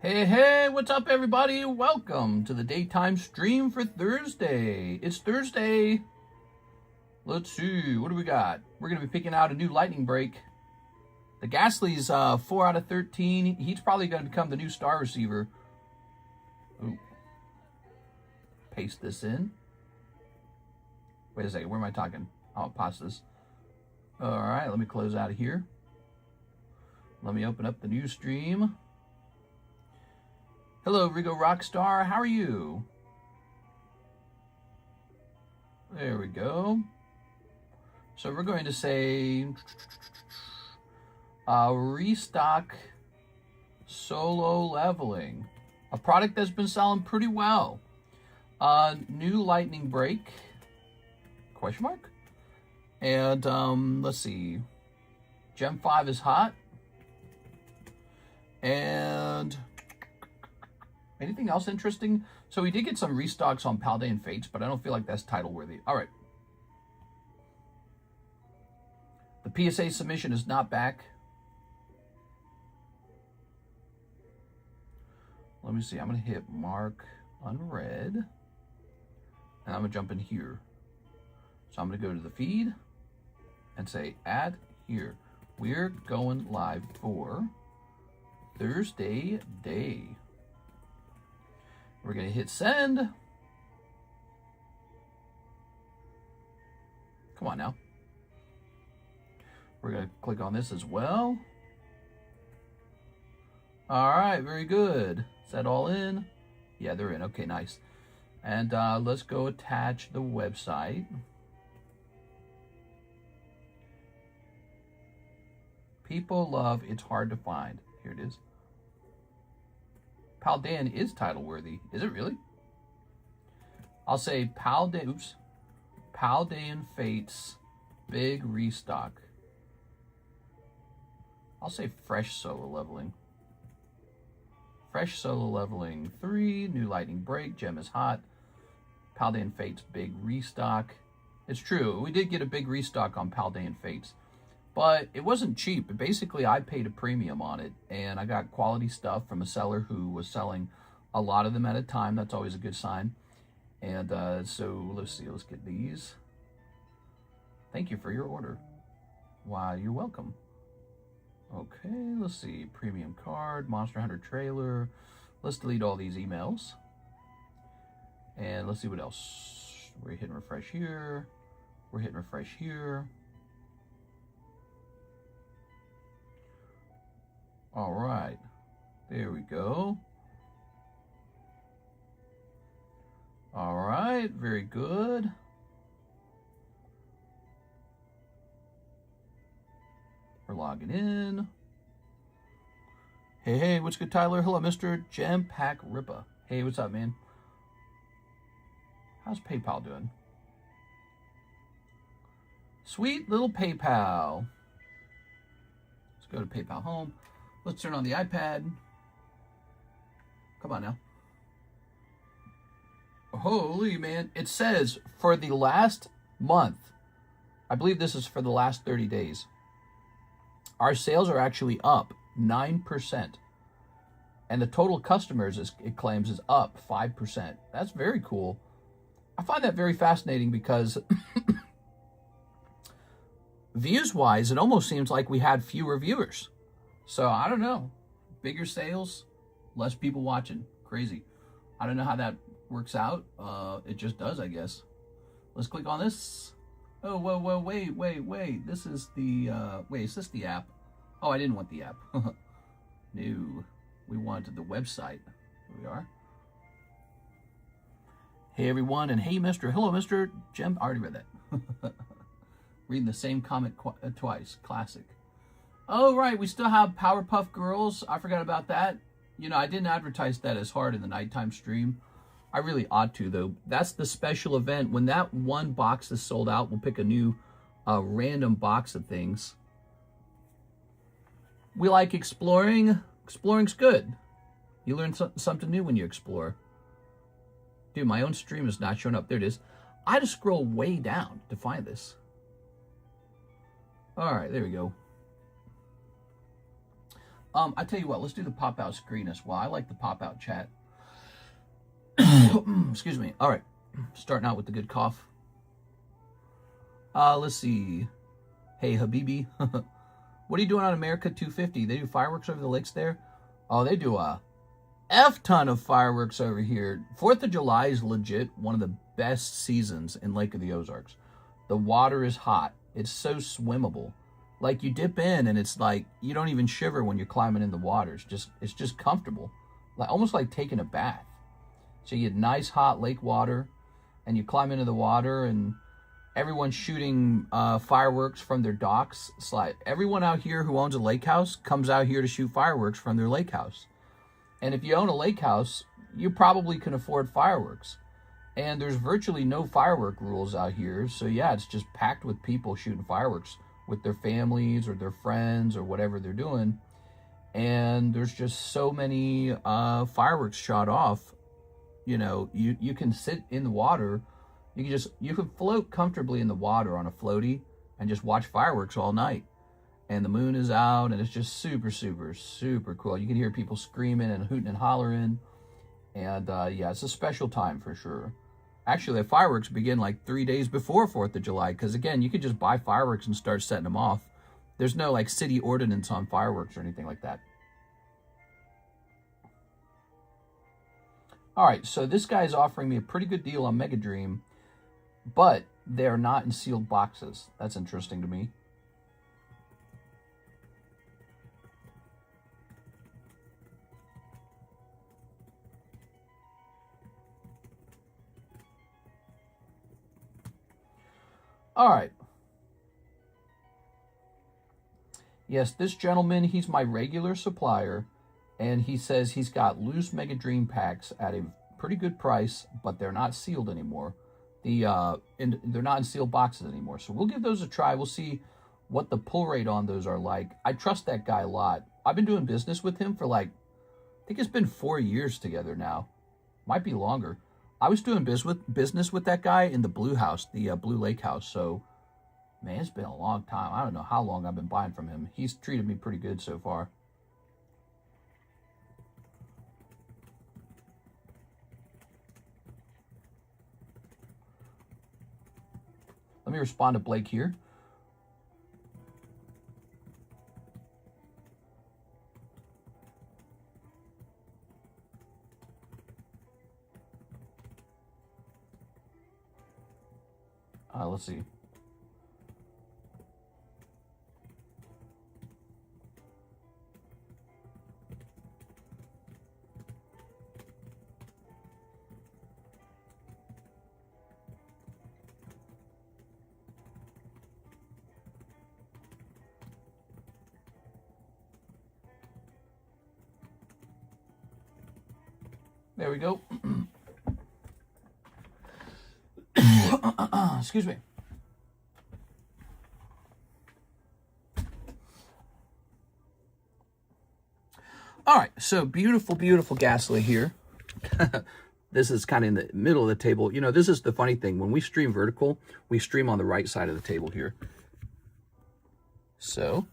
Hey, what's up, everybody? Welcome to the daytime stream for Thursday. It's Thursday. Let's see, what do we got? We're going to be picking out a new lightning break. The Ghastly's 4 out of 13. He's probably going to become the new star receiver. Ooh. Paste this in. Wait a second, where am I talking? I'll pause this. All right, let me close out of here. Let me open up the new stream. Hello, Rigo Rockstar. How are you? There we go. So we're going to say Restock Solo Leveling, a product that's been selling pretty well. New lightning break, question mark? And let's see, Gem 5 is hot. And anything else interesting? So we did get some restocks on Paldean Fates, but I don't feel like that's title worthy. All right. The PSA submission is not back. Let me see. I'm going to hit mark unread. And I'm going to jump in here. So I'm going to go to the feed and say add here. We're going live for Thursday day. We're going to hit send. Come on now. We're going to click on this as well. All right, very good. Is that all in? Yeah, they're in. Okay, nice. And let's go attach the website. People love It's Hard to Find. Here it is. Paldean is title worthy. Is it really? I'll say Paldean Fates big restock. I'll say fresh solo leveling. Fresh solo leveling 3, new lightning break, gem is hot. Paldean Fates big restock. It's true, we did get a big restock on Paldean Fates, but it wasn't cheap. Basically, I paid a premium on it, and I got quality stuff from a seller who was selling a lot of them at a time. That's always a good sign. And so let's see, let's get these. Thank you for your order. Why, you're welcome. Okay, let's see, premium card, Monster Hunter trailer. Let's delete all these emails. And let's see what else. We're hitting refresh here. We're hitting refresh here. All right, there we go. All right, very good. We're logging in. Hey, what's good, Tyler? Hello, Mr. Gem Pack Rippa. Hey, what's up, man? How's PayPal doing? Sweet little PayPal. Let's go to PayPal Home. Let's turn on the iPad. Come on now. Holy man. It says for the last month, I believe this is for the last 30 days, our sales are actually up 9%. And the total customers, it claims, is up 5%. That's very cool. I find that very fascinating because views-wise, it almost seems like we had fewer viewers. So I don't know, bigger sales, less people watching. Crazy. I don't know how that works out. It just does, I guess. Let's click on this. Oh, well, wait. This is the, wait, is this the app? Oh, I didn't want the app. No, we wanted the website. Here we are. Hey, everyone, and hey, Mr. Hello, Mr. Gem. I already read that. Reading the same comment twice. Classic. Oh, right, we still have Powerpuff Girls. I forgot about that. You know, I didn't advertise that as hard in the nighttime stream. I really ought to, though. That's the special event. When that one box is sold out, we'll pick a new random box of things. We like exploring. Exploring's good. You learn something new when you explore. Dude, my own stream is not showing up. There it is. I had to scroll way down to find this. All right, there we go. I tell you what, let's do the pop-out screen as well. I like the pop-out chat. Excuse me. All right. Starting out with the good cough. Let's see. Hey, Habibi. What are you doing on America 250? They do fireworks over the lakes there? Oh, they do a F-ton of fireworks over here. 4th of July is legit one of the best seasons in Lake of the Ozarks. The water is hot. It's so swimmable. Like, you dip in and it's like you don't even shiver when you're climbing in the water. It's just comfortable. Like almost like taking a bath. So you get nice hot lake water and you climb into the water and everyone's shooting fireworks from their docks. It's like everyone out here who owns a lake house comes out here to shoot fireworks from their lake house. And if you own a lake house, you probably can afford fireworks. And there's virtually no firework rules out here. So yeah, it's just packed with people shooting fireworks with their families or their friends or whatever they're doing. And there's just so many fireworks shot off. You know, you can sit in the water. You can float comfortably in the water on a floaty and just watch fireworks all night. And the moon is out and it's just super, super, super cool. You can hear people screaming and hooting and hollering. And yeah, it's a special time for sure. Actually, the fireworks begin like 3 days before 4th of July. Because again, you could just buy fireworks and start setting them off. There's no like city ordinance on fireworks or anything like that. All right, so this guy's offering me a pretty good deal on Mega Dream, but they're not in sealed boxes. That's interesting to me. All right. Yes, this gentleman, he's my regular supplier, and he says he's got loose Mega Dream packs at a pretty good price, but they're not sealed anymore. They're not in sealed boxes anymore. So we'll give those a try. We'll see what the pull rate on those are like. I trust that guy a lot. I've been doing business with him for like, I think it's been 4 years together now. Might be longer. I was doing business with that guy in the Blue House, the Blue Lake House. So, man, it's been a long time. I don't know how long I've been buying from him. He's treated me pretty good so far. Let me respond to Blake here. Let's see. There we go. Excuse me. All right, so beautiful, beautiful Gasly here. This is kind of in the middle of the table. You know, this is the funny thing. When we stream vertical, we stream on the right side of the table here. So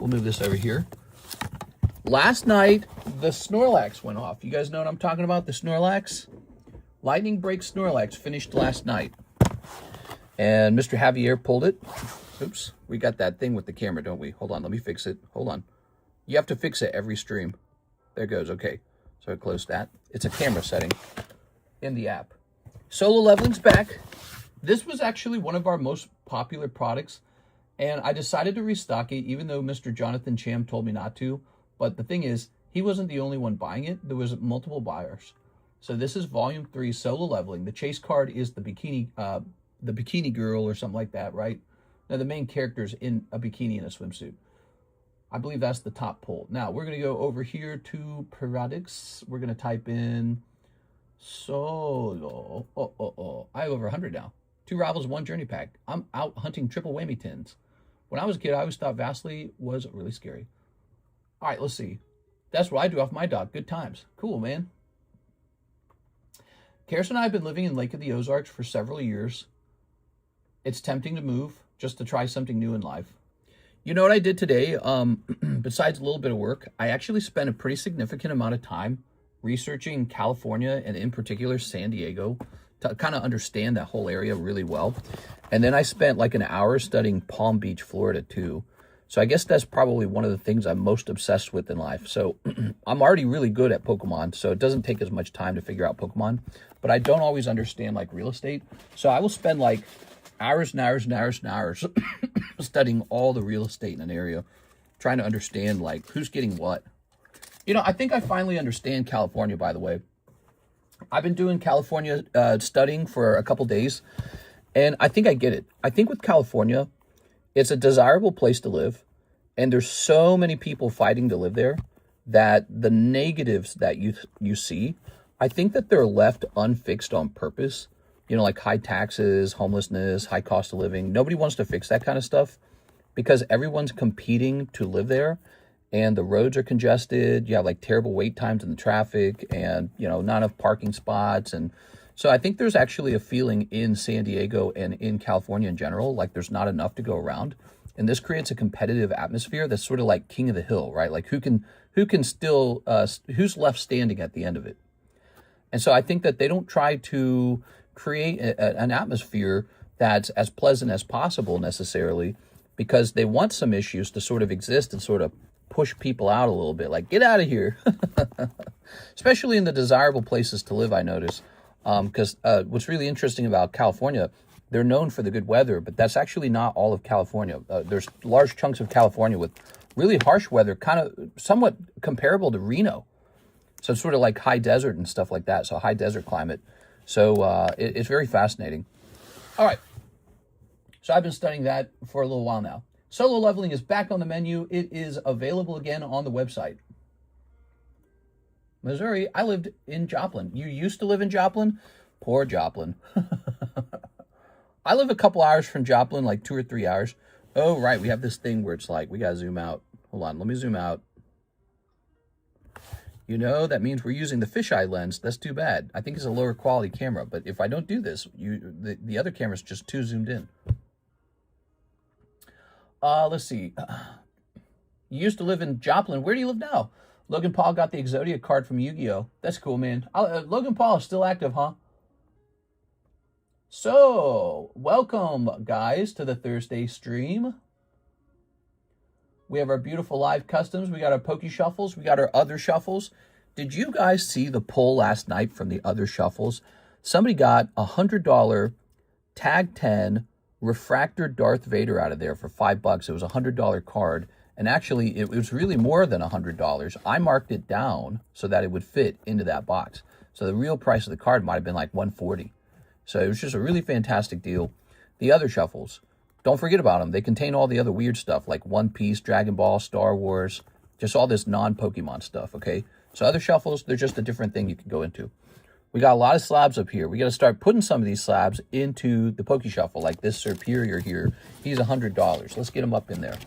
we'll move this over here. Last night, the Snorlax went off. You guys know what I'm talking about? The Snorlax? Lightning Break Snorlax finished last night. And Mr. Javier pulled it. Oops. We got that thing with the camera, don't we? Hold on. Let me fix it. Hold on. You have to fix it every stream. There it goes. Okay. So I closed that. It's a camera setting in the app. Solo leveling's back. This was actually one of our most popular products. And I decided to restock it, even though Mr. Jonathan Cham told me not to. But the thing is, he wasn't the only one buying it. There was multiple buyers. So this is Volume 3 Solo Leveling. The chase card is the bikini girl or something like that, right? Now, the main character's in a bikini and a swimsuit. I believe that's the top pull. Now, we're going to go over here to products. We're going to type in Solo. I have over 100 now. 2 Rivals, 1 Journey Pack. I'm out hunting triple whammy tins. When I was a kid, I always thought Vasily was really scary. All right, let's see. That's what I do off my dog. Good times. Cool, man. Karis and I have been living in Lake of the Ozarks for several years. It's tempting to move just to try something new in life. You know what I did today? Besides a little bit of work, I actually spent a pretty significant amount of time researching California and in particular San Diego to kind of understand that whole area really well. And then I spent like an hour studying Palm Beach, Florida too. So I guess that's probably one of the things I'm most obsessed with in life. So I'm already really good at Pokemon, so it doesn't take as much time to figure out Pokemon, but I don't always understand like real estate. So I will spend like hours and hours and hours and hours studying all the real estate in an area, trying to understand like who's getting what. You know, I think I finally understand California, by the way. I've been doing California studying for a couple days, and I think I get it. I think with California, it's a desirable place to live, and there's so many people fighting to live there that the negatives that you see, I think that they're left unfixed on purpose. You know, like high taxes, homelessness, high cost of living. Nobody wants to fix that kind of stuff because everyone's competing to live there, and the roads are congested. You have like terrible wait times in the traffic, and, you know, not enough parking spots. And so I think there's actually a feeling in San Diego and in California in general, like there's not enough to go around. And this creates a competitive atmosphere that's sort of like King of the Hill, right? Like who's left standing at the end of it. And so I think that they don't try to create an atmosphere that's as pleasant as possible necessarily, because they want some issues to sort of exist and sort of push people out a little bit, like get out of here. Especially in the desirable places to live, I notice. Because what's really interesting about California, they're known for the good weather, but that's actually not all of California. There's large chunks of California with really harsh weather, kind of somewhat comparable to Reno. So it's sort of like high desert and stuff like that. So high desert climate. So it's very fascinating. All right. So I've been studying that for a little while now. Solo leveling is back on the menu. It is available again on the website. Missouri, I lived in Joplin. You used to live in Joplin? Poor Joplin. I live a couple hours from Joplin, like 2 or 3 hours. Oh, right. We have this thing where it's like, we got to zoom out. Hold on. Let me zoom out. You know, that means we're using the fisheye lens. That's too bad. I think it's a lower quality camera, but if I don't do this, the other camera's just too zoomed in. Let's see. You used to live in Joplin. Where do you live now? Logan Paul got the Exodia card from Yu-Gi-Oh! That's cool, man. Logan Paul is still active, huh? So, welcome, guys, to the Thursday stream. We have our beautiful live customs. We got our Poke Shuffles. We got our other shuffles. Did you guys see the poll last night from the other shuffles? Somebody got a $100 Tag 10 Refractor Darth Vader out of there for $5. It was a $100 card. And actually, it was really more than $100. I marked it down so that it would fit into that box. So the real price of the card might have been like $140. So it was just a really fantastic deal. The other shuffles, don't forget about them. They contain all the other weird stuff like One Piece, Dragon Ball, Star Wars, just all this non-Pokemon stuff, okay? So other shuffles, they're just a different thing you can go into. We got a lot of slabs up here. We got to start putting some of these slabs into the Poke Shuffle, like this Superior here. He's $100. Let's get him up in there.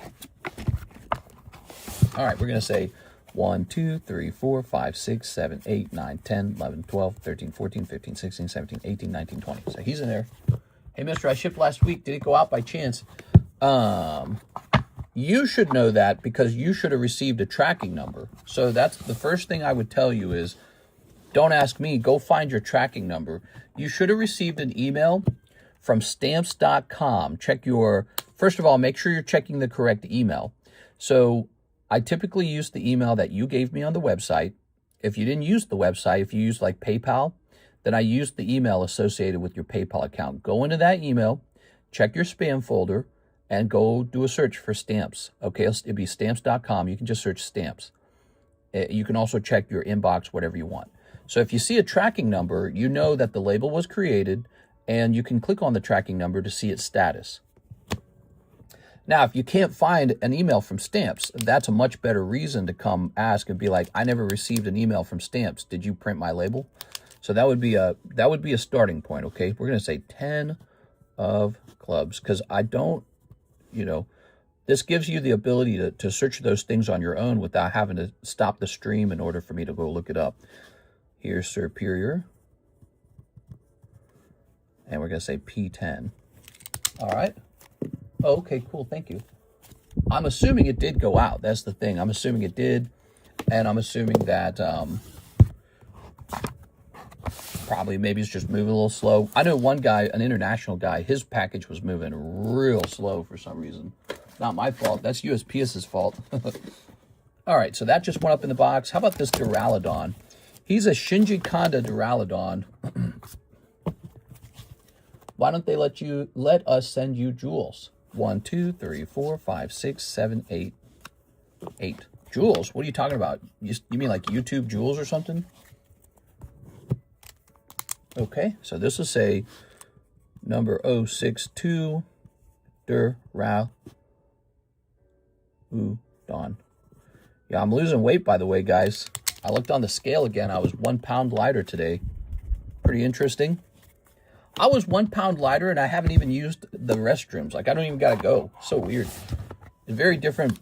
All right, we're going to say 1, 2, 3, 4, 5, 6, 7, 8, 9, 10, 11, 12, 13, 14, 15, 16, 17, 18, 19, 20. So he's in there. Hey, mister, I shipped last week. Did it go out by chance? You should know that because you should have received a tracking number. So that's the first thing I would tell you is don't ask me. Go find your tracking number. You should have received an email from stamps.com. First of all, make sure you're checking the correct email. So I typically use the email that you gave me on the website. If you didn't use the website, if you use like PayPal, then I used the email associated with your PayPal account. Go into that email, check your spam folder, and go do a search for stamps. Okay, it'd be stamps.com. You can just search stamps. You can also check your inbox, whatever you want. So if you see a tracking number, you know that the label was created, and you can click on the tracking number to see its status. Now, if you can't find an email from Stamps, that's a much better reason to come ask and be like, I never received an email from Stamps. Did you print my label? So that would be a starting point, okay? We're going to say 10 of clubs because I don't, this gives you the ability to search those things on your own without having to stop the stream in order for me to go look it up. Here's Superior. And we're going to say P10. All right. Oh, okay, cool. Thank you. I'm assuming it did go out. That's the thing. I'm assuming it did. And I'm assuming that probably maybe it's just moving a little slow. I know one guy, an international guy, his package was moving real slow for some reason. Not my fault. That's USPS's fault. All right, so that just went up in the box. How about this Duraludon? He's a Shinji Kanda Duraludon. Why don't they let us send you jewels? 1, 2, 3, 4, 5, 6, 7, 8. 8. Jewels? What are you talking about? You mean like YouTube jewels or something? Okay, so this will say number 062 Duraludon. Yeah, I'm losing weight, by the way, guys. I looked on the scale again. I was 1 pound lighter today. Pretty interesting. I was 1 pound lighter, and I haven't even used the restrooms. Like, I don't even got to go. So weird. It's very different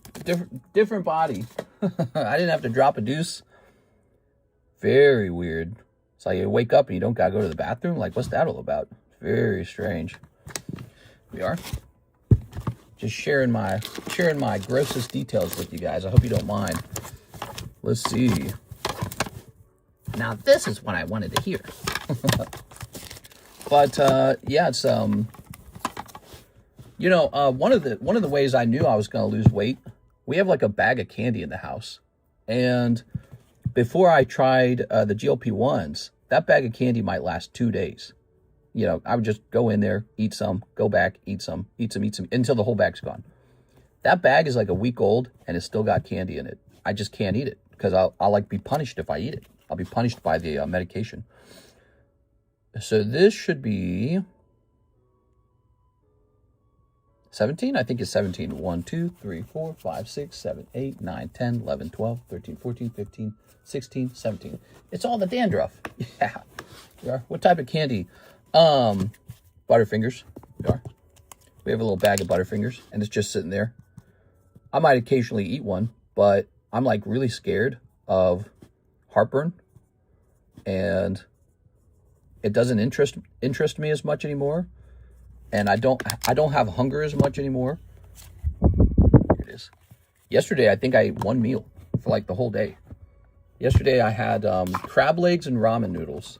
body. I didn't have to drop a deuce. Very weird. It's like you wake up and you don't got to go to the bathroom. Like, what's that all about? Very strange. We are just sharing my grossest details with you guys. I hope you don't mind. Let's see. Now this is what I wanted to hear. But yeah, it's you know, one of the ways I knew I was going to lose weight, we have like a bag of candy in the house. And before I tried the GLP-1s, that bag of candy might last 2 days. You know, I would just go in there, eat some, go back, eat some, until the whole bag's gone. That bag is like a week old, and it's still got candy in it. I just can't eat it, because I'll like be punished if I eat it. I'll be punished by the medication. So this should be 17? I think it's 17. 1, 2, 3, 4, 5, 6, 7, 8, 9, 10, 11, 12, 13, 14, 15, 16, 17. It's all the dandruff. Yeah. Yeah. What type of candy? Butterfingers. Yeah. We have a little bag of Butterfingers, and it's just sitting there. I might occasionally eat one, but I'm like really scared of heartburn, and it doesn't interest me as much anymore. And I don't have hunger as much anymore. Here it is. Yesterday, I think I ate one meal for like the whole day. Yesterday, I had crab legs and ramen noodles.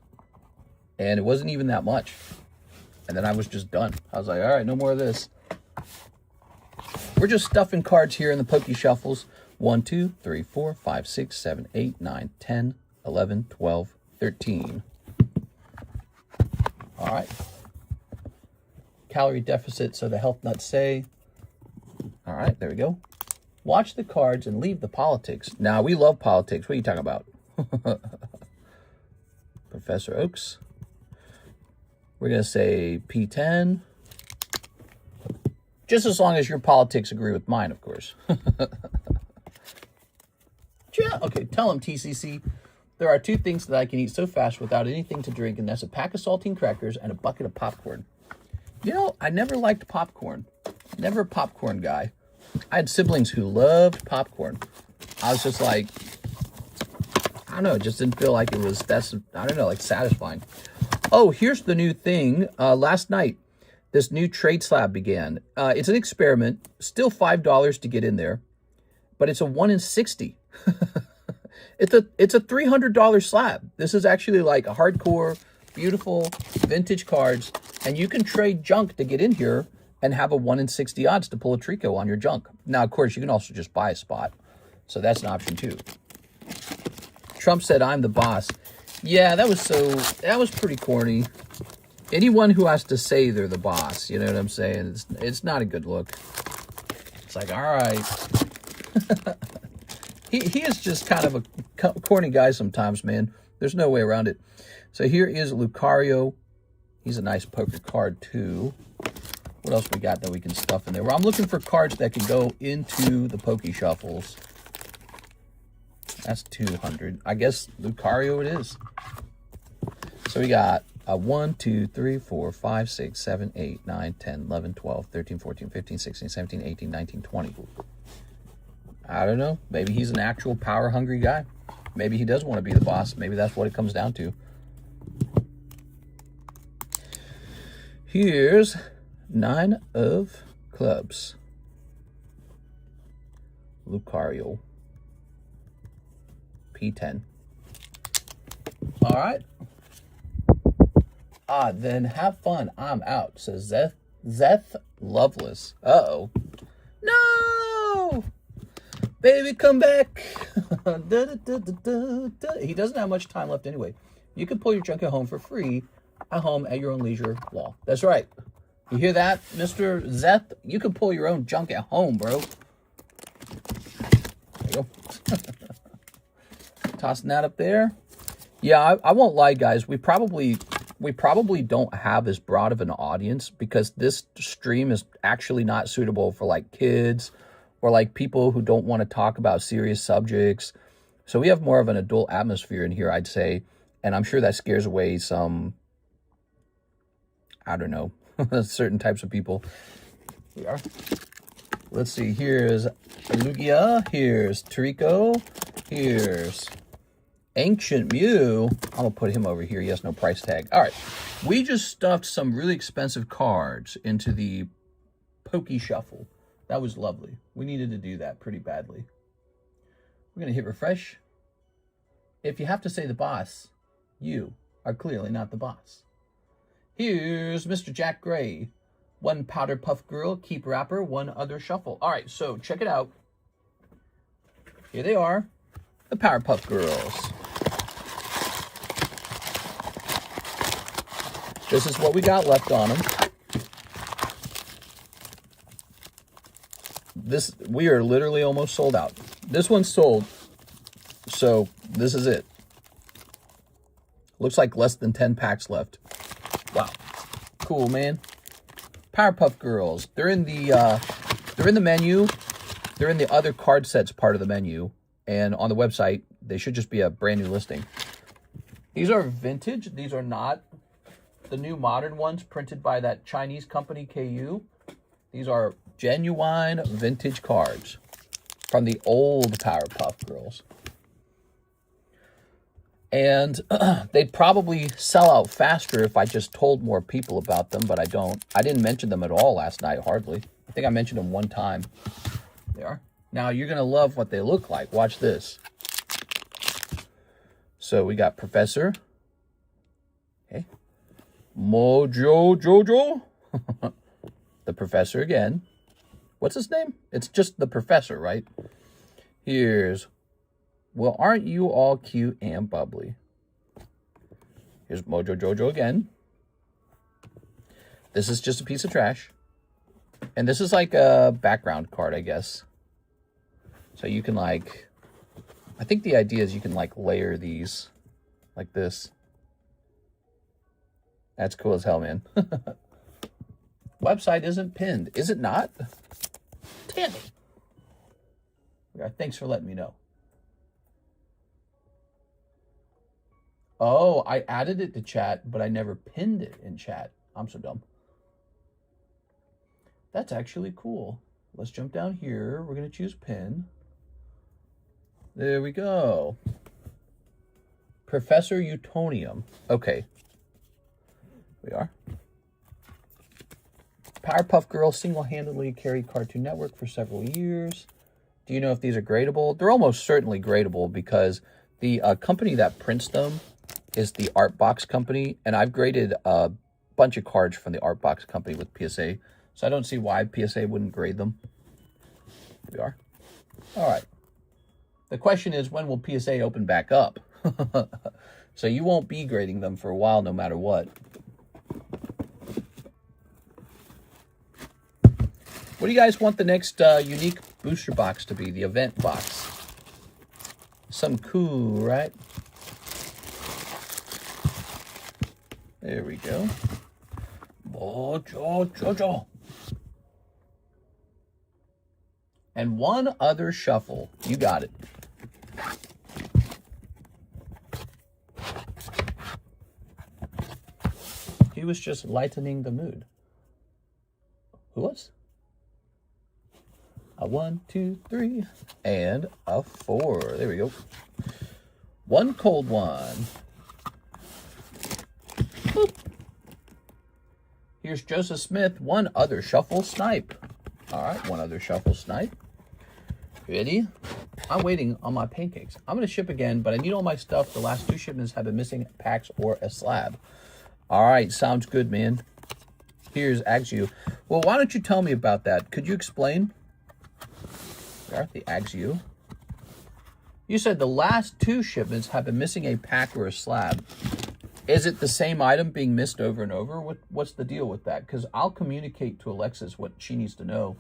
And it wasn't even that much. And then I was just done. I was like, all right, no more of this. We're just stuffing cards here in the Poke Shuffles. 1, 2, 3, 4, 5, 6, 7, 8, 9, 10, 11, 12, 13. All right. Calorie deficit, so the health nuts say. All right, there we go. Watch the cards and leave the politics. Now, we love politics. What are you talking about? Professor Oaks. We're going to say P10. Just as long as your politics agree with mine, of course. Yeah, okay, tell him, TCC. There are 2 things that I can eat so fast without anything to drink, and that's a pack of saltine crackers and a bucket of popcorn. You know, I never liked popcorn. Never a popcorn guy. I had siblings who loved popcorn. I was just like, I don't know, it just didn't feel like it was, I don't know, like satisfying. Oh, here's the new thing. Last night, this new trade slab began. It's an experiment, still $5 to get in there, but it's a 1 in 60. It's a $300 slab. This is actually like a hardcore, beautiful, vintage cards, and you can trade junk to get in here and have a 1 in 60 odds to pull a Trico on your junk. Now, of course, you can also just buy a spot, so that's an option too. Trump said, "I'm the boss." Yeah, that was pretty corny. Anyone who has to say they're the boss, you know what I'm saying? It's not a good look. It's like, all right. He is just kind of a corny guy sometimes, man. There's no way around it. So here is Lucario. He's a nice poker card, too. What else we got that we can stuff in there? Well, I'm looking for cards that can go into the Poke Shuffles. That's 200. I guess Lucario it is. So we got a 1, 2, 3, 4, 5, 6, 7, 8, 9, 10, 11, 12, 13, 14, 15, 16, 17, 18, 19, 20. I don't know. Maybe he's an actual power-hungry guy. Maybe he does want to be the boss. Maybe that's what it comes down to. Here's 9 of clubs. Lucario. P10. All right. Then have fun. I'm out, says Zeth Loveless. Uh-oh. No! Baby, come back. He doesn't have much time left anyway. You can pull your junk at home for free at home at your own leisure law. That's right. You hear that, Mr. Zeth? You can pull your own junk at home, bro. There you go. Tossing that up there. Yeah, I won't lie, guys. We probably don't have as broad of an audience because this stream is actually not suitable for like kids or like people who don't want to talk about serious subjects. So we have more of an adult atmosphere in here, I'd say. And I'm sure that scares away some, I don't know, certain types of people. We are. Let's see. Here's Lugia. Here's Toriko. Here's Ancient Mew. I'm going to put him over here. He has no price tag. All right. We just stuffed some really expensive cards into the Pokey Shuffle. That was lovely. We needed to do that pretty badly. We're going to hit refresh. If you have to say the boss, you are clearly not the boss. Here's Mr. Jack Gray. One Powder Puff Girl, Keep Wrapper, one other shuffle. All right, so check it out. Here they are, the Powerpuff Girls. This is what we got left on them. We are literally almost sold out. This one's sold, so this is it. Looks like less than 10 packs left. Wow, cool, man. Powerpuff Girls. They're in the menu. They're in the other card sets part of the menu, and on the website they should just be a brand new listing. These are vintage. These are not the new modern ones printed by that Chinese company KU. These are genuine vintage cards from the old Powerpuff Girls. And they'd probably sell out faster if I just told more people about them, but I don't. I didn't mention them at all last night, hardly. I think I mentioned them one time. They are. Now, you're going to love what they look like. Watch this. So, we got Professor. Okay. Mojo Jojo. The Professor again. What's his name? It's just the Professor, right? Here's... Well, aren't you all cute and bubbly? Here's Mojo Jojo again. This is just a piece of trash. And this is like a background card, I guess. So you can like... I think the idea is you can like layer these like this. That's cool as hell, man. Website isn't pinned. Is it not? Damn it. Yeah, thanks for letting me know. Oh, I added it to chat, but I never pinned it in chat. I'm so dumb. That's actually cool. Let's jump down here. We're going to choose pin. There we go. Professor Utonium. Okay. We are. Powerpuff Girls single-handedly carried Cartoon Network for several years. Do you know if these are gradable? They're almost certainly gradable because the company that prints them is the Artbox company, and I've graded a bunch of cards from the Artbox company with PSA, so I don't see why PSA wouldn't grade them. Here we are. All right. The question is, when will PSA open back up? So you won't be grading them for a while no matter what. What do you guys want the next unique booster box to be? The event box. Some cool, right? There we go. Mojo Jojo. And one other shuffle. You got it. He was just lightening the mood. Who was? A 1, 2, 3, and a 4. There we go. One cold one. Boop. Here's Joseph Smith. One other shuffle snipe. All right, one other shuffle snipe. Ready? I'm waiting on my pancakes. I'm going to ship again, but I need all my stuff. The last 2 shipments have been missing packs or a slab. All right, sounds good, man. Here's Axu. Well, why don't you tell me about that? Could you explain? There, the Axu. You said the last 2 shipments have been missing a pack or a slab. Is it the same item being missed over and over? What's the deal with that? Because I'll communicate to Alexis what she needs to know.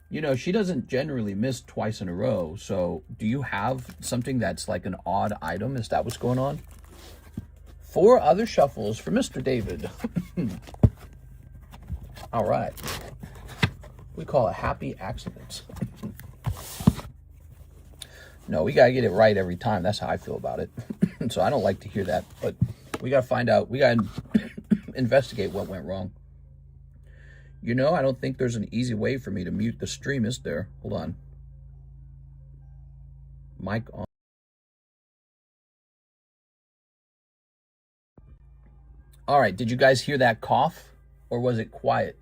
You know, she doesn't generally miss twice in a row. So do you have something that's like an odd item? Is that what's going on? 4 other shuffles for Mr. David. All right. We call it happy accidents. No, we got to get it right every time. That's how I feel about it. So I don't like to hear that. But we got to find out. We got to investigate what went wrong. You know, I don't think there's an easy way for me to mute the stream, is there? Hold on. Mic on. All right, did you guys hear that cough? Or was it quiet?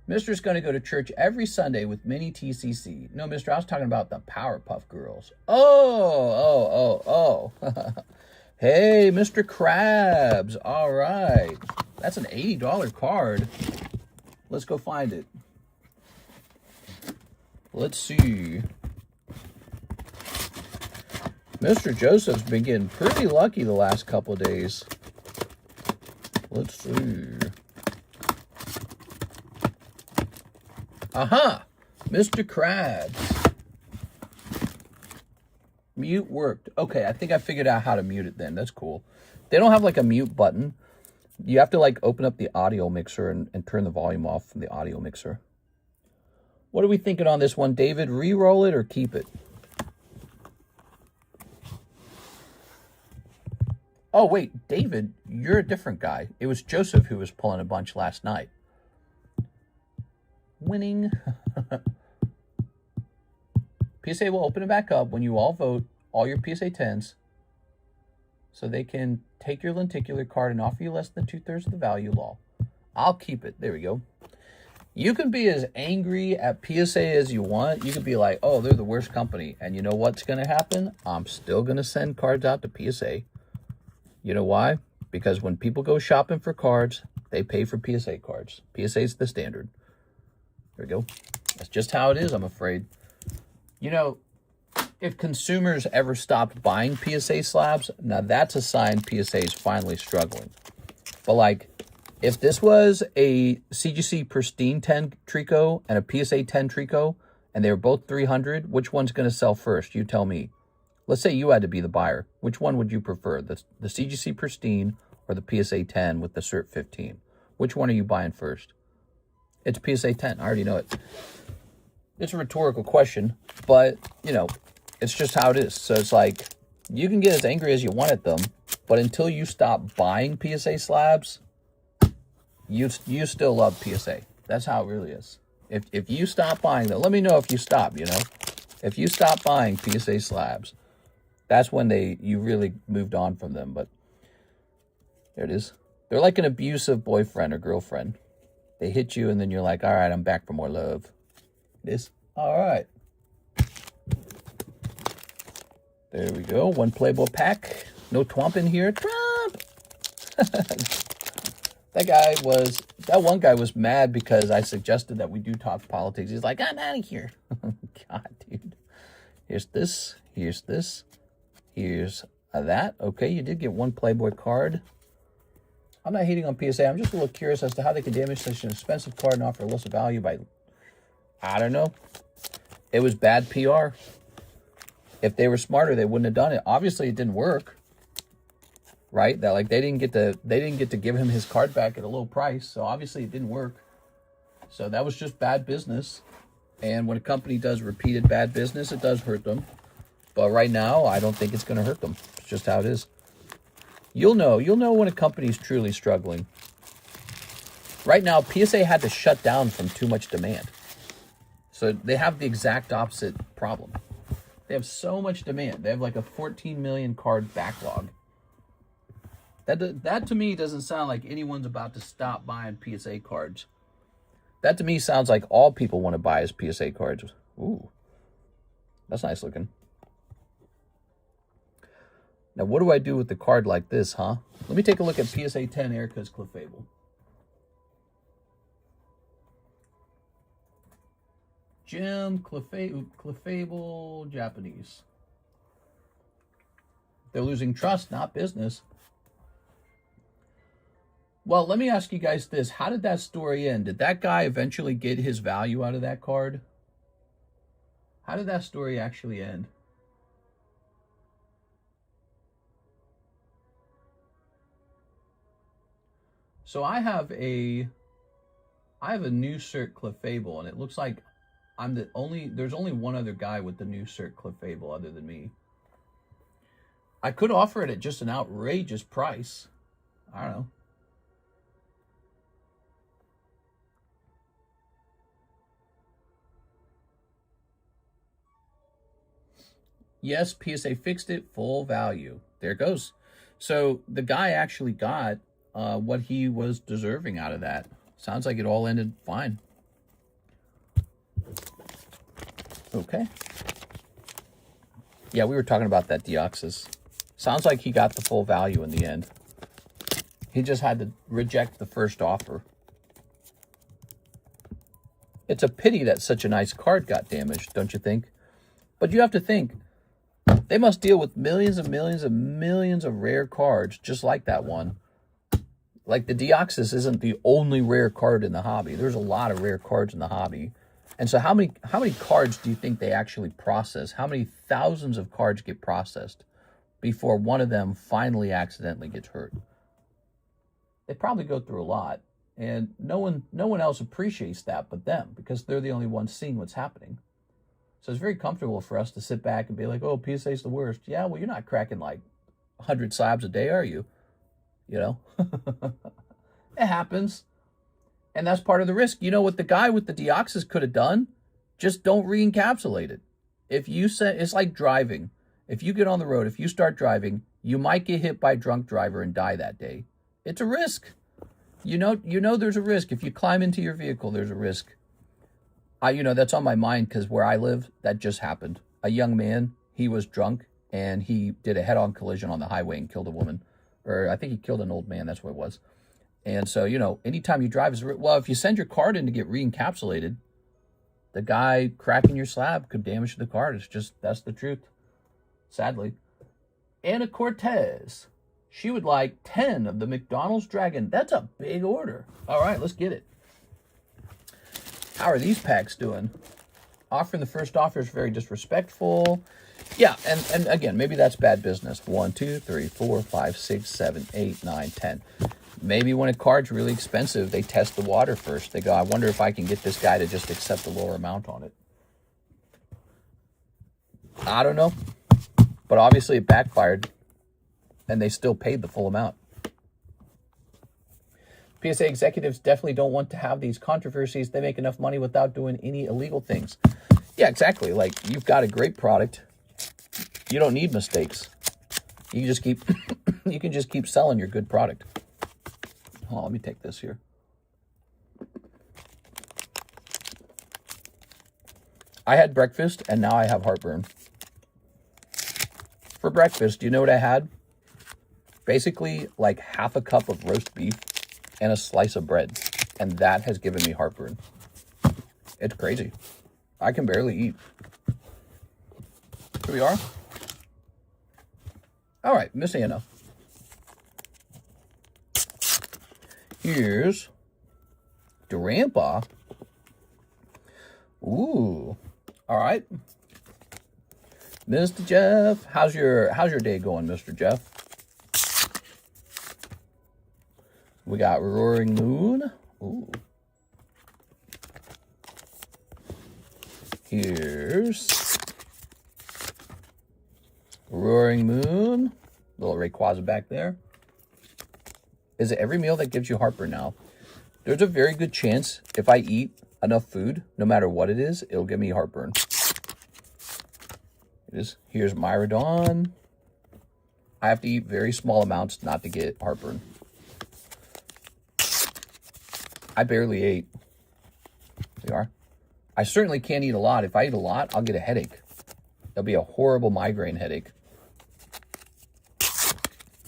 Mister's going to go to church every Sunday with mini TCC. No, mister, I was talking about the Powerpuff Girls. Oh. Hey, Mr. Krabs. All right. That's an $80 card. Let's go find it. Let's see. Mr. Joseph's been getting pretty lucky the last couple of days. Let's see. Aha! Mr. Krabs. Mute worked. Okay, I think I figured out how to mute it then. That's cool. They don't have like a mute button. You have to like open up the audio mixer and turn the volume off from the audio mixer. What are we thinking on this one, David? Re-roll it or keep it? Oh, wait, David, you're a different guy. It was Joseph who was pulling a bunch last night. Winning. PSA will open it back up when you all vote all your PSA 10s so they can take your lenticular card and offer you less than 2/3 of the value law. I'll keep it. There we go. You can be as angry at PSA as you want. You can be like, oh, they're the worst company. And you know what's going to happen? I'm still going to send cards out to PSA. You know why? Because when people go shopping for cards, they pay for PSA cards. PSA is the standard. There we go. That's just how it is, I'm afraid. You know, if consumers ever stopped buying PSA slabs, now that's a sign PSA is finally struggling. But like, if this was a CGC Pristine 10 Trico and a PSA 10 Trico, and they were both 300, which one's going to sell first? You tell me. Let's say you had to be the buyer. Which one would you prefer? The CGC Pristine or the PSA 10 with the Cert 15? Which one are you buying first? It's PSA 10. I already know it. It's a rhetorical question, but, you know, it's just how it is. So it's like, you can get as angry as you want at them, but until you stop buying PSA slabs, you still love PSA. That's how it really is. If you stop buying them, let me know if you stop, you know. If you stop buying PSA slabs, that's when you really moved on from them. But there it is. They're like an abusive boyfriend or girlfriend. They hit you, and then you're like, all right, I'm back for more love. It is. All right. There we go. One Playboy pack. No Twomp in here. Twomp! That one guy was mad because I suggested that we do talk politics. He's like, I'm out of here. God, dude. Here's this. Here's this. Here's that. Okay, you did get one Playboy card. I'm not hating on PSA. I'm just a little curious as to how they can damage such an expensive card and offer less value by, I don't know. It was bad PR. If they were smarter, they wouldn't have done it. Obviously, it didn't work. Right? That like they didn't get to give him his card back at a low price. So obviously it didn't work. So that was just bad business. And when a company does repeated bad business, it does hurt them. But right now, I don't think it's going to hurt them. It's just how it is. You'll know when a company's truly struggling. Right now, PSA had to shut down from too much demand. So they have the exact opposite problem. They have so much demand. They have like a 14 million card backlog. That to me doesn't sound like anyone's about to stop buying PSA cards. That to me sounds like all people want to buy is PSA cards. Ooh, that's nice looking. Now, what do I do with the card like this, huh? Let me take a look at PSA 10 Erica's Clefable. Jim Clefable Japanese. They're losing trust, not business. Well, let me ask you guys this. How did that story end? Did that guy eventually get his value out of that card? How did that story actually end? So I have a new cert Clefable, and it looks like there's only one other guy with the new cert Clefable other than me. I could offer it at just an outrageous price. I don't know. Yes, PSA fixed it, full value. There it goes. So the guy actually got what he was deserving out of that. Sounds like it all ended fine. Okay. Yeah, we were talking about that Deoxys. Sounds like he got the full value in the end. He just had to reject the first offer. It's a pity that such a nice card got damaged, don't you think? But you have to think, they must deal with millions and millions and millions of rare cards just like that one. Like the Deoxys isn't the only rare card in the hobby. There's a lot of rare cards in the hobby. And so how many cards do you think they actually process? How many thousands of cards get processed before one of them finally accidentally gets hurt? They probably go through a lot. And no one else appreciates that but them, because they're the only ones seeing what's happening. So it's very comfortable for us to sit back and be like, oh, PSA's the worst. Yeah, well, you're not cracking like 100 slabs a day, are you? You know? It happens. And that's part of the risk. You know what the guy with the Deoxys could have done? Just don't re-encapsulate it. If you say, it's like driving. If you get on the road, if you start driving, you might get hit by a drunk driver and die that day. It's a risk. You know there's a risk. If you climb into your vehicle, there's a risk. That's on my mind because where I live, that just happened. A young man, he was drunk, and he did a head-on collision on the highway and killed a woman. Or I think he killed an old man, that's what it was. And so, anytime you drive, if you send your card in to get re-encapsulated, the guy cracking your slab could damage the card. It's just, that's the truth, sadly. Anna Cortez. She would like 10 of the McDonald's Dragon. That's a big order. All right, let's get it. How are these packs doing? Offering the first offer is very disrespectful. Yeah, and again, maybe that's bad business. 1, 2, 3, 4, 5, 6, 7, 8, 9, 10. Maybe when a card's really expensive, they test the water first. They go, I wonder if I can get this guy to just accept a lower amount on it. I don't know. But obviously it backfired, and they still paid the full amount. PSA executives definitely don't want to have these controversies. They make enough money without doing any illegal things. Yeah, exactly. Like, you've got a great product. You don't need mistakes. You can just keep you can just keep selling your good product. Hold on, let me take this here. I had breakfast and now I have heartburn. For breakfast, do you know what I had? Basically like half a cup of roast beef and a slice of bread. And that has given me heartburn. It's crazy. I can barely eat. Here we are. All right, Miss Anna. Here's Durampa. Ooh. All right. Mr. Jeff, how's your day going, Mr. Jeff? We got Roaring Moon. Ooh. Here's Roaring Moon. Little Rayquaza back there. Is it every meal that gives you heartburn now? There's a very good chance if I eat enough food, no matter what it is, it'll give me heartburn. Here's Myrmidon. I have to eat very small amounts not to get heartburn. I barely ate. There we are. I certainly can't eat a lot. If I eat a lot, I'll get a headache. That'll be a horrible migraine headache.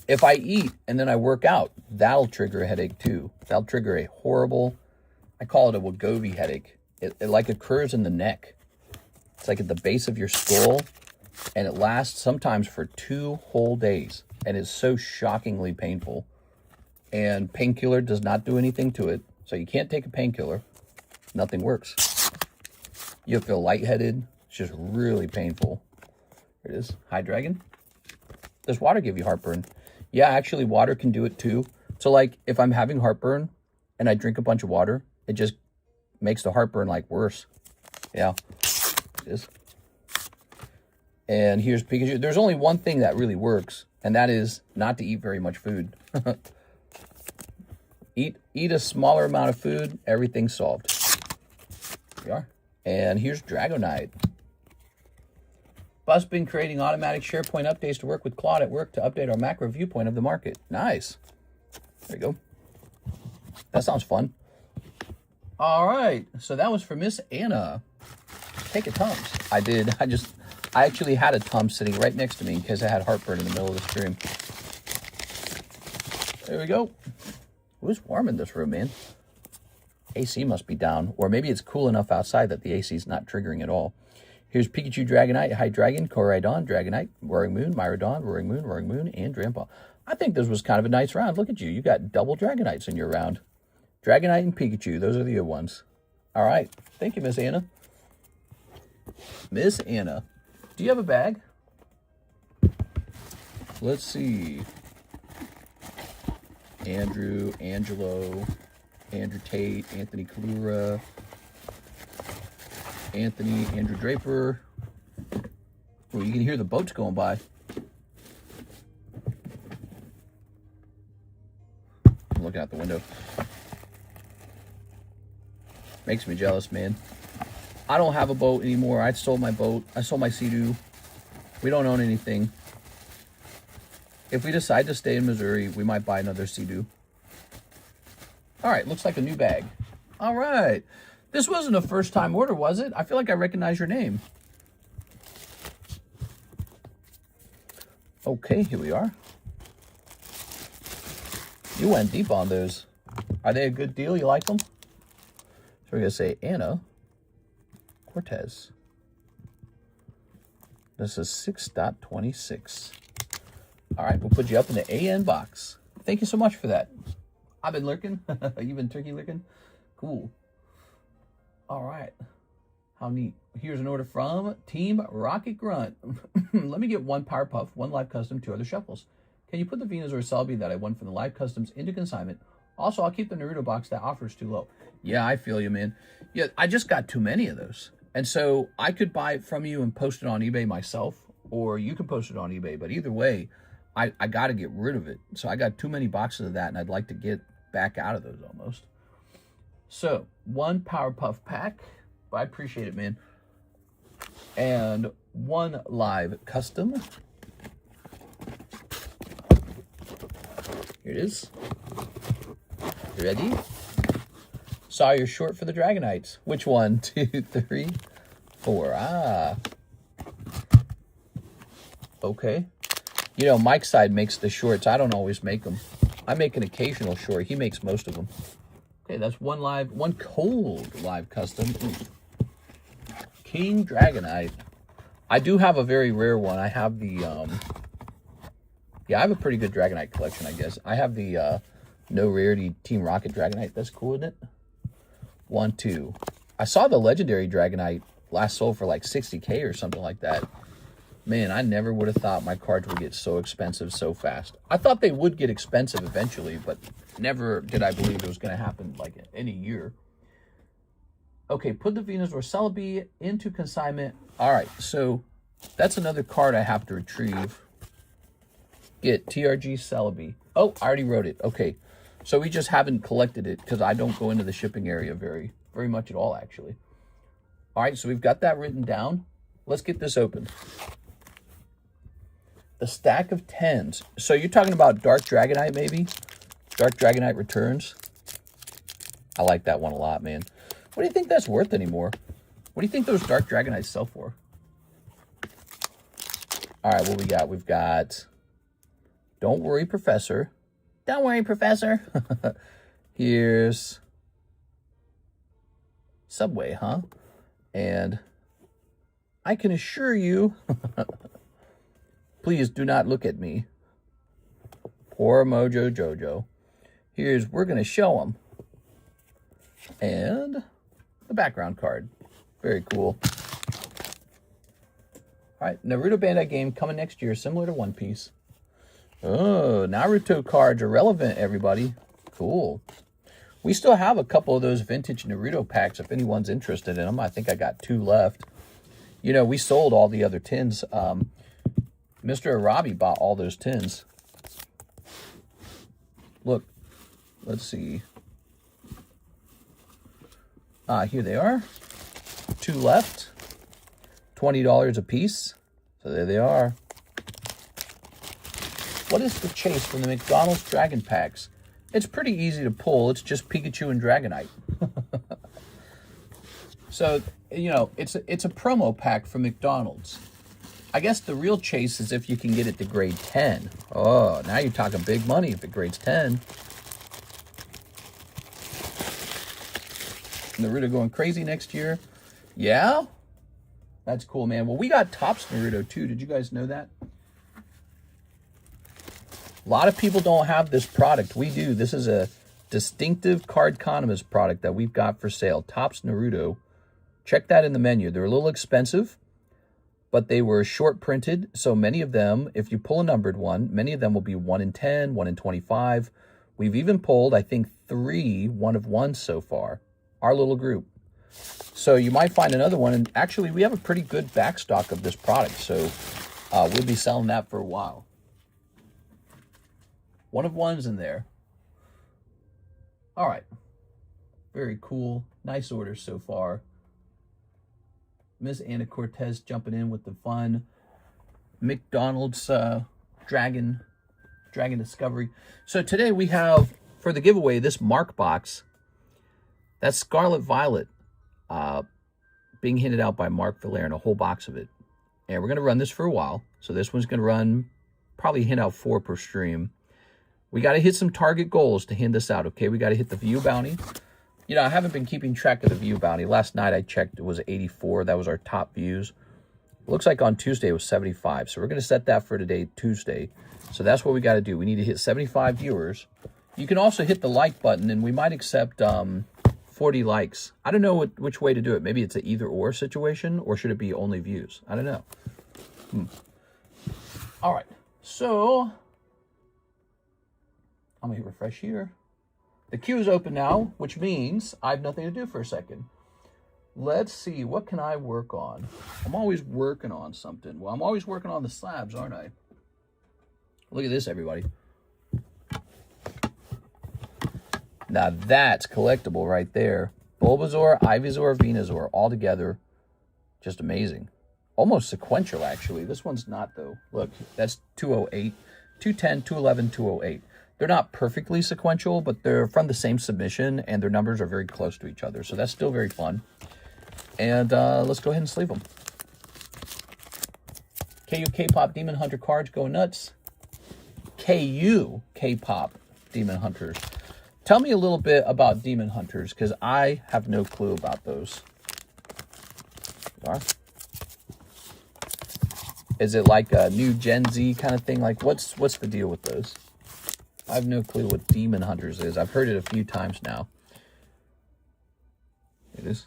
If I eat and then I work out, that'll trigger a headache too. That'll trigger a horrible, I call it a Wegovy headache. It like occurs in the neck. It's like at the base of your skull, and it lasts sometimes for 2 whole days, and it's so shockingly painful. And painkiller does not do anything to it, so you can't take a painkiller. Nothing works. You'll feel lightheaded. It's just really painful. Here it is. Hi, Dragon. Does water give you heartburn? Yeah, actually, water can do it too. So, like, if I'm having heartburn and I drink a bunch of water, it just makes the heartburn, like, worse. Yeah, it is. And here's Pikachu. There's only one thing that really works, and that is not to eat very much food. Eat a smaller amount of food, everything's solved. Here we are. And here's Dragonite. Bus been creating automatic SharePoint updates to work with Claude at work to update our macro viewpoint of the market. Nice. There you go. That sounds fun. All right. So that was for Miss Anna. Take a Tums. I did. I actually had a Tums sitting right next to me because I had heartburn in the middle of the stream. There we go. It was warm in this room, man. AC must be down. Or maybe it's cool enough outside that the AC is not triggering at all. Here's Pikachu, Dragonite, High Dragon, Koraidon, Dragonite, Roaring Moon, Myrmidon, Roaring Moon, and Drampa. I think this was kind of a nice round. Look at you. You got double Dragonites in your round. Dragonite and Pikachu. Those are the good ones. All right. Thank you, Miss Anna. Miss Anna. Do you have a bag? Let's see. Andrew, Angelo, Andrew Tate, Anthony Kalura, Andrew Draper. Oh, you can hear the boats going by. I'm looking out the window. Makes me jealous, man. I don't have a boat anymore. I sold my boat. I sold my Sea-Doo. We don't own anything. If we decide to stay in Missouri, we might buy another Sea-Doo. All right, looks like a new bag. All right. This wasn't a first-time order, was it? I feel like I recognize your name. Okay, here we are. You went deep on those. Are they a good deal? You like them? So we're going to say Anna Cortez. This is 6.26. All right, we'll put you up in the AN box. Thank you so much for that. I've been lurking. You've been turkey lurking? Cool. All right. How neat. Here's an order from Team Rocket Grunt. Let me get 1 Powerpuff, 1 Live Custom, 2 other shuffles. Can you put the Venusaur Celebi that I won from the Live Customs into consignment? Also, I'll keep the Naruto box. That offer is too low. Yeah, I feel you, man. Yeah, I just got too many of those. And so I could buy it from you and post it on eBay myself, or you can post it on eBay. But either way, I got to get rid of it. So I got too many boxes of that, and I'd like to get back out of those almost. So 1 Powerpuff pack. I appreciate it, man. And 1 Live Custom. Here it is. You ready? Saw you're short for the Dragonites. Which one? 2, 3, 4. Ah. Okay. You know, Mike's side makes the shorts. I don't always make them. I make an occasional short. He makes most of them. Okay, that's 1 cold Live Custom. Ooh. King Dragonite. I do have a very rare one. I have the, yeah, I have a pretty good Dragonite collection, I guess. I have the no rarity Team Rocket Dragonite. That's cool, isn't it? 1, 2. I saw the legendary Dragonite last sold for like 60K or something like that. Man, I never would have thought my cards would get so expensive so fast. I thought they would get expensive eventually, but never did I believe it was going to happen like in a year. Okay, put the Venusaur Celebi into consignment. All right, so that's another card I have to retrieve. Get TRG Celebi. Oh, I already wrote it. Okay, so we just haven't collected it because I don't go into the shipping area very much at all, actually. All right, so we've got that written down. Let's get this open. The stack of 10s. So you're talking about Dark Dragonite, maybe? Dark Dragonite Returns. I like that one a lot, man. What do you think that's worth anymore? What do you think those Dark Dragonites sell for? All right, what we got? We've got Don't Worry, Professor. Don't worry, Professor. Here's Subway, huh? And I can assure you, please do not look at me. Poor Mojo Jojo. Here's We're Gonna Show 'em. And the background card. Very cool. All right, Naruto Bandai game coming next year, similar to One Piece. Oh, Naruto cards are relevant, everybody. Cool. We still have a couple of those vintage Naruto packs if anyone's interested in them. I think I got 2 left. You know, we sold all the other tins. Mr. Arabi bought all those tins. Look, let's see. Here they are. 2 left. $20 a piece. So there they are. What is the chase from the McDonald's Dragon Packs? It's pretty easy to pull. It's just Pikachu and Dragonite. So, you know, it's a promo pack from McDonald's. I guess the real chase is if you can get it to grade 10. Oh, now you're talking big money if it grades 10. Naruto going crazy next year. Yeah? That's cool, man. Well, we got Topps Naruto, too. Did you guys know that? A lot of people don't have this product. We do. This is a distinctive Cardconomist product that we've got for sale. Topps Naruto. Check that in the menu. They're a little expensive, but they were short printed. So many of them, if you pull a numbered one, many of them will be 1 in 10, 1 in 25. We've even pulled, I think, 3 1-of-1s so far. Our little group. So you might find another one. And actually, we have a pretty good backstock of this product. So we'll be selling that for a while. 1-of-1s in there. All right. Very cool. Nice orders so far. Miss Anna Cortez jumping in with the fun. McDonald's Dragon Discovery. So today we have, for the giveaway, this Mark box. That's Scarlet Violet being handed out by Mark Valerian, a whole box of it. And we're going to run this for a while. So this one's going to run, probably hand out 4 per stream. We got to hit some target goals to hand this out, okay? We got to hit the view bounty. You know, I haven't been keeping track of the view bounty. Last night I checked, it was 84. That was our top views. Looks like on Tuesday it was 75. So we're going to set that for today, Tuesday. So that's what we got to do. We need to hit 75 viewers. You can also hit the like button, and we might accept 40 likes. I don't know which way to do it. Maybe it's an either-or situation, or should it be only views? I don't know. All right. So I'm going to hit refresh here. The queue is open now, which means I have nothing to do for a second. Let's see, what can I work on? I'm always working on something. Well, I'm always working on the slabs, aren't I? Look at this, everybody. Now that's collectible right there. Bulbasaur, Ivysaur, Venusaur, all together. Just amazing. Almost sequential, actually. This one's not, though. Look, that's 208, 210, 211, 208. They're not perfectly sequential, but they're from the same submission, and their numbers are very close to each other. So that's still very fun. And let's go ahead and sleeve them. KU K-Pop Demon Hunter cards go nuts. KU K-Pop Demon Hunters. Tell me a little bit about Demon Hunters, because I have no clue about those. Is it like a new Gen Z kind of thing? Like, what's the deal with those? I have no clue what Demon Hunters is. I've heard it a few times now. It is.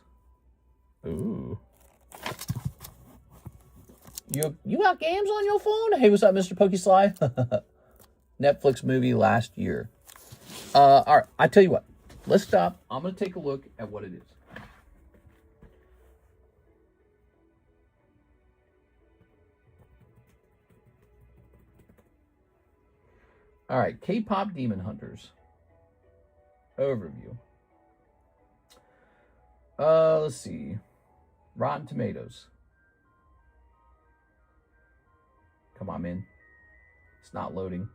Ooh. You got games on your phone? Hey, what's up, Mr. Pokesly? Netflix movie last year. All right, I tell you what. Let's stop. I'm going to take a look at what it is. All right, K-Pop Demon Hunters. Overview. Let's see. Rotten Tomatoes. Come on, man. It's not loading.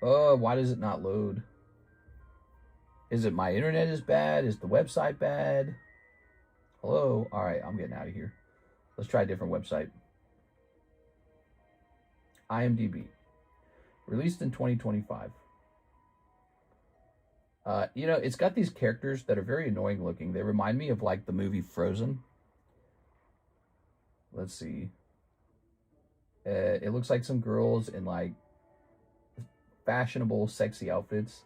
Oh, why does it not load? Is it my internet is bad? Is the website bad? Hello? All right, I'm getting out of here. Let's try a different website. IMDb. Released in 2025. You know, it's got these characters that are very annoying looking. They remind me of, like, the movie Frozen. Let's see. It looks like some girls in, like, fashionable, sexy outfits.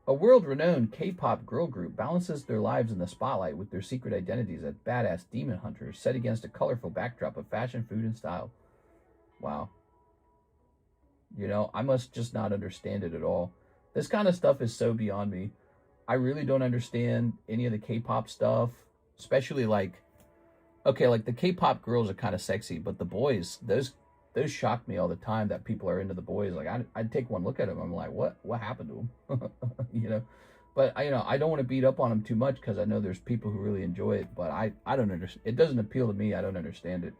A world-renowned K-pop girl group balances their lives in the spotlight with their secret identities as badass demon hunters set against a colorful backdrop of fashion, food, and style. Wow. You know, I must just not understand it at all. This kind of stuff is so beyond me. I really don't understand any of the K-pop stuff, especially like, okay, like the K-pop girls are kind of sexy, but the boys, those shock me all the time that people are into the boys. Like I'd take one look at them, I'm like, what happened to them? You know, but I don't want to beat up on them too much because I know there's people who really enjoy it, but I don't understand. It doesn't appeal to me. I don't understand it.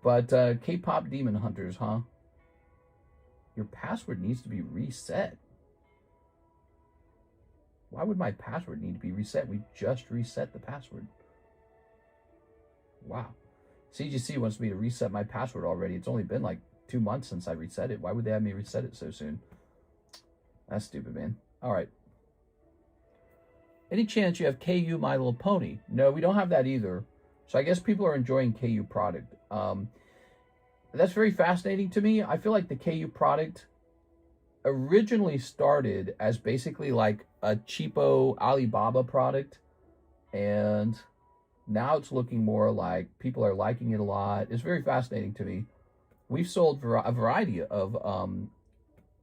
But K-pop demon hunters, huh? Your password needs to be reset. Why would my password need to be reset? We just reset the password. Wow. CGC wants me to reset my password already. It's only been like 2 months since I reset it. Why would they have me reset it so soon? That's stupid, man. All right. Any chance you have KU My Little Pony? No, we don't have that either. So I guess people are enjoying KU product. That's very fascinating to me. I feel like the KU product originally started as basically like a cheapo Alibaba product, and now it's looking more like people are liking it a lot. It's very fascinating to me. We've sold a variety of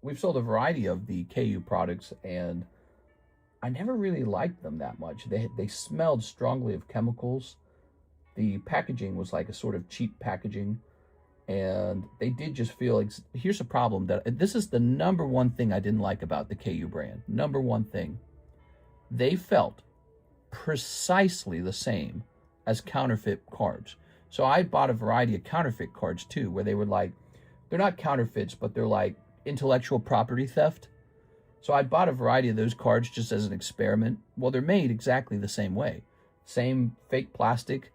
the KU products, and I never really liked them that much. They smelled strongly of chemicals. The packaging was like a sort of cheap packaging. And they did just feel like, here's a problem that, this is the number one thing I didn't like about the KU brand. Number one thing. They felt precisely the same as counterfeit cards. So I bought a variety of counterfeit cards too, where they were like, they're not counterfeits, but they're like intellectual property theft. So I bought a variety of those cards just as an experiment. Well, they're made exactly the same way. Same fake plastic,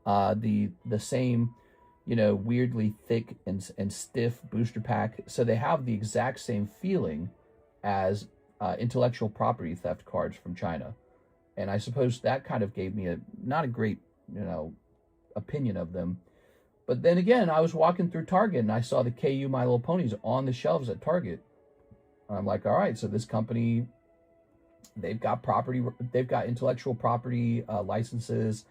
the same, you know, weirdly thick and stiff booster pack. So they have the exact same feeling as intellectual property theft cards from China. And I suppose that kind of gave me not a great, you know, opinion of them. But then again, I was walking through Target and I saw the KU My Little Ponies on the shelves at Target. And I'm like, all right, so this company, they've got intellectual property licenses.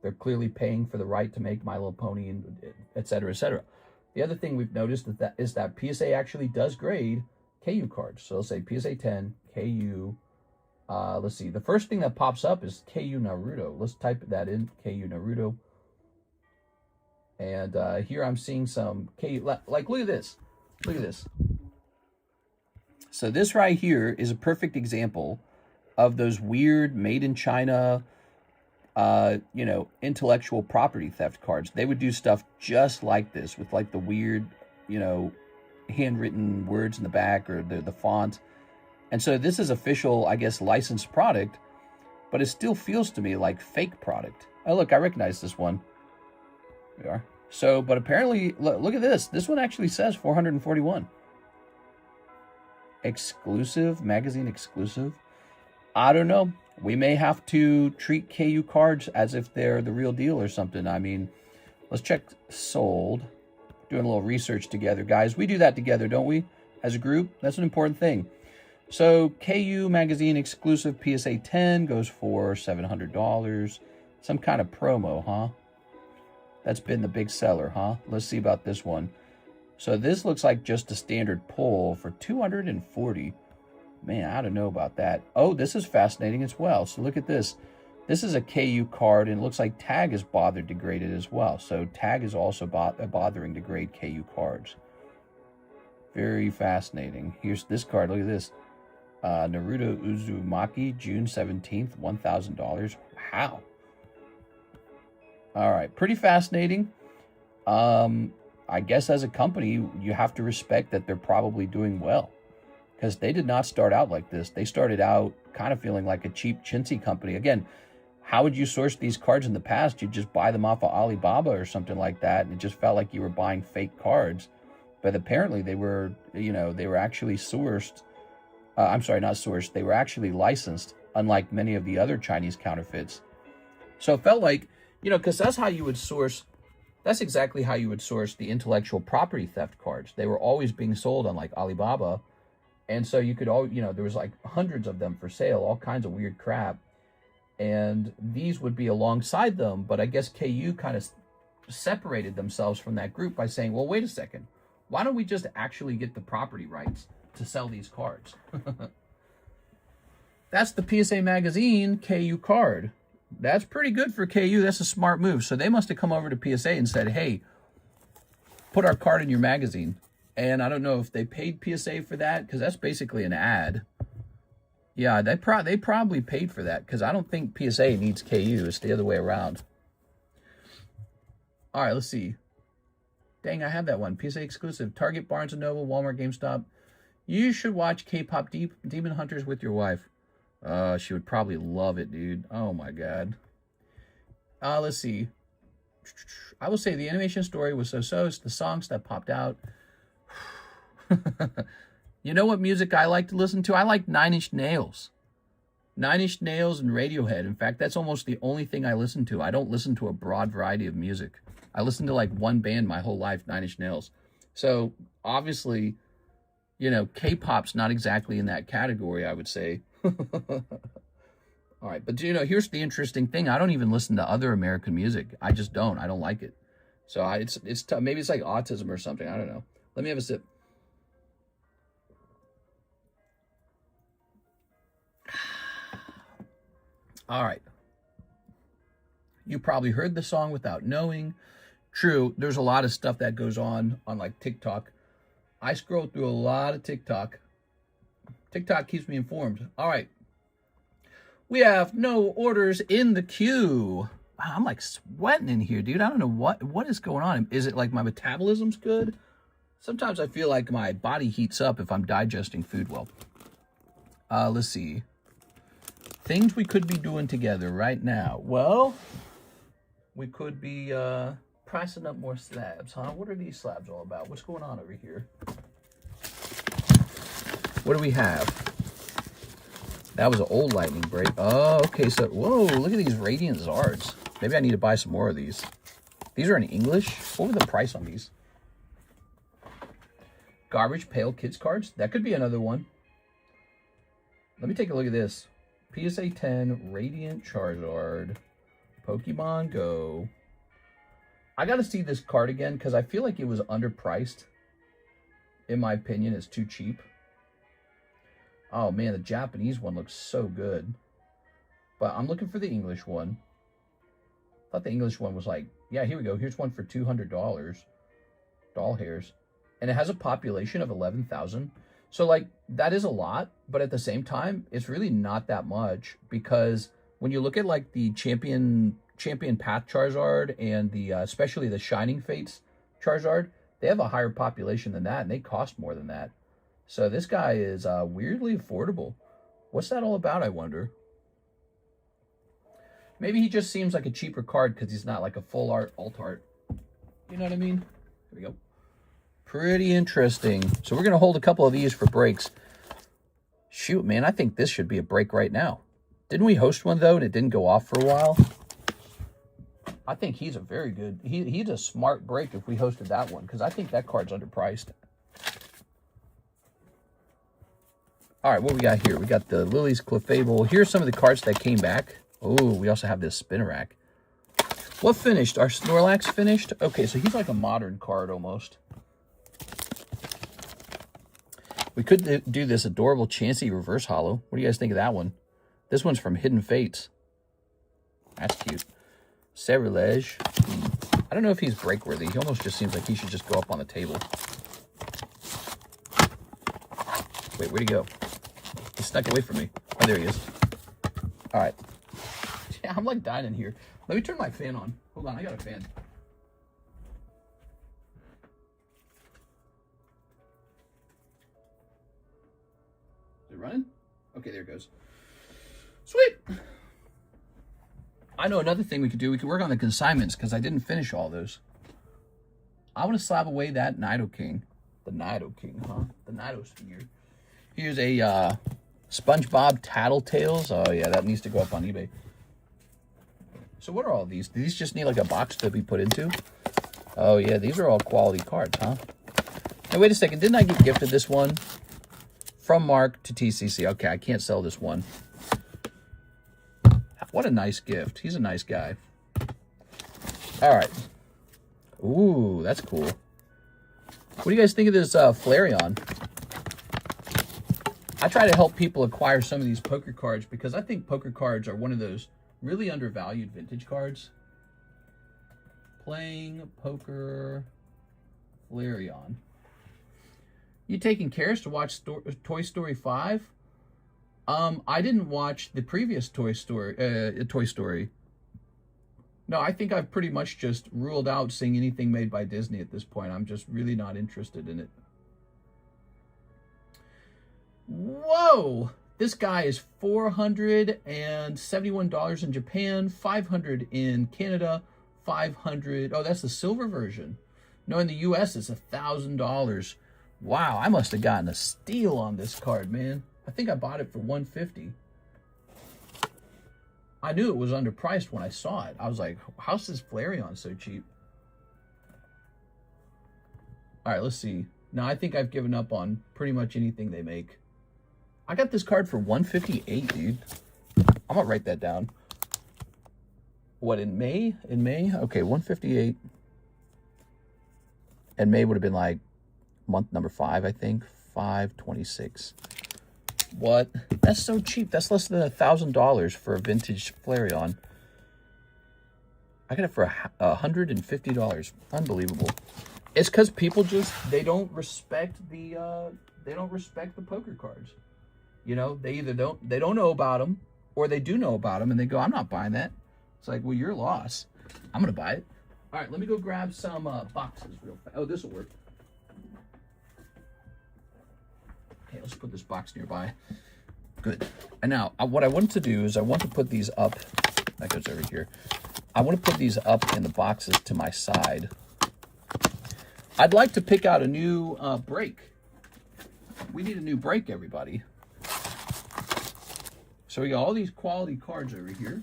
They're clearly paying for the right to make My Little Pony, and et cetera, et cetera. The other thing we've noticed is that PSA actually does grade KU cards. So let's say PSA 10, KU. Let's see. The first thing that pops up is KU Naruto. Let's type that in, KU Naruto. And here I'm seeing some KU. Like, look at this. Look at this. So this right here is a perfect example of those weird made in China, you know, intellectual property theft cards. They would do stuff just like this with like the weird, you know, handwritten words in the back or the font. And so this is official, I guess, licensed product, but it still feels to me like fake product. Oh, look, I recognize this one. There we are. So, but apparently, look at this. This one actually says 441. Exclusive, magazine exclusive. I don't know. We may have to treat KU cards as if they're the real deal or something. I mean, let's check sold. Doing a little research together, guys. We do that together, don't we? As a group, that's an important thing. So KU magazine exclusive PSA 10 goes for $700. Some kind of promo, huh? That's been the big seller, huh? Let's see about this one. So this looks like just a standard pull for $240. Man, I don't know about that. Oh, this is fascinating as well. So look at this. This is a KU card, and it looks like Tag is bothered to grade it as well. So Tag is also bothering to grade KU cards. Very fascinating. Here's this card. Look at this. Naruto Uzumaki, June 17th, $1,000. Wow. All right. Pretty fascinating. I guess as a company, you have to respect that they're probably doing well. because they did not start out like this. They started out kind of feeling like a cheap chintzy company. Again, how would you source these cards in the past? You'd just buy them off of Alibaba or something like that, and it just felt like you were buying fake cards. But apparently they were, you know, they were actually sourced. I'm sorry, not sourced. They were actually licensed, unlike many of the other Chinese counterfeits. So it felt like, you know, because that's how you would source. That's exactly how you would source the intellectual property theft cards. They were always being sold on like Alibaba. And so you could you know, there was like hundreds of them for sale, all kinds of weird crap. And these would be alongside them. But I guess KU kind of separated themselves from that group by saying, well, wait a second. Why don't we just actually get the property rights to sell these cards? That's the PSA Magazine KU card. That's pretty good for KU. That's a smart move. So they must have come over to PSA and said, hey, put our card in your magazine. And I don't know if they paid PSA for that, because that's basically an ad. Yeah, they probably paid for that, because I don't think PSA needs KU. It's the other way around. All right, let's see. Dang, I have that one. PSA exclusive. Target, Barnes & Noble, Walmart, GameStop. You should watch K-pop Demon Hunters with your wife. She would probably love it, dude. Oh, my God. Let's see. I will say the animation story was so-so. It's the songs that popped out. You know what music I like to listen to? I like Nine Inch Nails. Nine Inch Nails and Radiohead. In fact, that's almost the only thing I listen to. I don't listen to a broad variety of music. I listened to like one band my whole life, Nine Inch Nails. So obviously, you know, K-pop's not exactly in that category, I would say. All right, but you know, here's the interesting thing. I don't even listen to other American music. I just don't. I don't like it. So it's tough. Maybe it's like autism or something. I don't know. Let me have a sip. All right. You probably heard the song without knowing. True, there's a lot of stuff that goes on like TikTok. I scroll through a lot of TikTok. TikTok keeps me informed. All right. We have no orders in the queue. Wow, I'm like sweating in here, dude. I don't know what is going on. Is it like my metabolism's good? Sometimes I feel like my body heats up if I'm digesting food well. Let's see. Things we could be doing together right now. Well, we could be pricing up more slabs, huh? What are these slabs all about? What's going on over here? What do we have? That was an old lightning break. Oh, okay. So, whoa, look at these Radiant Zards. Maybe I need to buy some more of these. These are in English. What was the price on these? Garbage Pail Kids cards. That could be another one. Let me take a look at this. PSA 10, Radiant Charizard, Pokemon Go. I got to see this card again because I feel like it was underpriced. In my opinion, it's too cheap. Oh, man, the Japanese one looks so good. But I'm looking for the English one. I thought the English one was like, yeah, here we go. Here's one for $200. Doll hairs. And it has a population of 11,000. So, like, that is a lot, but at the same time, it's really not that much because when you look at, like, the Champion Path Charizard and the especially the Shining Fates Charizard, they have a higher population than that, and they cost more than that. So this guy is weirdly affordable. What's that all about, I wonder? Maybe he just seems like a cheaper card because he's not like a full art, alt art. You know what I mean? Here we go. Pretty interesting. So we're going to hold a couple of these for breaks. Shoot, man, I think this should be a break right now. Didn't we host one, though, and it didn't go off for a while? I think he's a very good... He's a smart break if we hosted that one, because I think that card's underpriced. All right, what we got here? We got the Lily's Clefable. Here's some of the cards that came back. Oh, we also have this Spinnerack. What finished? Our Snorlax finished? Okay, so he's like a modern card almost. We could do this adorable Chansey Reverse Holo. What do you guys think of that one? This one's from Hidden Fates. That's cute. Cerulege. I don't know if he's break-worthy. He almost just seems like he should just go up on the table. Wait, where'd he go? He snuck away from me. Oh, there he is. All right. Yeah, I'm like dying in here. Let me turn my fan on. Hold on, I got a fan. it running? Okay, there it goes. Sweet. I know another thing we could do. We could work on the consignments because I didn't finish all those. I want to slab away that Nidoking. The Nidoking, huh? The Nidosphere. Here's a SpongeBob Tattletales. Oh, yeah, that needs to go up on eBay. So what are all these? Do these just need like a box to be put into? Oh, yeah, these are all quality cards, huh? Now, wait a second. Didn't I get gifted this one? From Mark to TCC. Okay, I can't sell this one. What a nice gift. He's a nice guy. All right. Ooh, that's cool. What do you guys think of this Flareon? I try to help people acquire some of these poker cards because I think poker cards are one of those really undervalued vintage cards. Playing poker Flareon. You taking Karis to watch Toy Story 5? I didn't watch the previous Toy Story. No, I think I've pretty much just ruled out seeing anything made by Disney at this point. I'm just really not interested in it. Whoa! This guy is $471 in Japan, $500 in Canada, $500. Oh, that's the silver version. No, in the US it's $1,000. Wow, I must have gotten a steal on this card, man. I think I bought it for $150. I knew it was underpriced when I saw it. I was like, how's this Flareon so cheap? All right, let's see. Now, I think I've given up on pretty much anything they make. I got this card for $158, dude. I'm going to write that down. What, in May? In May? Okay, $158. And May would have been like month number 5, I think. $526. What? That's so cheap. That's less than $1,000 for a vintage Flareon. I got it for $150. Unbelievable. It's because people just, they don't respect the poker cards. You know, they either don't know about them, or they do know about them and they go, I'm not buying that. It's like, well, your loss. I'm gonna buy it. All right, let me go grab some boxes real fast. Oh, this will work. Okay, let's put this box nearby. Good. And now, what I want to do is I want to put these up. That goes over here. I want to put these up in the boxes to my side. I'd like to pick out a new break. We need a new break, everybody. So we got all these quality cards over here.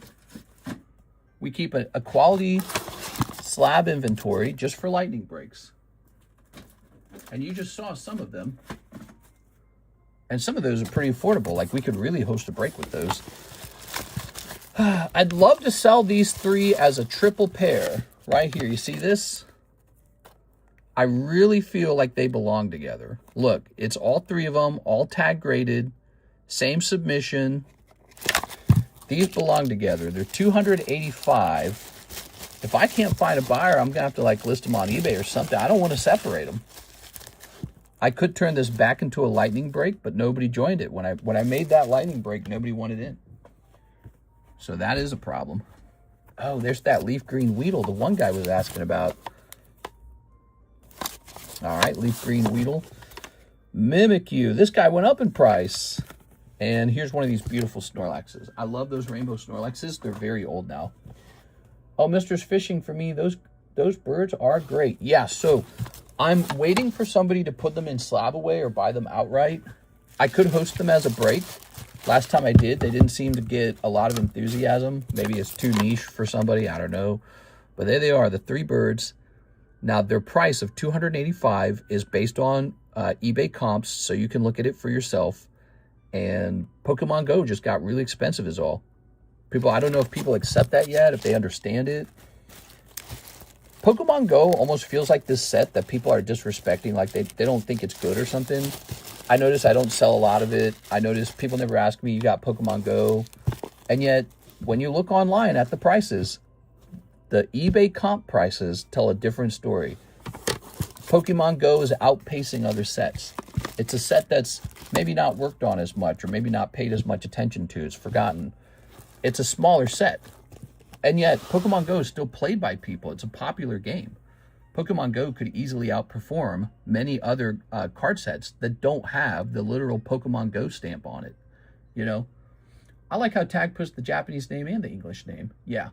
We keep a quality slab inventory just for lightning breaks. And you just saw some of them. And some of those are pretty affordable. Like, we could really host a break with those. I'd love to sell these 3 as a triple pair. Right here. You see this? I really feel like they belong together. Look, it's all 3 of them, all tag graded, same submission. These belong together. They're $285. If I can't find a buyer, I'm going to have to, like, list them on eBay or something. I don't want to separate them. I could turn this back into a lightning break, but nobody joined it. When I made that lightning break, nobody wanted in. So that is a problem. Oh, there's that leaf green Weedle the one guy was asking about. All right, leaf green Weedle. Mimikyu. This guy went up in price. And here's one of these beautiful Snorlaxes. I love those rainbow Snorlaxes. They're very old now. Oh, Mister's fishing for me. Those birds are great. Yeah, so I'm waiting for somebody to put them in slab away or buy them outright. I could host them as a break. Last time I did, they didn't seem to get a lot of enthusiasm. Maybe it's too niche for somebody. I don't know. But there they are, the 3 birds. Now, their price of $285 is based on eBay comps, so you can look at it for yourself. And Pokemon Go just got really expensive is all. People, I don't know if people accept that yet, if they understand it. Pokemon Go almost feels like this set that people are disrespecting, like they don't think it's good or something. I notice I don't sell a lot of it. I notice people never ask me, you got Pokemon Go? And yet, when you look online at the prices, the eBay comp prices tell a different story. Pokemon Go is outpacing other sets. It's a set that's maybe not worked on as much or maybe not paid as much attention to. It's forgotten. It's a smaller set. And yet, Pokemon Go is still played by people. It's a popular game. Pokemon Go could easily outperform many other card sets that don't have the literal Pokemon Go stamp on it. You know, I like how Tag puts the Japanese name and the English name. Yeah.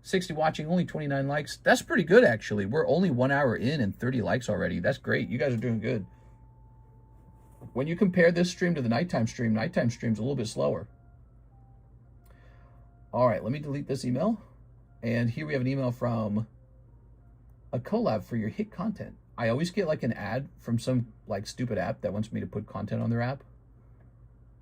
60 watching, only 29 likes. That's pretty good, actually. We're only 1 hour in and 30 likes already. That's great. You guys are doing good. When you compare this stream to the nighttime stream's a little bit slower. All right, let me delete this email. And here we have an email from a collab for your hit content. I always get like an ad from some like stupid app that wants me to put content on their app.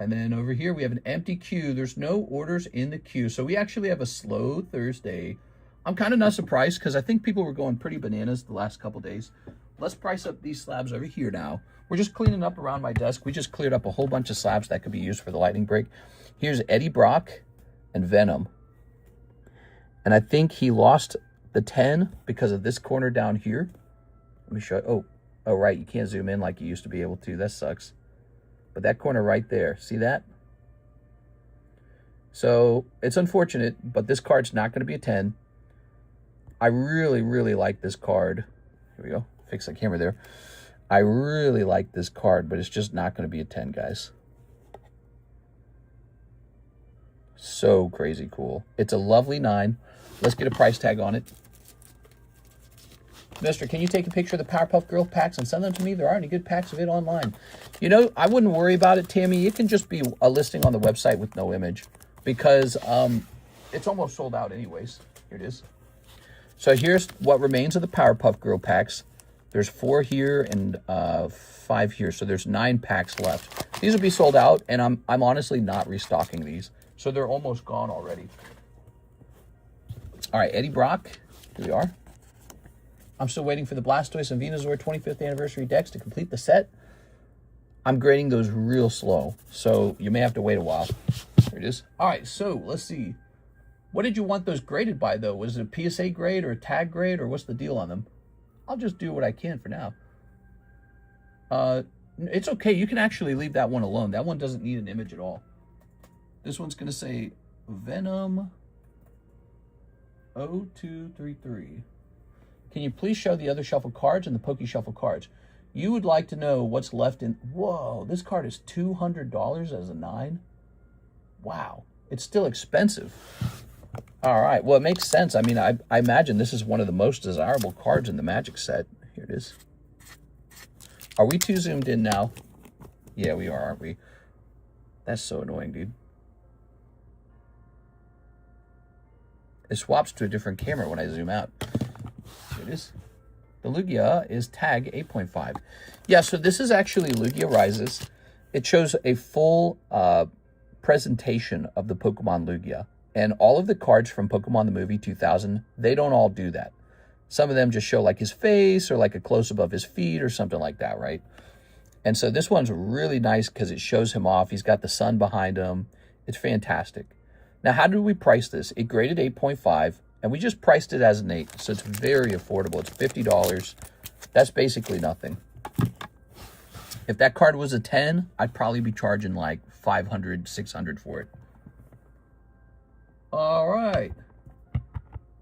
And then over here, we have an empty queue. There's no orders in the queue. So we actually have a slow Thursday. I'm kind of not surprised because I think people were going pretty bananas the last couple days. Let's price up these slabs over here now. We're just cleaning up around my desk. We just cleared up a whole bunch of slabs that could be used for the lightning break. Here's Eddie Brock and Venom. And I think he lost the 10 because of this corner down here. Let me show you. Oh, right. You can't zoom in like you used to be able to. That sucks. But that corner right there, see that? So it's unfortunate, but this card's not going to be a 10. I really, really like this card. Here we go. Fix the camera there. I really like this card, but it's just not going to be a 10, guys. So crazy cool. It's a lovely 9. Let's get a price tag on it. Mister, can you take a picture of the Powerpuff Girl packs and send them to me? There aren't any good packs of it online. You know, I wouldn't worry about it, Tammy. It can just be a listing on the website with no image because it's almost sold out anyways. Here it is. So here's what remains of the Powerpuff Girl packs. There's 4 here and 5 here. So there's 9 packs left. These will be sold out, and I'm honestly not restocking these. So they're almost gone already. All right, Eddie Brock. Here we are. I'm still waiting for the Blastoise and Venusaur 25th anniversary decks to complete the set. I'm grading those real slow, so you may have to wait a while. There it is. All right, so let's see. What did you want those graded by, though? Was it a PSA grade or a tag grade, or what's the deal on them? I'll just do what I can for now. It's okay. You can actually leave that one alone. That one doesn't need an image at all. This one's going to say Venom 0233. Can you please show the other shuffle cards and the Poke Shuffle cards? You would like to know what's left in... Whoa, this card is $200 as a 9? Wow, it's still expensive. All right, well, it makes sense. I mean, I imagine this is one of the most desirable cards in the Magic set. Here it is. Are we too zoomed in now? Yeah, we are, aren't we? That's so annoying, dude. It swaps to a different camera when I zoom out. Here it is. The Lugia is tag 8.5. Yeah, so this is actually Lugia Rises. It shows a full presentation of the Pokemon Lugia. And all of the cards from Pokemon the Movie 2000, they don't all do that. Some of them just show like his face or like a close-up of his feet or something like that, right? And so this one's really nice because it shows him off. He's got the sun behind him. It's fantastic. Now, how did we price this? It graded 8.5, and we just priced it as an 8, so it's very affordable. It's $50. That's basically nothing. If that card was a 10, I'd probably be charging like $500, $600 for it. All right.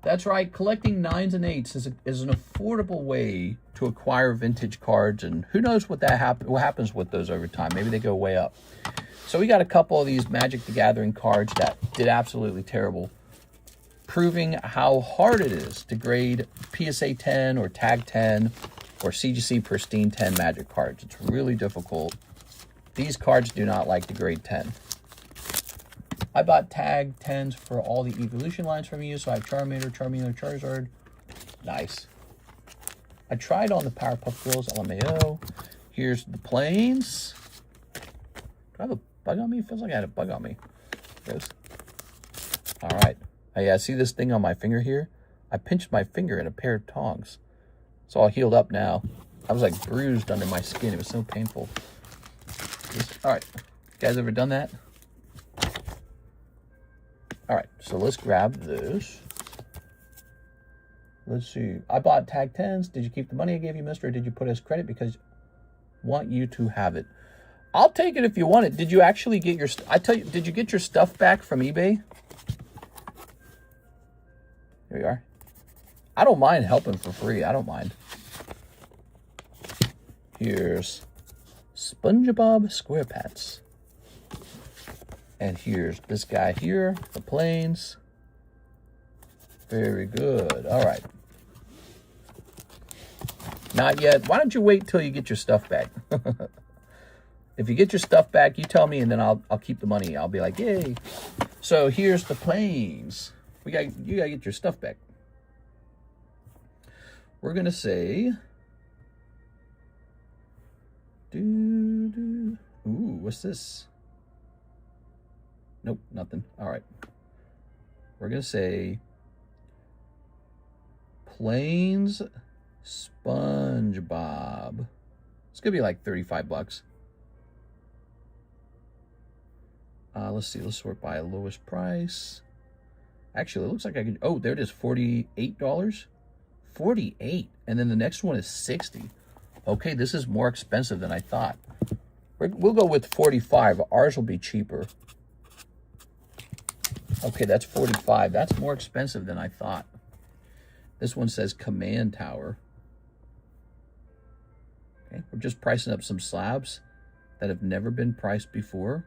That's right. Collecting 9s and 8s is an affordable way to acquire vintage cards, and who knows what happens with those over time. Maybe they go way up. So we got a couple of these Magic the Gathering cards that did absolutely terrible, proving how hard it is to grade PSA 10 or Tag 10 or CGC Pristine 10 Magic cards. It's really difficult. These cards do not like to grade 10. I bought Tag 10s for all the evolution lines from you, so I have Charmander, Charizard. Nice. I tried on the Powerpuff Girls LMAO. Here's the Plains. Do I have a bug on me? It feels like I had a bug on me. Yes. All right. Oh, yeah, see this thing on my finger here? I pinched my finger in a pair of tongs. It's all healed up now. I was like bruised under my skin. It was so painful. All right. You guys ever done that? All right, so let's grab this. Let's see. I bought Tag 10s. Did you keep the money I gave you, mister, or did you put as credit because I want you to have it? I'll take it if you want it. Did you actually get your... I tell you, did you get your stuff back from eBay? Here we are. I don't mind helping for free. I don't mind. Here's SpongeBob SquarePants. And here's this guy here, the planes. Very good. All right. Not yet. Why don't you wait till you get your stuff back? If you get your stuff back, you tell me, and then I'll keep the money. I'll be like, yay. So here's the planes. You gotta get your stuff back. We're gonna say, ooh, what's this? Nope, nothing. All right. We're gonna say planes SpongeBob. It's gonna be like 35 bucks. Let's see. Let's sort by lowest price. Actually, it looks like I can. Oh, there it is. $48. 48, and then the next one is 60. Okay, this is more expensive than I thought. We'll go with 45. Ours will be cheaper. Okay, that's 45. That's more expensive than I thought. This one says Command Tower. Okay, we're just pricing up some slabs that have never been priced before.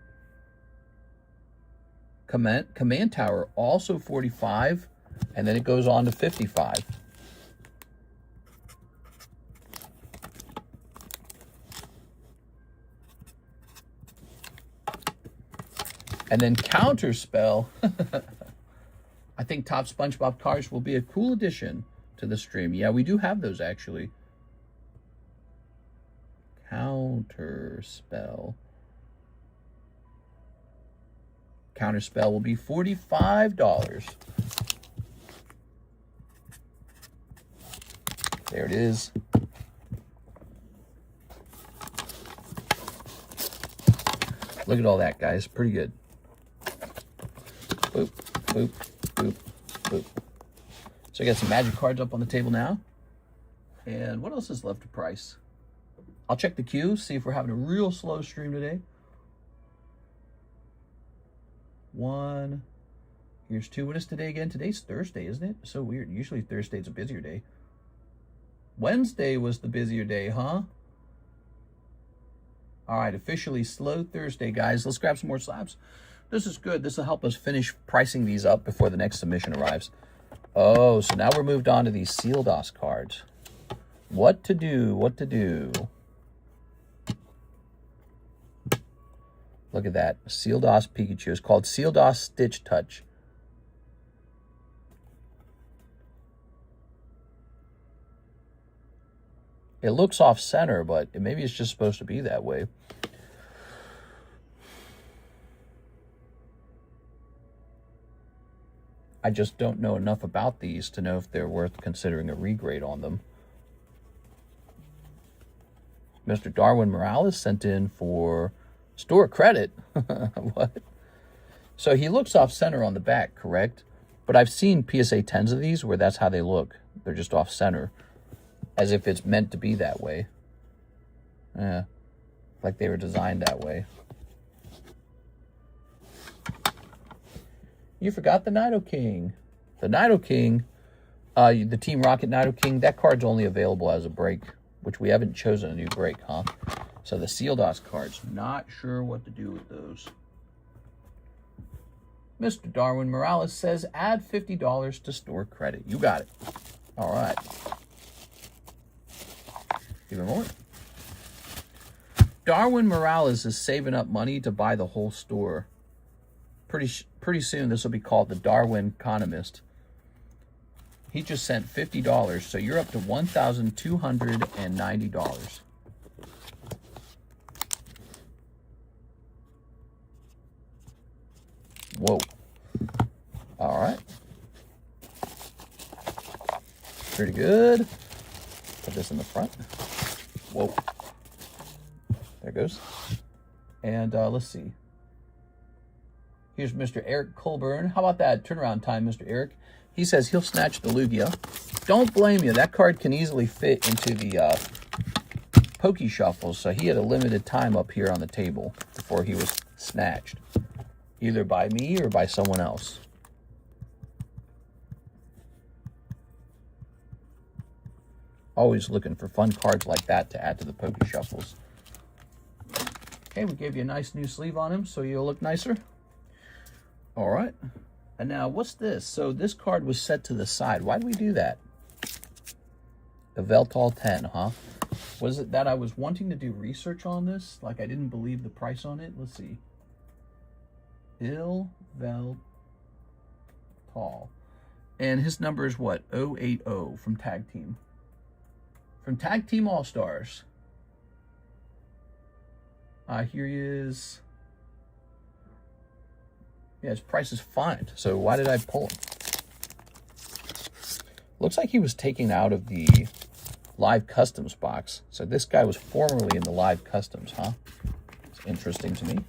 Command Tower, also 45, and then it goes on to 55. And then Counterspell. I think Top SpongeBob cards will be a cool addition to the stream. Yeah, we do have those actually. Counterspell. Counterspell will be $45. There it is. Look at all that, guys. Pretty good. Boop, boop, boop, boop. So I got some magic cards up on the table now. And what else is left to price? I'll check the queue, see if we're having a real slow stream today. 1. Here's 2. What is today again? Today's Thursday, isn't it? So weird. Usually Thursday's a busier day. Wednesday was the busier day, huh? All right, officially slow Thursday, guys. Let's grab some more slabs. This is good. This will help us finish pricing these up before the next submission arrives. Oh, so now we're moved on to these Seal DOS cards. What to do, what to do. Look at that. Seal DOS Pikachu. It's called Seal DOS Stitch Touch. It looks off center, but maybe it's just supposed to be that way. I just don't know enough about these to know if they're worth considering a regrade on them. Mr. Darwin Morales sent in for store credit. What? So he looks off center on the back, correct? But I've seen PSA 10s of these where that's how they look. They're just off center, as if it's meant to be that way. Yeah, like they were designed that way. You forgot the Nido King. The Nido King, the Team Rocket Nido King, that card's only available as a break, which we haven't chosen a new break, huh? So the Seal DOS cards, not sure what to do with those. Mr. Darwin Morales says, add $50 to store credit. You got it. All right. Even more. Darwin Morales is saving up money to buy the whole store. Pretty soon this will be called the TheCardconomist. He just sent $50, so you're up to $1,290. Whoa. All right. Pretty good. Put this in the front. Whoa. There it goes. And let's see. Here's Mr. Eric Colburn. How about that turnaround time, Mr. Eric? He says he'll snatch the Lugia. Don't blame you. That card can easily fit into the Poke Shuffle, so he had a limited time up here on the table before he was snatched, either by me or by someone else. Always looking for fun cards like that to add to the Poké Shuffles. Okay, we gave you a nice new sleeve on him so you'll look nicer. All right. And now, what's this? So this card was set to the side. Why did we do that? The Veltal 10, huh? Was it that I was wanting to do research on this? Like I didn't believe the price on it? Let's see. Veltal. And his number is what? 080 from Tag Team. From Tag Team All-Stars. Here he is. Yeah, his price is fine. So why did I pull him? Looks like he was taken out of the Live Customs box. So this guy was formerly in the Live Customs, huh? It's interesting to me.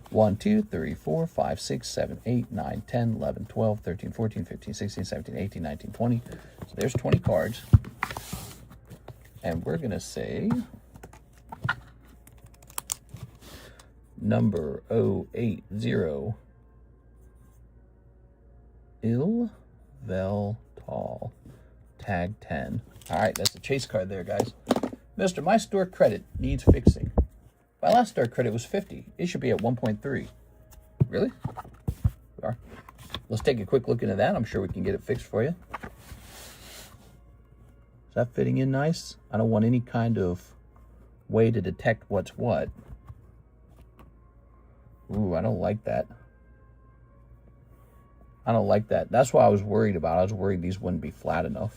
One, 2, 3, 4, 5, 6, 7, 8, 9, 10, 11, 12, 13, 14, 15, 16, 17, 18, 19, 20. So there's 20 cards. And we're going to say number 080 Veltal Tag 10. All right, that's a chase card there, guys. Mister, my store credit needs fixing. My last store credit was 50. It should be at 1.3. Really? We are. Let's take a quick look into that. I'm sure we can get it fixed for you. Is that fitting in nice? I don't want any kind of way to detect what's what. Ooh, I don't like that. I don't like that. That's what I was worried about. I was worried these wouldn't be flat enough.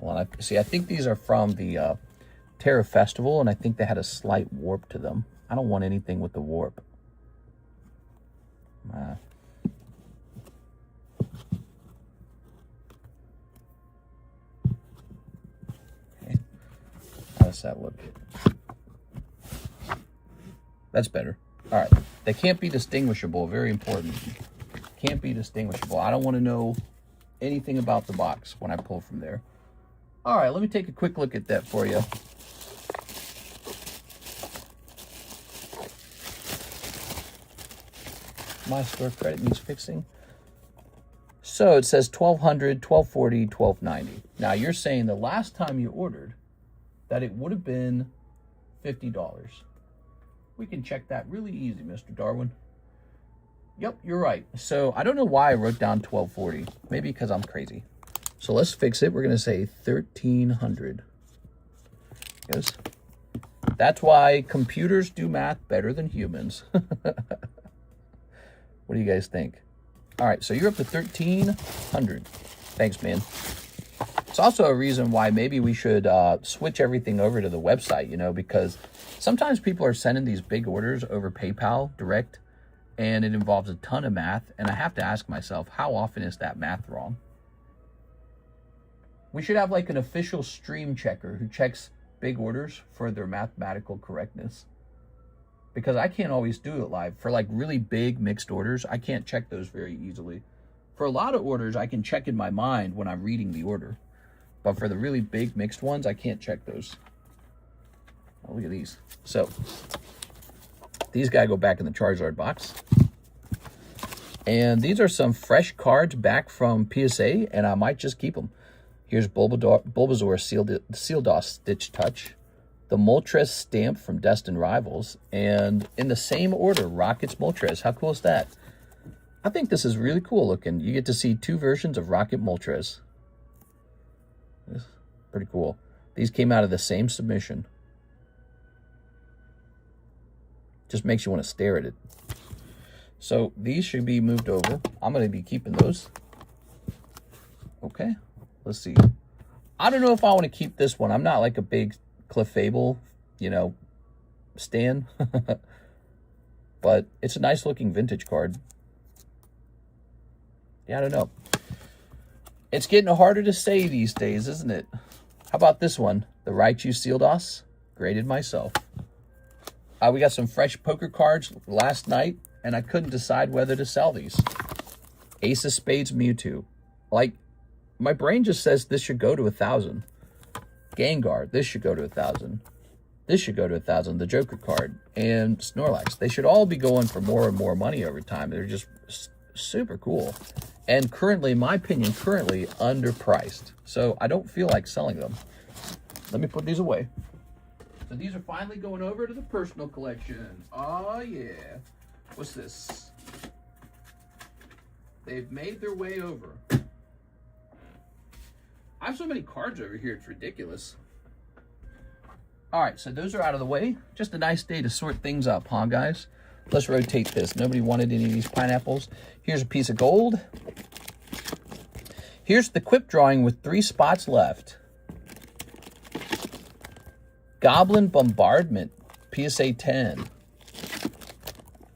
Well, I think these are from the Terra Festival, and I think they had a slight warp to them. I don't want anything with the warp. Okay. How does that look? That's better. All right. They can't be distinguishable. Very important. Can't be distinguishable. I don't want to know anything about the box when I pull from there. All right. Let me take a quick look at that for you. My store credit needs fixing. So it says $1,200, $1,240, $1,290. Now you're saying the last time you ordered that it would have been $50. We can check that really easy, Mr. Darwin. Yep, you're right. So I don't know why I wrote down $1,240. Maybe because I'm crazy. So let's fix it. We're going to say $1,300. Yes. That's why computers do math better than humans. What do you guys think? All right, so you're up to 1,300. Thanks, man. It's also a reason why maybe we should switch everything over to the website, you know, because sometimes people are sending these big orders over PayPal direct, and it involves a ton of math, and I have to ask myself, how often is that math wrong? We should have like an official stream checker who checks big orders for their mathematical correctness. Because I can't always do it live. For like really big mixed orders, I can't check those very easily. For a lot of orders, I can check in my mind when I'm reading the order. But for the really big mixed ones, I can't check those. Oh, look at these. So, these guys go back in the Charizard box. And these are some fresh cards back from PSA, and I might just keep them. Here's Bulbasaur Sealdos Stitch Touch. The Moltres stamp from Destined Rivals, and in the same order, Rocket's Moltres. How cool is that? I think this is really cool looking. You get to see two versions of Rocket Moltres. Pretty cool. These came out of the same submission. Just makes you want to stare at it. So these should be moved over. I'm going to be keeping those. Okay, let's see. I don't know if I want to keep this one. I'm not like a big Clefable, you know, stan. But it's a nice looking vintage card. Yeah, I don't know. It's getting harder to say these days, isn't it? How about this one? The Raichu Sealdos. Graded myself. We got some fresh poker cards last night, and I couldn't decide whether to sell these. Ace of Spades Mewtwo. Like, my brain just says this should go to 1,000. Gengar, this should go to 1,000. This should go to 1,000, the Joker card, and Snorlax. They should all be going for more and more money over time. They're just super cool. And currently, in my opinion, underpriced. So I don't feel like selling them. Let me put these away. So these are finally going over to the personal collection. Oh, yeah. What's this? They've made their way over. I have so many cards over here, it's ridiculous. All right, so those are out of the way. Just a nice day to sort things up, huh, guys? Let's rotate this. Nobody wanted any of these pineapples. Here's a piece of gold. Here's the Quip drawing with 3 spots left. Goblin Bombardment, PSA 10.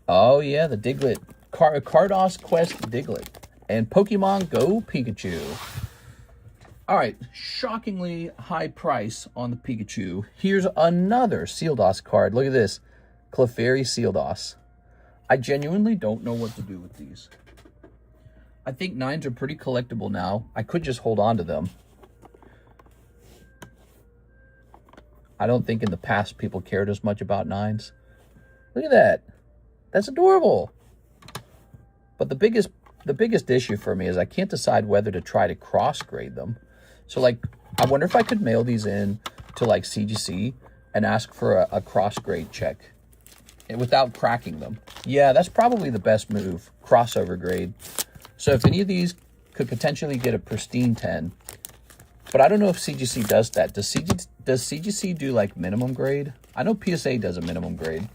Oh, yeah, the Diglett. Cardos Quest Diglett. And Pokemon Go Pikachu. All right, shockingly high price on the Pikachu. Here's another Sealdos card. Look at this. Clefairy Sealdos. I genuinely don't know what to do with these. I think 9s are pretty collectible now. I could just hold on to them. I don't think in the past people cared as much about 9s. Look at that. That's adorable. But the biggest issue for me is I can't decide whether to try to cross grade them. So like, I wonder if I could mail these in to like CGC and ask for a cross grade check without cracking them. Yeah, that's probably the best move, crossover grade. So if any of these could potentially get a pristine 10, but I don't know if CGC does that. Does CGC do like minimum grade? I know PSA does a minimum grade.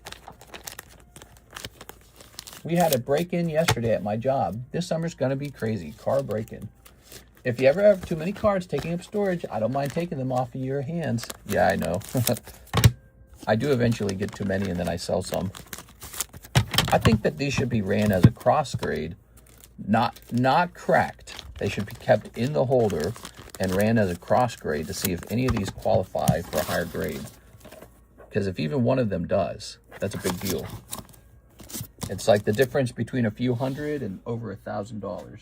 We had a break-in yesterday at my job. This summer's gonna be crazy, car break-in. If you ever have too many cards taking up storage, I don't mind taking them off of your hands. Yeah, I know. I do eventually get too many and then I sell some. I think that these should be ran as a cross grade, not cracked. They should be kept in the holder and ran as a cross grade to see if any of these qualify for a higher grade. Because if even one of them does, that's a big deal. It's like the difference between a few hundred and over $1,000.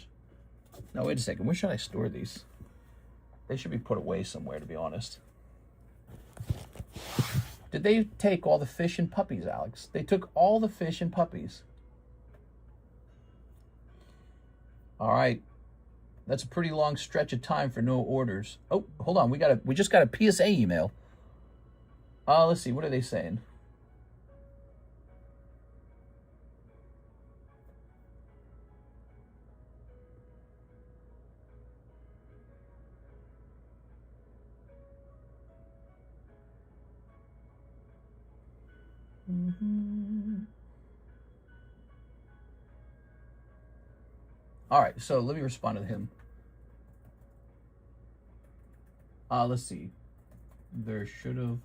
Now, wait a second. Where should I store these? They should be put away somewhere, to be honest. Did they take all the fish and puppies, Alex? They took all the fish and puppies. All right. That's a pretty long stretch of time for no orders. Oh, hold on. We just got a PSA email. Let's see. What are they saying? All right, so let me respond to him. Let's see. There should have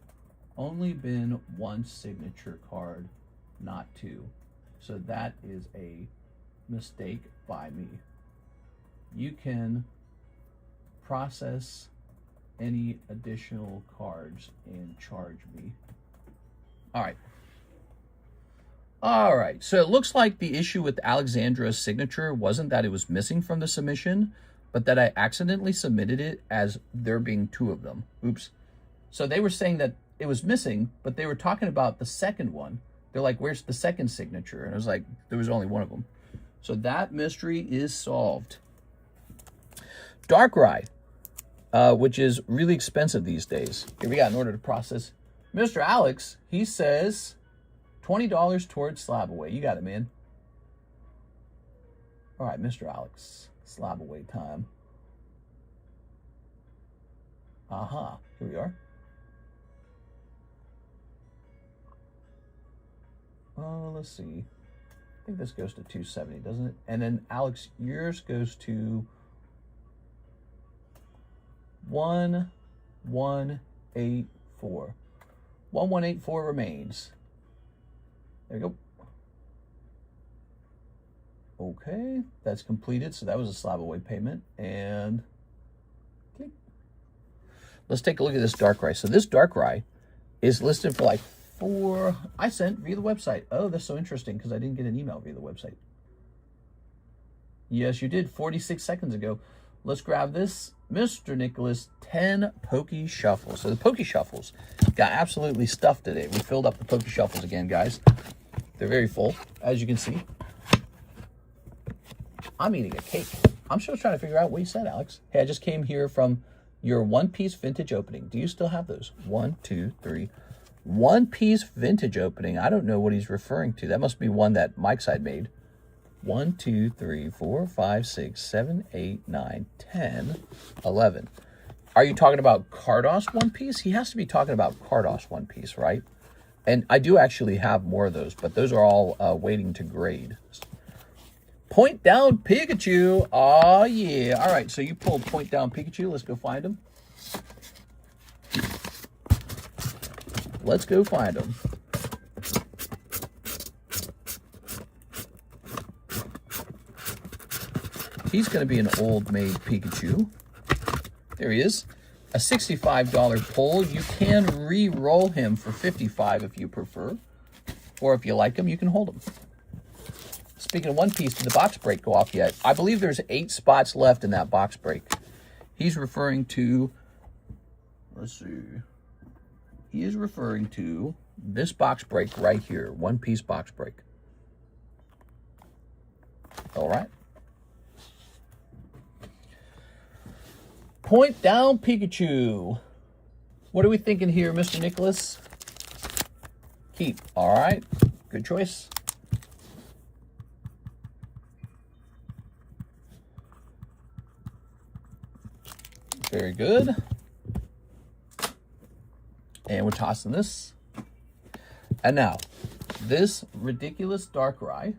only been one signature card, not 2. So that is a mistake by me. You can process any additional cards and charge me. All right. All right, so it looks like the issue with Alexandra's signature wasn't that it was missing from the submission, but that I accidentally submitted it as there being 2 of them. Oops. So they were saying that it was missing, but they were talking about the second one. They're like, where's the second signature? And I was like, there was only one of them. So that mystery is solved. Darkrai, which is really expensive these days. Here we got, in order to process. Mr. Alex, he says $20 towards slab away. You got it, man. All right, Mr. Alex, slab away time. Here we are. Let's see. I think this goes to 270, doesn't it? And then Alex, yours goes to 1184. 1184 remains. There you go. Okay, that's completed. So that was a slab away payment. And click. Let's take a look at this Darkrai. So this Darkrai is listed for like 4. I sent via the website. Oh, that's so interesting because I didn't get an email via the website. Yes, you did 46 seconds ago. let's grab this Mr. Nicholas 10 Pokey Shuffles. So the Pokey Shuffles got absolutely stuffed today. We filled up the Pokey Shuffles again, guys. They're very full, as you can see. I'm eating a cake. I'm still trying to figure out what you said, Alex. Hey, I just came here from your one-piece vintage opening. Do you still have those? 1, 2, 3. One-piece vintage opening. I don't know what he's referring to. That must be one that Mike's side made. 1, 2, 3, 4, 5, 6, 7, 8, 9, 10, 11. Are you talking about Cardos One Piece? He has to be talking about Cardos One Piece, right? And I do actually have more of those, but those are all waiting to grade. Point Down Pikachu. Oh, yeah. All right, so you pulled Point Down Pikachu. Let's go find him. Let's go find him. He's going to be an old-made Pikachu. There he is. A $65 pull. You can re-roll him for $55 if you prefer. Or if you like him, you can hold him. Speaking of One Piece, did the box break go off yet? I believe there's 8 spots left in that box break. He's referring to... Let's see. He is referring to this box break right here. One Piece box break. All right. Point Down Pikachu. What are we thinking here, Mr. Nicholas? Keep. All right. Good choice. Very good. And we're tossing this. And now, this ridiculous Darkrai.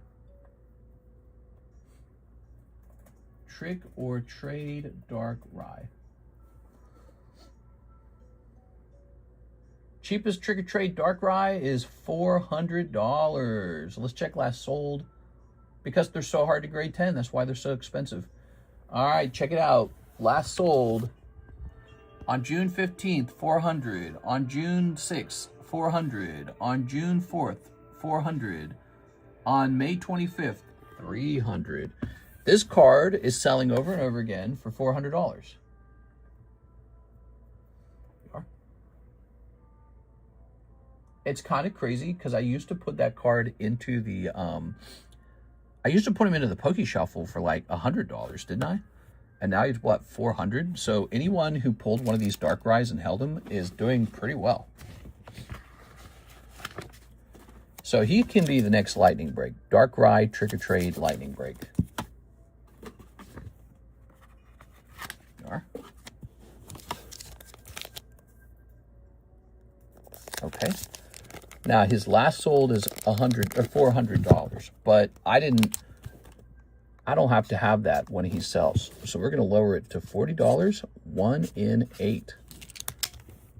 Trick or Trade Darkrai. Cheapest Trick or Trade Darkrai is $400. Let's check last sold. Because they're so hard to grade 10, that's why they're so expensive. All right, check it out. Last sold on June 15th, 400. On June 6th, 400. On June 4th, 400. On May 25th, 300. This card is selling over and over again for $400. It's kind of crazy because I used to put that card into the I used to put him into the Poke Shuffle for like $100, didn't I? And now he's what, $400? So anyone who pulled one of these Darkrai's and held him is doing pretty well. So he can be the next lightning break. Darkrai Trick or Trade lightning break. Okay. Now his last sold is $400, but I don't have to have that when he sells. So we're going to lower it to $40, 1 in 8.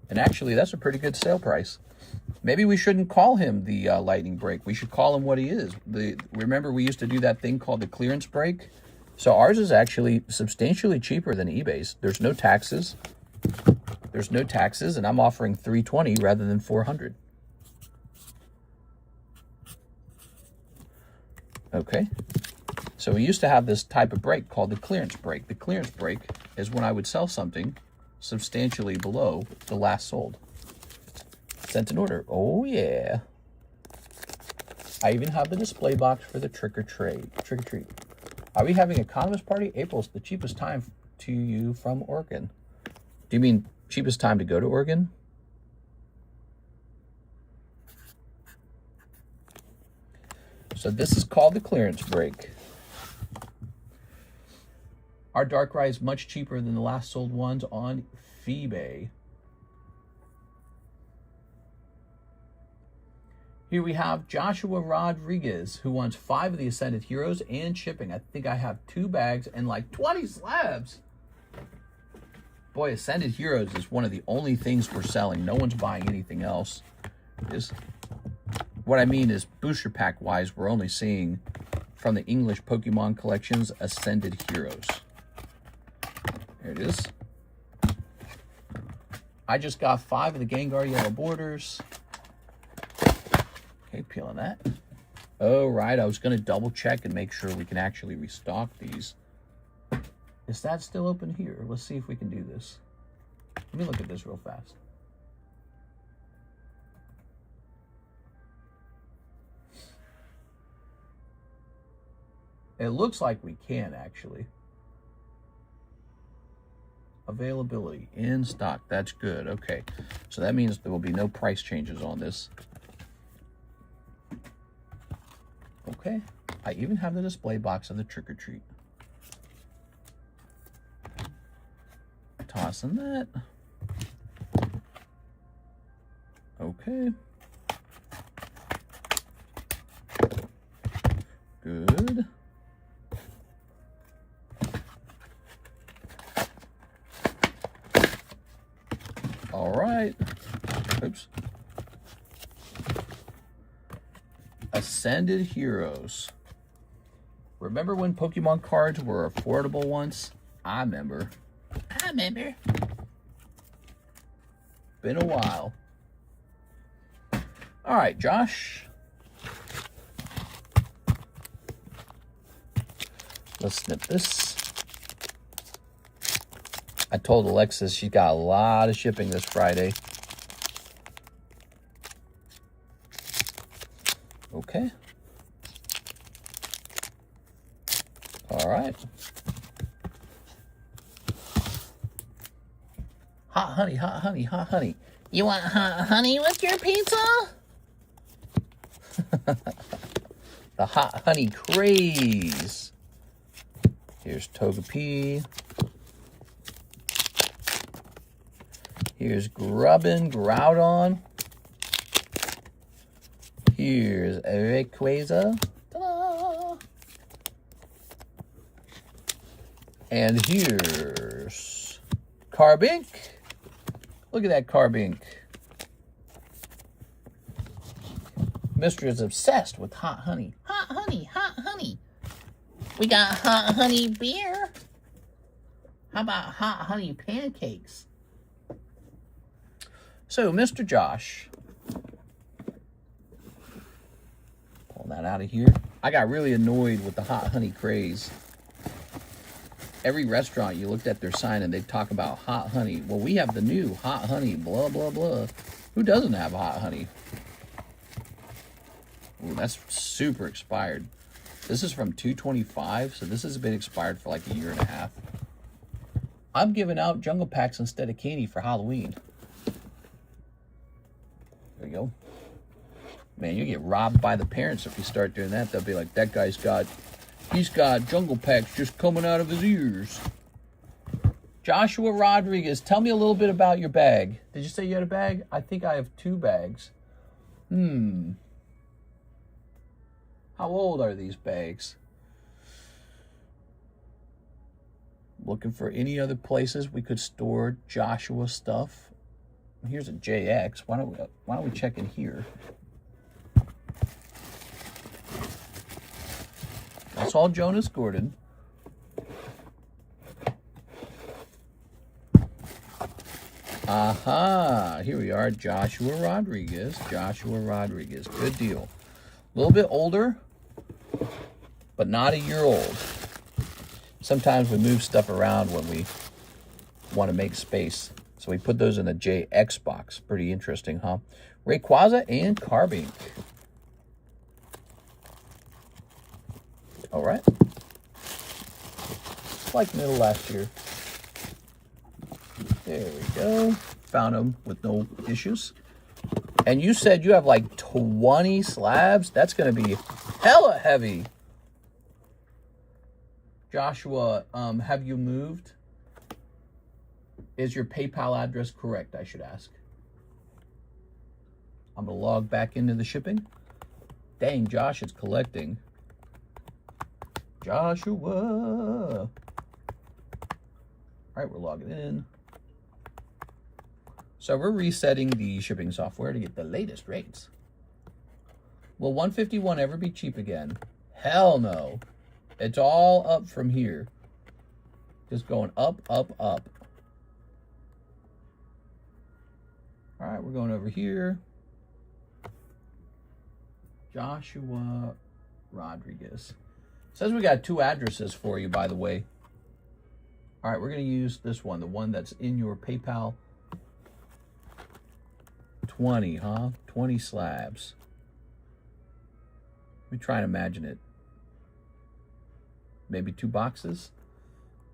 And actually, that's a pretty good sale price. Maybe we shouldn't call him the lightning break. We should call him what he is. Remember, we used to do that thing called the clearance break. So ours is actually substantially cheaper than eBay's. There's no taxes. There's no taxes, and I'm offering $320 rather than $400. Okay. So we used to have this type of break called the clearance break. The clearance break is when I would sell something substantially below the last sold. Sent an order. Oh, yeah. I even have the display box for the trick or treat. Are we having a economist party? April's the cheapest time to you from Oregon. Do you mean cheapest time to go to Oregon? So this is called the clearance break. Our Darkrai is much cheaper than the last sold ones on eBay. Here we have Joshua Rodriguez, who wants 5 of the Ascended Heroes and shipping. I think I have 2 bags and like 20 slabs. Boy, Ascended Heroes is one of the only things we're selling. No one's buying anything else. What I mean is booster pack wise, we're only seeing from the English Pokemon collections Ascended Heroes. There it is. I just got 5 of the Gengar Yellow Borders. Okay, peeling that. Oh, right. I was going to double check and make sure we can actually restock these. Is that still open here? Let's see if we can do this. Let me look at this real fast. It looks like we can, actually. Availability, in stock. That's good. Okay. So that means there will be no price changes on this. Okay. I even have the display box of the trick or treat. Tossing that. Okay. Good. All right. Oops. Ascended Heroes. Remember when Pokemon cards were affordable once? I remember. Been a while. All right, Josh. Let's snip this. I told Alexis she's got a lot of shipping this Friday. Okay. All right. Hot honey, hot honey, hot honey. You want hot honey with your pizza? The hot honey craze. Here's Togepi. Here's Grubbin, Groudon. Here's Rayquaza. Ta-da! And here's Carbink. Look at that Carbink. Mister is obsessed with hot honey. Hot honey, hot honey. We got hot honey beer. How about hot honey pancakes? So, Mr. Josh. Pull that out of here. I got really annoyed with the hot honey craze. Every restaurant, you looked at their sign and they'd talk about hot honey. Well, we have the new hot honey, blah, blah, blah. Who doesn't have hot honey? Ooh, that's super expired. This is from 2/25, so this has been expired for like a year and a half. I'm giving out jungle packs instead of candy for Halloween. There you go. Man, you get robbed by the parents if you start doing that. They'll be like, that guy's got, he's got jungle packs just coming out of his ears. Joshua Rodriguez, tell me a little bit about your bag. Did you say you had a bag? I think I have 2 bags. How old are these bags? Looking for any other places we could store Joshua stuff. Here's a JX. Why don't we check in here? That's all Jonas Gordon. Aha! Here we are, Joshua Rodriguez. Joshua Rodriguez. Good deal. A little bit older, but not a year old. Sometimes we move stuff around when we want to make space. So we put those in the JX box. Pretty interesting, huh? Rayquaza and Carbink. All right. Like middle last year. There we go. Found them with no issues. And you said you have like 20 slabs? That's going to be hella heavy. Joshua, have you moved? Is your PayPal address correct, I should ask? I'm going to log back into the shipping. Dang, Josh is collecting. Joshua. All right, we're logging in. So we're resetting the shipping software to get the latest rates. Will 151 ever be cheap again? Hell no. It's all up from here. Just going up, up, up. All right, we're going over here. Joshua Rodriguez. Says we got 2 addresses for you, by the way. All right, we're going to use this one, the one that's in your PayPal. 20, huh? 20 slabs. Let me try and imagine it. Maybe 2 boxes.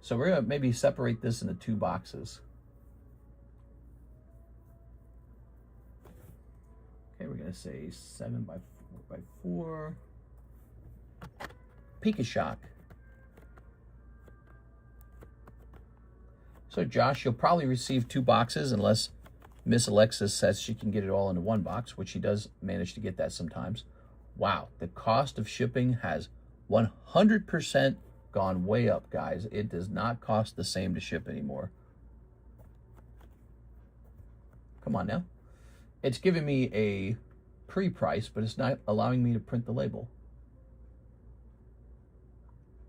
So we're going to maybe separate this into 2 boxes. Okay, we're going to say 7 by 4 by 4. CASHAPP. So Josh, you'll probably receive 2 boxes unless Miss Alexis says she can get it all into 1 box, which she does manage to get that sometimes. Wow, the cost of shipping has 100% gone way up, guys. It does not cost the same to ship anymore. Come on now. It's giving me a pre-price, but it's not allowing me to print the label.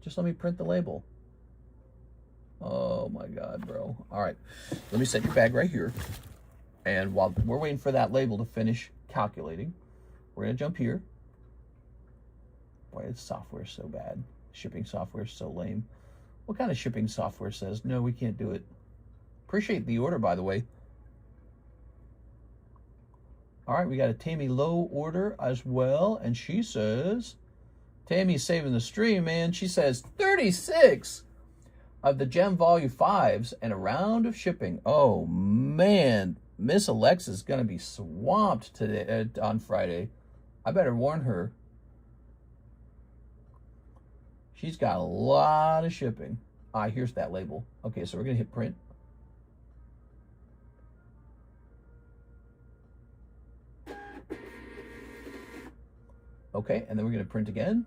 Just let me print the label. Oh my God, bro. All right, let me set your bag right here. And while we're waiting for that label to finish calculating, we're gonna jump here. Boy, this software is so bad. Shipping software is so lame. What kind of shipping software says, no, we can't do it? Appreciate the order, by the way. All right, we got a Tammy Low order as well. And she says, Tammy's saving the stream, man. She says 36 of the Gem Volume 5s and a round of shipping. Oh, man. Miss Alexis is going to be swamped today on Friday. I better warn her. She's got a lot of shipping. Ah, here's that label. Okay, so we're going to hit print. Okay, and then we're going to print again.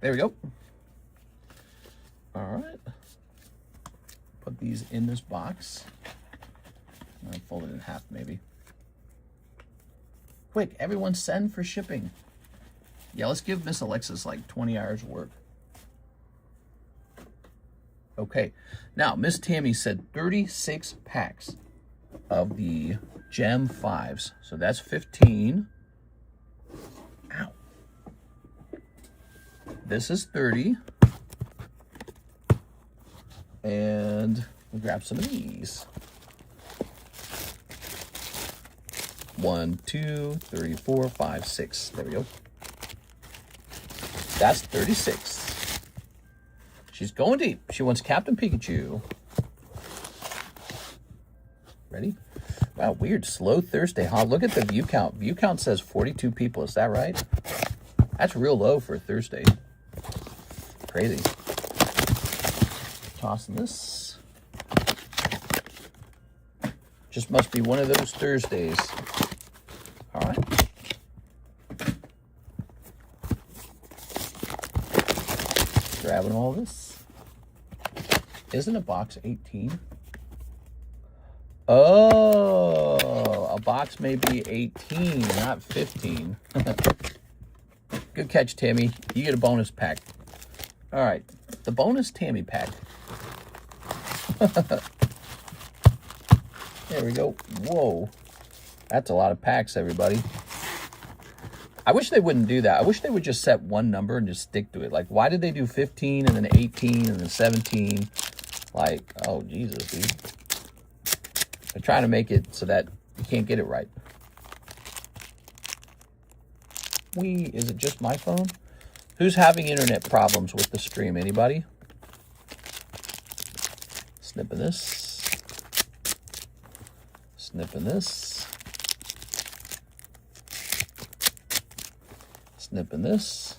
There we go. All right. Put these in this box. I'll fold it in half, maybe. Quick, everyone send for shipping. Yeah, let's give Miss Alexis like 20 hours of work. Okay, now Miss Tammy said 36 packs of the Gem 5s. So that's 15. Ow. This is 30. And we'll grab some of these. 1, 2, 3, 4, 5, 6. There we go. That's 36. She's going deep. She wants Captain Pikachu. Ready? Wow, weird. Slow Thursday, huh? Look at the view count. View count says 42 people. Is that right? That's real low for a Thursday. Crazy. Tossing this. Just must be one of those Thursdays. All right. Grabbing all this. Isn't a box 18? Oh, a box may be 18, not 15. Good catch, Tammy. You get a bonus pack. All right, the bonus Tammy pack. There we go. Whoa. That's a lot of packs, everybody. I wish they wouldn't do that. I wish they would just set one number and just stick to it. Like, why did they do 15 and then 18 and then 17? Like, oh, Jesus, dude. They're trying to make it so that you can't get it right. Is it just my phone? Who's having internet problems with the stream? Anybody? Snipping this. Snipping this. Snipping this.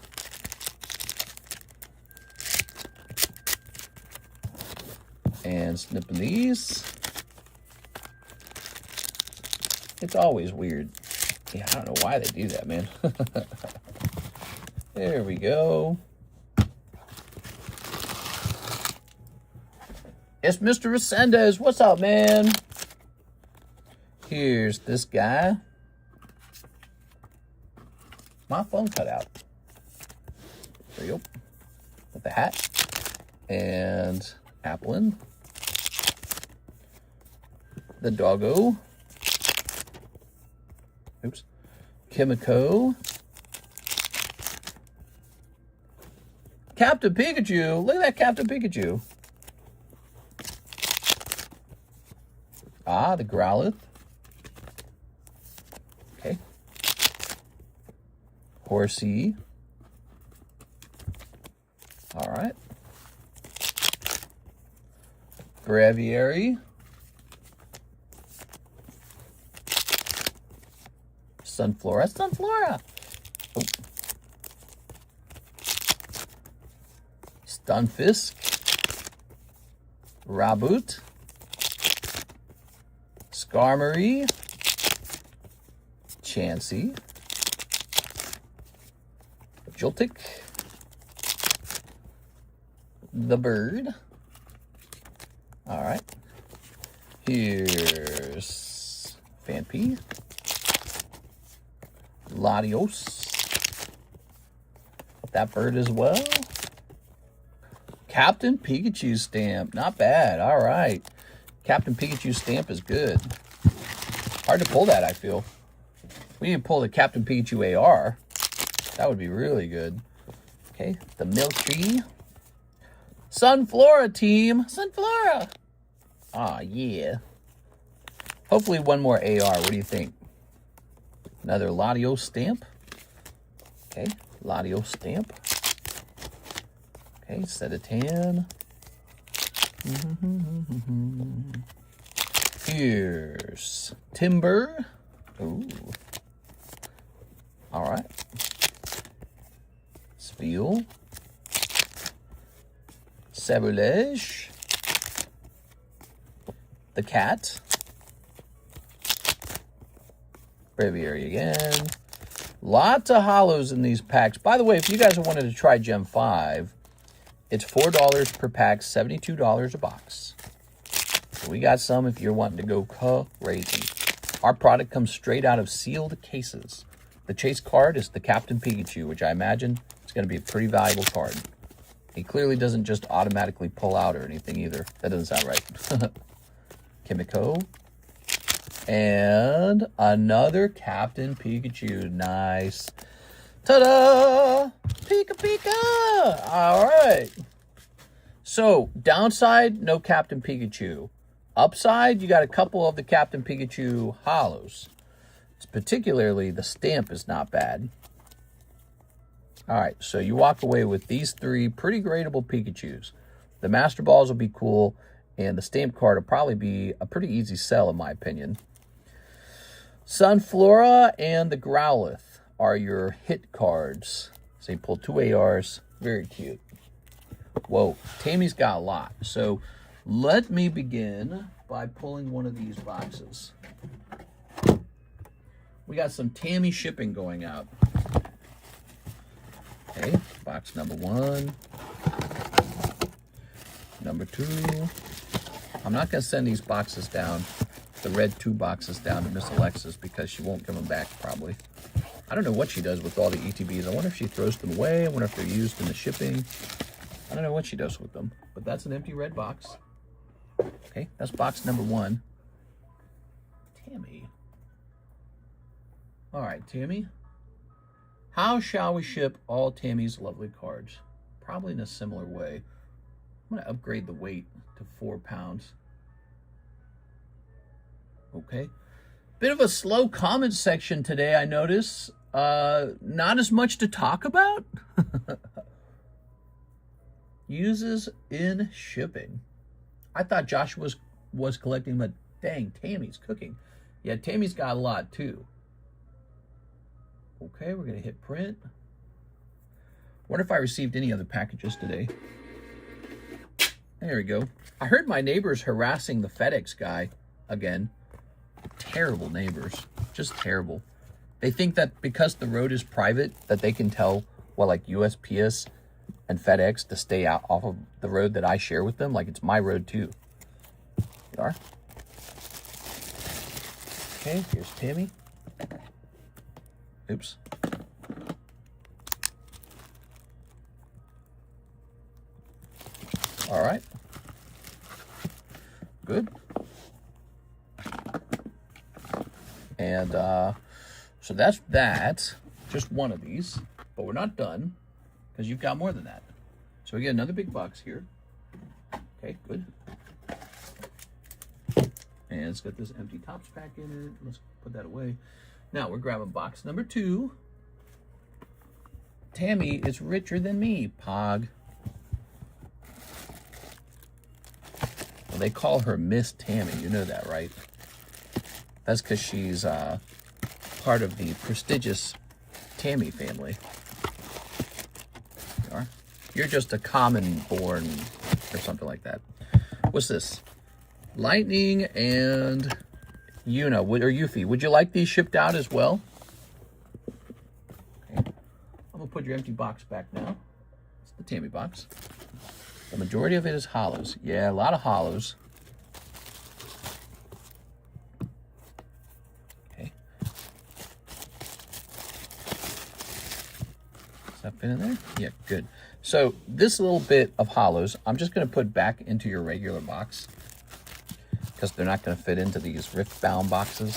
And snipping these. It's always weird. Yeah, I don't know why they do that, man. There we go. It's Mr. Resendez. What's up, man? Here's this guy. My phone cut out. There you go. With the hat. And Applin. The doggo. Oops. Kimiko. Captain Pikachu. Look at that Captain Pikachu. Ah, the Growlithe. Okay. Horsey. All right. Braviary. Sunflora. Sunflora. Oh. Stunfisk. Raboot. Skarmory. Chansey. Joltik. The bird. All right. Here's Phanpy. Latios. That bird as well. Captain Pikachu stamp. Not bad. All right. Captain Pikachu stamp is good. Hard to pull that, I feel. We need to pull the Captain Pikachu AR. That would be really good. Okay. The Milk Tree. Sunflora team. Sunflora. Ah, yeah. Hopefully one more AR. What do you think? Another Latios stamp. Okay. Latios stamp. Okay. Setatan. Here's Timber. Ooh. All right. Spiel. Sabotage. The cat. Braviary again. Lots of hollows in these packs. By the way, if you guys wanted to try Gem 5, it's $4 per pack, $72 a box. So we got some if you're wanting to go crazy. Our product comes straight out of sealed cases. The chase card is the Captain Pikachu, which I imagine is going to be a pretty valuable card. He clearly doesn't just automatically pull out or anything either. That doesn't sound right. Kimiko. And another Captain Pikachu. Nice. Ta-da! Pika Pika! All right. So, downside, no Captain Pikachu. Upside, you got a couple of the Captain Pikachu hollows. It's particularly the stamp is not bad. All right, so you walk away with these three pretty gradable Pikachus. The Master Balls will be cool, and the stamp card will probably be a pretty easy sell, in my opinion. Sunflora and the Growlithe are your hit cards. So you pull 2 ARs. Very cute. Whoa, Tammy's got a lot. So let me begin by pulling one of these boxes. We got some Tammy shipping going out. Okay, box number 1. Number 2. I'm not going to send these boxes down, the red 2 boxes down to Miss Alexis because she won't give them back probably. I don't know what she does with all the ETBs. I wonder if she throws them away. I wonder if they're used in the shipping. I don't know what she does with them, but that's an empty red box. Okay, that's box number 1. Tammy. All right, Tammy. How shall we ship all Tammy's lovely cards? Probably in a similar way. I'm going to upgrade the weight to 4 pounds. Okay. Bit of a slow comment section today, I notice. Not as much to talk about. Uses in shipping. I thought Josh was collecting, but dang, Tammy's cooking. Yeah, Tammy's got a lot too. Okay, we're going to hit print. Wonder if I received any other packages today. There we go. I heard my neighbors harassing the FedEx guy again. Terrible neighbors. Just terrible. They think that because the road is private that they can tell what like USPS and FedEx to stay out off of the road that I share with them. Like it's my road too. You are? Okay, here's Tammy. Oops. All right. Good. And so that's that. Just one of these. But we're not done because you've got more than that. So we get another big box here. Okay, good. And it's got this empty tops pack in it. Let's put that away. Now we're grabbing box number 2. Tammy is richer than me, Pog. Well, they call her Miss Tammy. You know that, right? That's because she's part of the prestigious Tammy family. You are. You're just a common born or something like that. What's this? Lightning and Yuna or Yuffie. Would you like these shipped out as well? Okay. I'm gonna put your empty box back now. It's the Tammy box. The majority of it is hollows. Yeah, a lot of hollows. Okay. Does that fit in there? Yeah, good. So this little bit of hollows, I'm just going to put back into your regular box because they're not going to fit into these rift-bound boxes.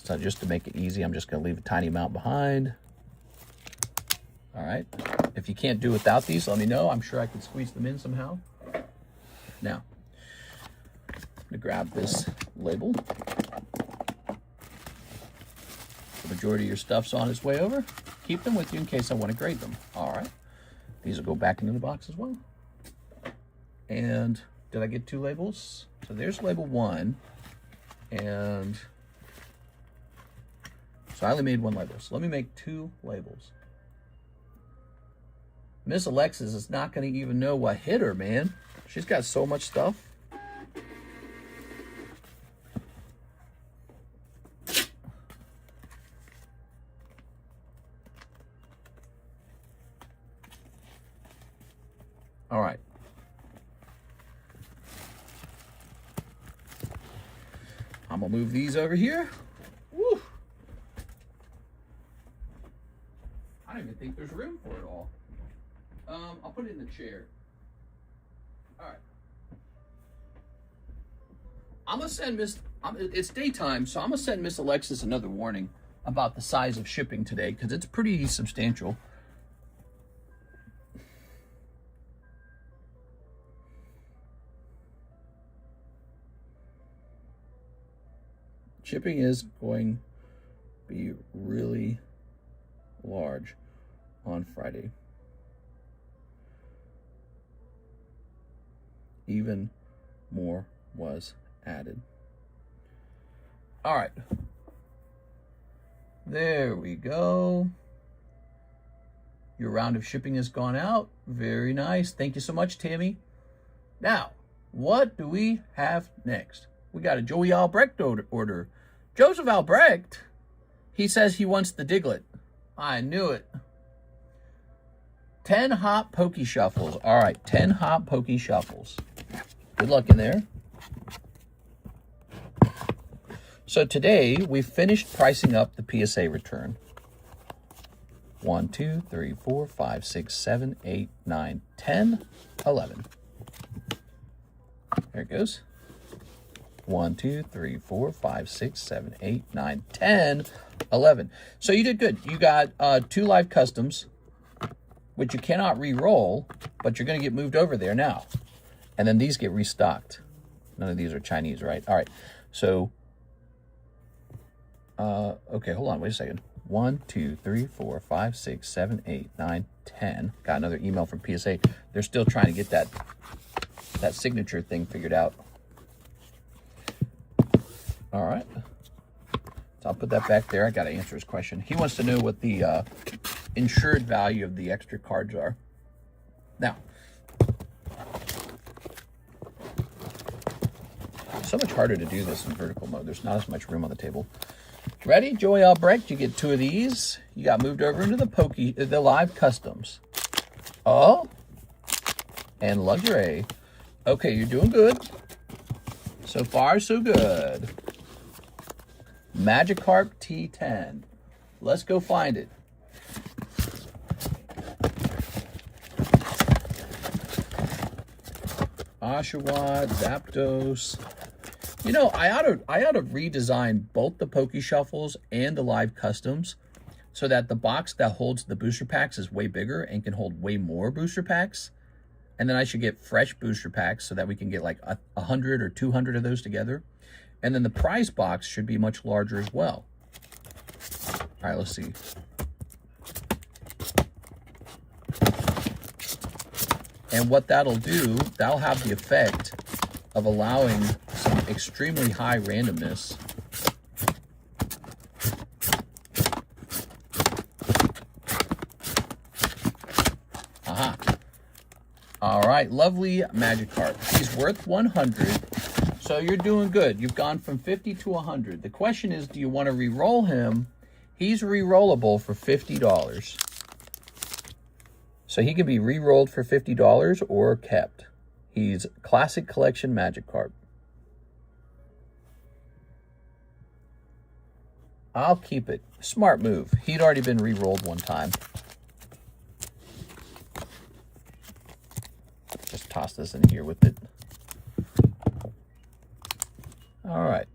So just to make it easy, I'm just going to leave a tiny amount behind. All right. If you can't do without these, let me know. I'm sure I can squeeze them in somehow. Now, I'm going to grab this label. The majority of your stuff's on its way over. Keep them with you in case I want to grade them. All right. These will go back into the box as well. And did I get 2 labels? So there's label 1. And so I only made 1 label. So let me make 2 labels. Miss Alexis is not going to even know what hit her, man. She's got so much stuff. All right. I'm going to move these over here. Woo. I don't even think there's room for it all. I'll put it in the chair. All right. I'm going to send it's daytime, so I'm going to send Miss Alexis another warning about the size of shipping today because it's pretty substantial. Shipping is going to be really large on Friday. Even more was added. All right. There we go. Your round of shipping has gone out. Very nice. Thank you so much, Tammy. Now, what do we have next? We got a Joey Albrecht order. Joseph Albrecht, he says he wants the Diglett. I knew it. 10 hot pokey shuffles. All right, 10 hot pokey shuffles. Good luck in there. So today, we finished pricing up the PSA return. 1, 2, 3, 4, 5, 6, 7, 8, 9, 10, 11. There it goes. 1, 2, 3, 4, 5, 6, 7, 8, 9, 10, 11. So you did good. You got 2 live customs, which you cannot re-roll, but you're going to get moved over there now. And then these get restocked. None of these are Chinese, right? All right. So, okay, hold on. Wait a second. 1, 2, 3, 4, 5, 6, 7, 8, 9, 10. Got another email from PSA. They're still trying to get that signature thing figured out. All right. So I'll put that back there. I got to answer his question. He wants to know what the insured value of the extra cards are. Now, so much harder to do this in vertical mode. There's not as much room on the table. Ready? Joey Albrecht, you get 2 of these. You got moved over into the live customs. Oh, and luxury. Okay, you're doing good. So far, so good. Magikarp T10. Let's go find it. Oshawott, Zapdos. You know, I ought to redesign both the Poke Shuffles and the live customs so that the box that holds the booster packs is way bigger and can hold way more booster packs. And then I should get fresh booster packs so that we can get like 100 or 200 of those together. And then the prize box should be much larger as well. All right, let's see. And what that'll do, that'll have the effect of allowing some extremely high randomness. Aha. All right, lovely Magikarp. He's worth 100, so you're doing good. You've gone from 50 to 100. The question is, do you want to re-roll him? He's re-rollable for $50. So he can be re-rolled for $50 or kept. He's Classic Collection Magikarp. I'll keep it. Smart move. He'd already been re-rolled one time. Just toss this in here with it. All right.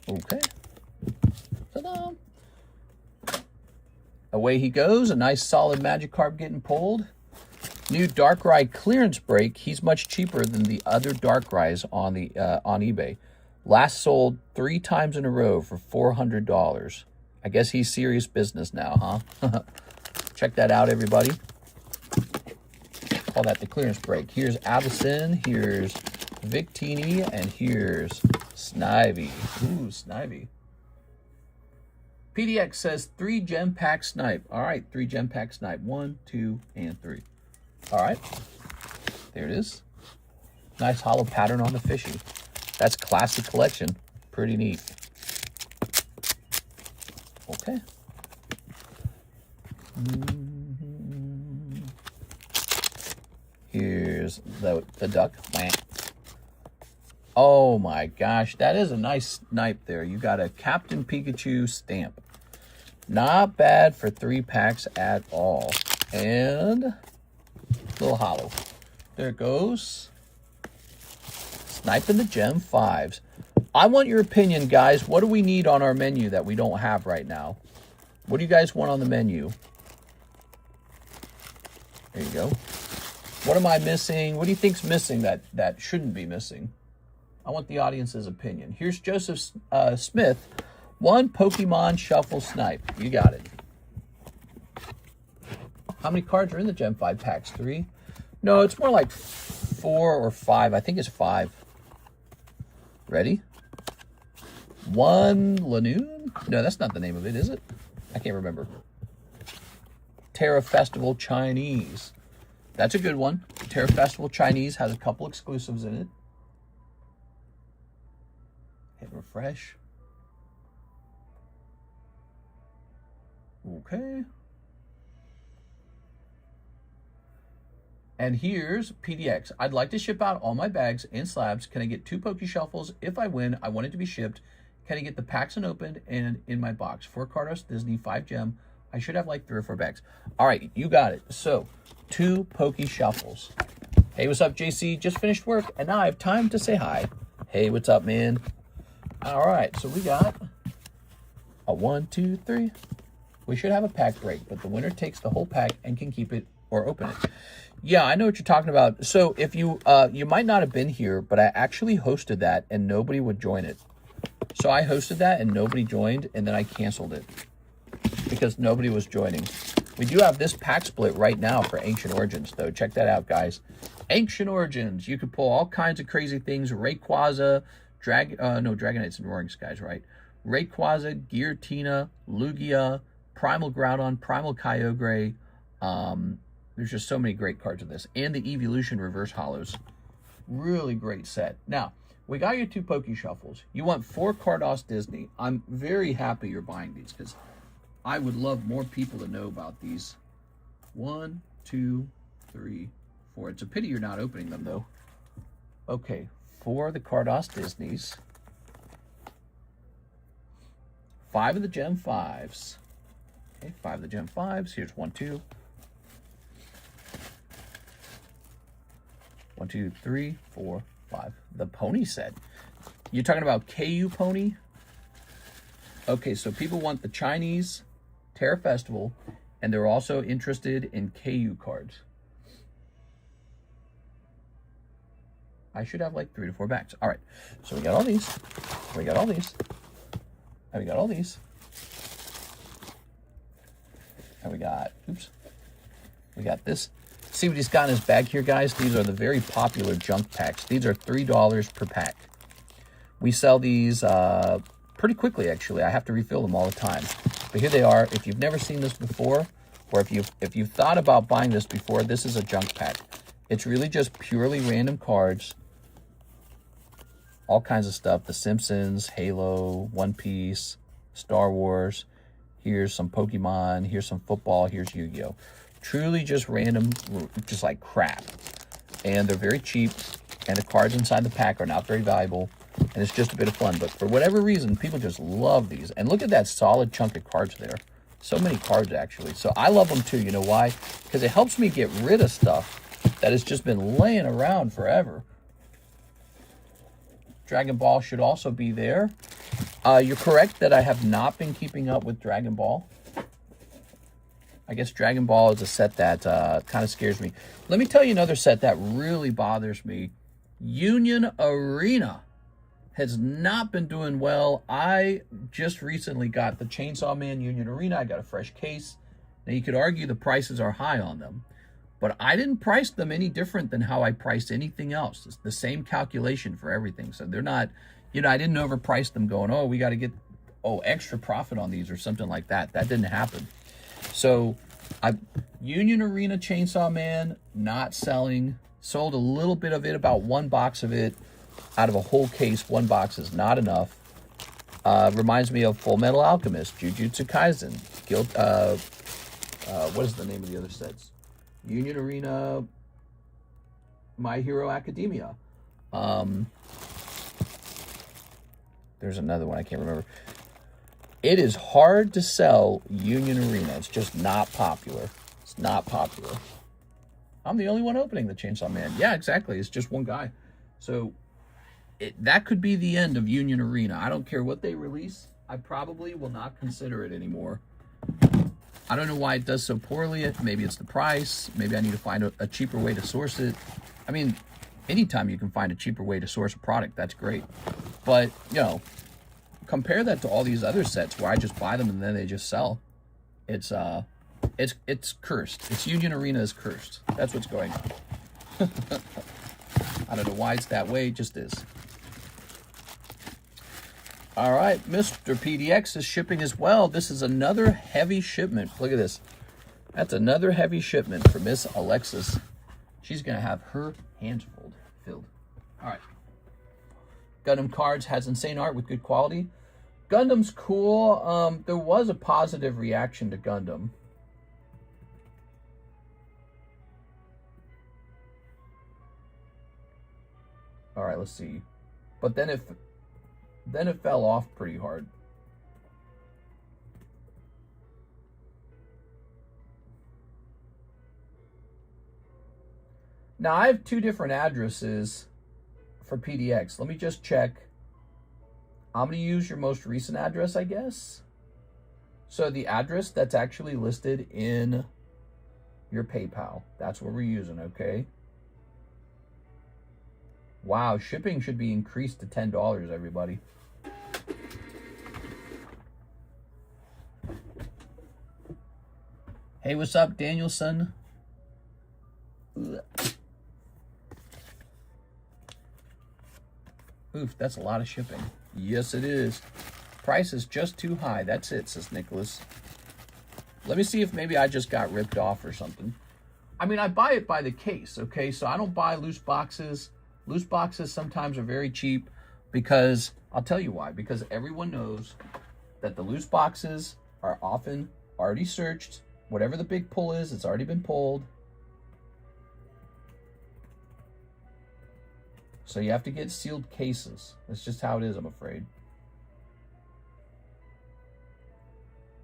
Okay. Ta-da! Away he goes. A nice solid Magikarp getting pulled. New Darkrai clearance break. He's much cheaper than the other Darkrai's on the on eBay. Last sold 3 times in a row for $400. I guess he's serious business now, huh? Check that out, everybody. Call that the clearance break. Here's Avacyn, here's Victini, and here's Snivy. Ooh, Snivy. PDX says 3 gem pack snipe. All right, 3 gem pack snipe. 1, 2, and 3. All right. There it is. Nice hollow pattern on the fishy. That's Classic Collection. Pretty neat. Okay. Here's the duck. Oh my gosh, that is a nice snipe there. You got a Captain Pikachu stamp. Not bad for 3 packs at all. And a little hollow. There it goes. Sniping the Gem 5s. I want your opinion, guys. What do we need on our menu that we don't have right now? What do you guys want on the menu? There you go. What am I missing? What do you think's missing that shouldn't be missing? I want the audience's opinion. Here's Joseph Smith. 1 Pokemon Shuffle Snipe. You got it. How many cards are in the Gem 5 packs? 3? No, it's more like 4 or 5. I think it's 5. Ready? 1 Lanoon? No, that's not the name of it, is it? I can't remember. Terra Festival Chinese. That's a good one. Terra Festival Chinese has a couple exclusives in it. Hit refresh. Okay. And here's PDX. I'd like to ship out all my bags and slabs. Can I get 2 Poke Shuffles? If I win, I want it to be shipped. Can I get the packs unopened and in my box? 4 Cardos, Disney, 5 Gem. I should have like 3 or 4 bags. All right, you got it. So, 2 Poke Shuffles. Hey, what's up, JC? Just finished work, and now I have time to say hi. Hey, what's up, man? All right, so we got a 1, 2, 3. We should have a pack break, but the winner takes the whole pack and can keep it or open it. Yeah, I know what you're talking about. So if you you might not have been here, but I actually hosted that and nobody would join it. So I hosted that and nobody joined, and then I canceled it because nobody was joining. We do have this pack split right now for Ancient Origins, though. Check that out, guys. Ancient Origins. You could pull all kinds of crazy things. Rayquaza, Dragonite's and Roaring Skies, right? Rayquaza, Giratina, Lugia, Primal Groudon, Primal Kyogre. There's just so many great cards of this. And the Evolution Reverse Hollows. Really great set. Now, we got your 2 Poke Shuffles. You want 4 Cardos Disney. I'm very happy you're buying these because I would love more people to know about these. 1, 2, 3, 4. It's a pity you're not opening them, though. Okay, 4 of the Cardos Disneys. 5 of the Gem 5s. Okay, 5 of the Gem 5s. Here's 1, 2. 1, 2, 3, 4, 5. The pony set. You're talking about KU Pony? Okay, so people want the Chinese Terror Festival, and they're also interested in KU cards. I should have like 3 to 4 bags. All right, so we got all these. We got all these. And we got all these. And we got, oops. We got this. See what he's got in his bag here, guys? These are the very popular junk packs. These are $3 per pack. We sell these pretty quickly, actually. I have to refill them all the time. But here they are. If you've never seen this before, or if you've thought about buying this before, this is a junk pack. It's really just purely random cards. All kinds of stuff. The Simpsons, Halo, One Piece, Star Wars. Here's some Pokemon. Here's some football. Here's Yu-Gi-Oh! Truly just random, just like crap. And they're very cheap. And the cards inside the pack are not very valuable. And it's just a bit of fun. But for whatever reason, people just love these. And look at that solid chunk of cards there. So many cards, actually. So I love them, too. You know why? Because it helps me get rid of stuff that has just been laying around forever. Dragon Ball should also be there. You're correct that I have not been keeping up with Dragon Ball. I guess Dragon Ball is a set that kind of scares me. Let me tell you another set that really bothers me. Union Arena has not been doing well. I just recently got the Chainsaw Man Union Arena. I got a fresh case. Now, you could argue the prices are high on them, but I didn't price them any different than how I priced anything else. It's the same calculation for everything. So they're not, you know, I didn't overprice them going, oh, we got to get, extra profit on these or something like that. That didn't happen. So Union Arena Chainsaw Man, not selling. Sold a little bit of it, about 1 box of it. Out of a whole case, 1 box is not enough. Reminds me of Full Metal Alchemist, Jujutsu Kaisen, what is the name of the other sets? Union Arena, My Hero Academia. There's another one I can't remember. It is hard to sell Union Arena. It's just not popular. It's not popular. I'm the only one opening the Chainsaw Man. Yeah, exactly. It's just one guy. So that could be the end of Union Arena. I don't care what they release. I probably will not consider it anymore. I don't know why it does so poorly. Maybe it's the price. Maybe I need to find a cheaper way to source it. I mean, anytime you can find a cheaper way to source a product, that's great. But, you know, compare that to all these other sets where I just buy them and then they just sell. It's cursed. It's Union Arena is cursed. That's what's going on. I don't know why it's that way. It just is. All right, Mr. PDX is shipping as well. This is another heavy shipment. Look at this. That's another heavy shipment for Miss Alexis. She's going to have her hands filled. All right. Gundam Cards has insane art with good quality. Gundam's cool. There was a positive reaction to Gundam. All right, let's see. But then it fell off pretty hard. Now, I have 2 different addresses for PDX. Let me just check. I'm going to use your most recent address, I guess. So the address that's actually listed in your PayPal, that's what we're using, okay? Wow, shipping should be increased to $10, everybody. Hey, what's up, Danielson? Oof, that's a lot of shipping. Yes, it is. Price is just too high. That's it, says Nicholas. Let me see if maybe I just got ripped off or something. I mean, I buy it by the case, okay? So I don't buy loose boxes. Loose boxes sometimes are very cheap because, I'll tell you why, because everyone knows that the loose boxes are often already searched. Whatever the big pull is, it's already been pulled. So you have to get sealed cases. That's just how it is, I'm afraid.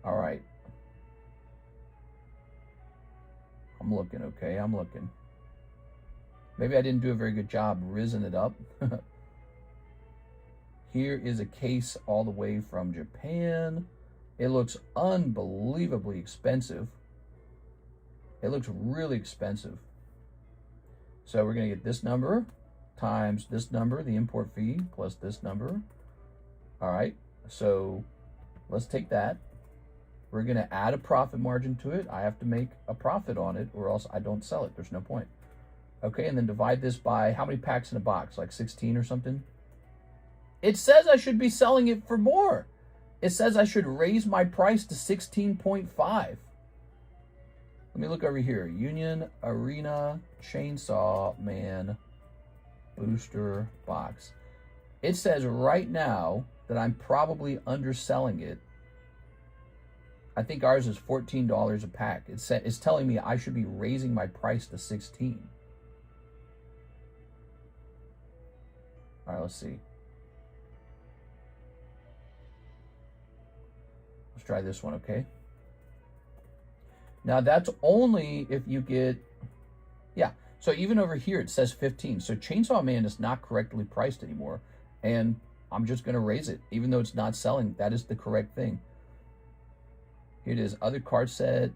All right. I'm looking, okay? I'm looking. Maybe I didn't do a very good job rizzing it up. Here is a case all the way from Japan. It looks unbelievably expensive. It looks really expensive. So we're going to get this number times this number, the import fee, plus this number. All right, so let's take that. We're going to add a profit margin to it. I have to make a profit on it or else I don't sell it. There's no point. Okay, and then divide this by how many packs in a box? Like 16 or something? It says I should be selling it for more. It says I should raise my price to 16.5. Let me look over here. Union Arena Chainsaw Man Booster Box. It says right now that I'm probably underselling it. I think ours is $14 a pack. It's telling me I should be raising my price to 16. All right, let's see. Let's try this one, okay? Now that's only if you get, yeah. So even over here it says 15. So Chainsaw Man is not correctly priced anymore. And I'm just gonna raise it. Even though it's not selling, that is the correct thing. Here it is, other card set.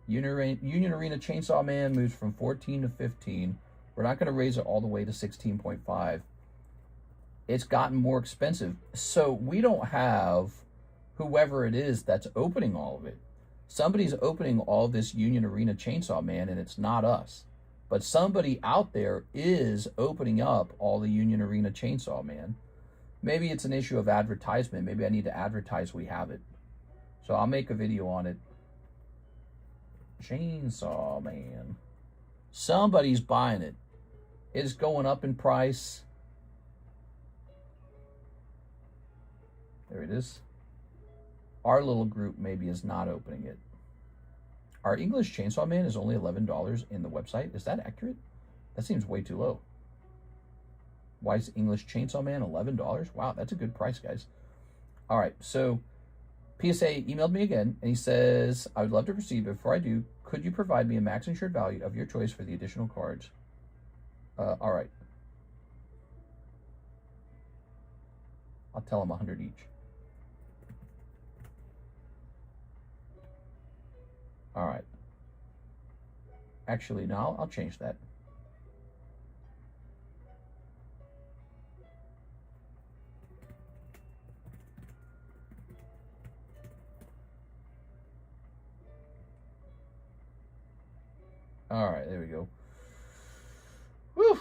Union Arena Chainsaw Man moves from 14 to 15. We're not gonna raise it all the way to 16.5. It's gotten more expensive. So we don't have whoever it is that's opening all of it. Somebody's opening all this Union Arena Chainsaw Man, and it's not us. But somebody out there is opening up all the Union Arena Chainsaw Man. Maybe it's an issue of advertisement. Maybe I need to advertise we have it. So I'll make a video on it. Chainsaw Man. Somebody's buying it. It's going up in price. There it is. Our little group maybe is not opening it. Our English Chainsaw Man is only $11 in the website. Is that accurate? That seems way too low. Why is English Chainsaw Man $11? Wow, that's a good price, guys. All right, so PSA emailed me again, and he says, I would love to proceed, but before I do, could you provide me a max insured value of your choice for the additional cards? All right. I'll tell him 100 each. All right. Actually, no, I'll change that. All right, there we go. Whew.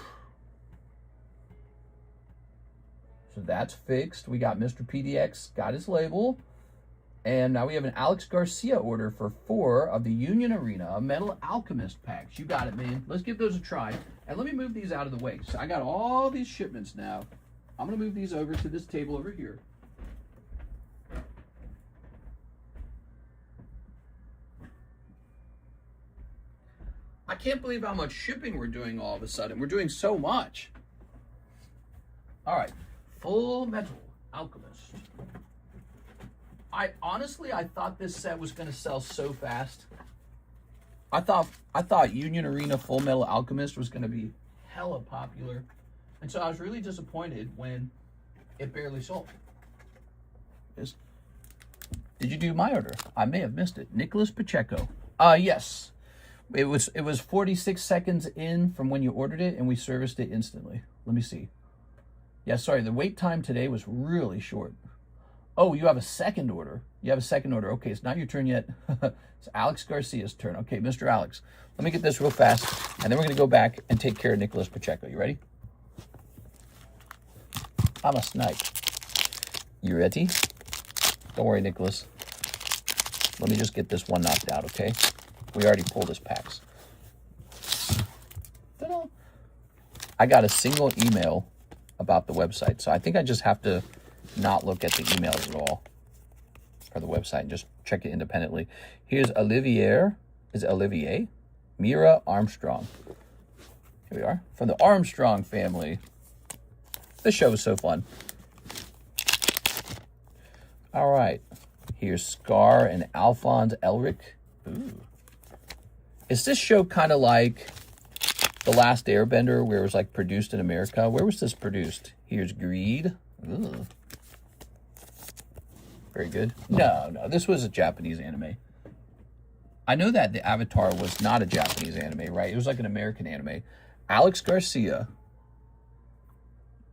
So that's fixed. We got Mr. PDX, got his label. And now we have an Alex Garcia order for 4 of the Union Arena Metal Alchemist packs. You got it, man. Let's give those a try. And let me move these out of the way. So I got all these shipments now. I'm going to move these over to this table over here. I can't believe how much shipping we're doing all of a sudden. We're doing so much. All right. Full Metal Alchemist. I thought this set was going to sell so fast. I thought Union Arena Full Metal Alchemist was going to be hella popular. And so I was really disappointed when it barely sold. Did you do my order? I may have missed it. Nicholas Pacheco. Yes. It was 46 seconds in from when you ordered it, and we serviced it instantly. Let me see. Yeah, sorry, the wait time today was really short. Oh, you have a second order. You have a second order. Okay, it's not your turn yet. It's Alex Garcia's turn. Okay, Mr. Alex, let me get this real fast, and then we're going to go back and take care of Nicholas Pacheco. You ready? I'm a snipe. You ready? Don't worry, Nicholas. Let me just get this one knocked out, okay? We already pulled his packs. Ta-da. I got a single email about the website, so I think I just have to not look at the emails at all for the website and just check it independently. Here's Olivier. Is it Olivier? Mira Armstrong. Here we are. From the Armstrong family. This show is so fun. All right. Here's Scar and Alphonse Elric. Ooh. Is this show kind of like The Last Airbender, where it was like produced in America? Where was this produced? Here's Greed. Ooh. Very good. No, this was a Japanese anime. I know that the Avatar was not a Japanese anime, right? It was like an American anime. Alex Garcia.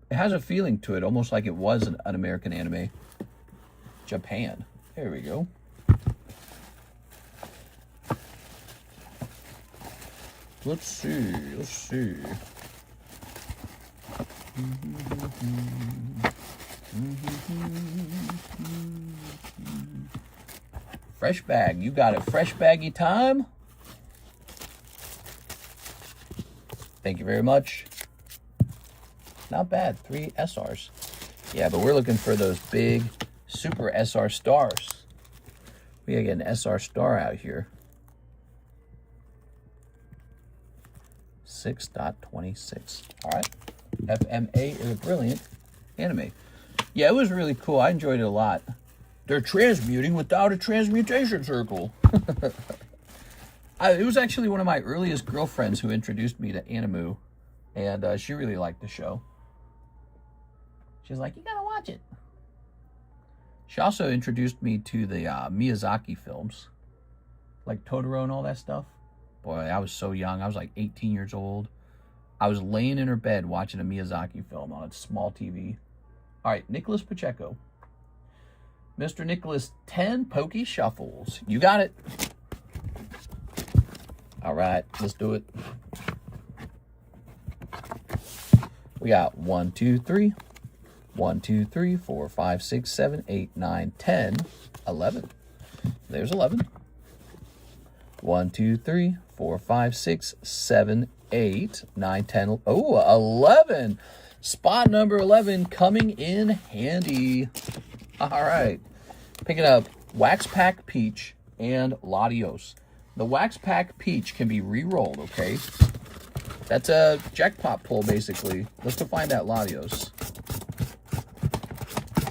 It has a feeling to it, almost like it was an American anime. Japan. There we go. Let's see. Fresh bag. You got it. Fresh baggy time. Thank you very much. Not bad. 3 SRs. Yeah, but we're looking for those big super SR stars. We gotta get an SR star out here. 6.26. All right. FMA is a brilliant anime. Yeah, it was really cool. I enjoyed it a lot. They're transmuting without a transmutation circle. It was actually one of my earliest girlfriends who introduced me to Animu, and she really liked the show. She's like, you gotta watch it. She also introduced me to the Miyazaki films, like Totoro and all that stuff. Boy, I was so young. I was like 18 years old. I was laying in her bed watching a Miyazaki film on a small TV. All right, Nicholas Pacheco. Mr. Nicholas, 10 Pokey Shuffles. You got it. All right, let's do it. We got 1, 2, 3. 1, 2, 3, 4, 5, 6, 7, 8, 9, 10, 11. There's 11. 1, 2, 3, 4, 5, 6, 7, 8, 9, 10. Oh, 11. Spot number 11 coming in handy. All right. Picking up Wax Pack Peach and Latios. The Wax Pack Peach can be re-rolled, okay? That's a jackpot pull, basically. Let's go find that Latios.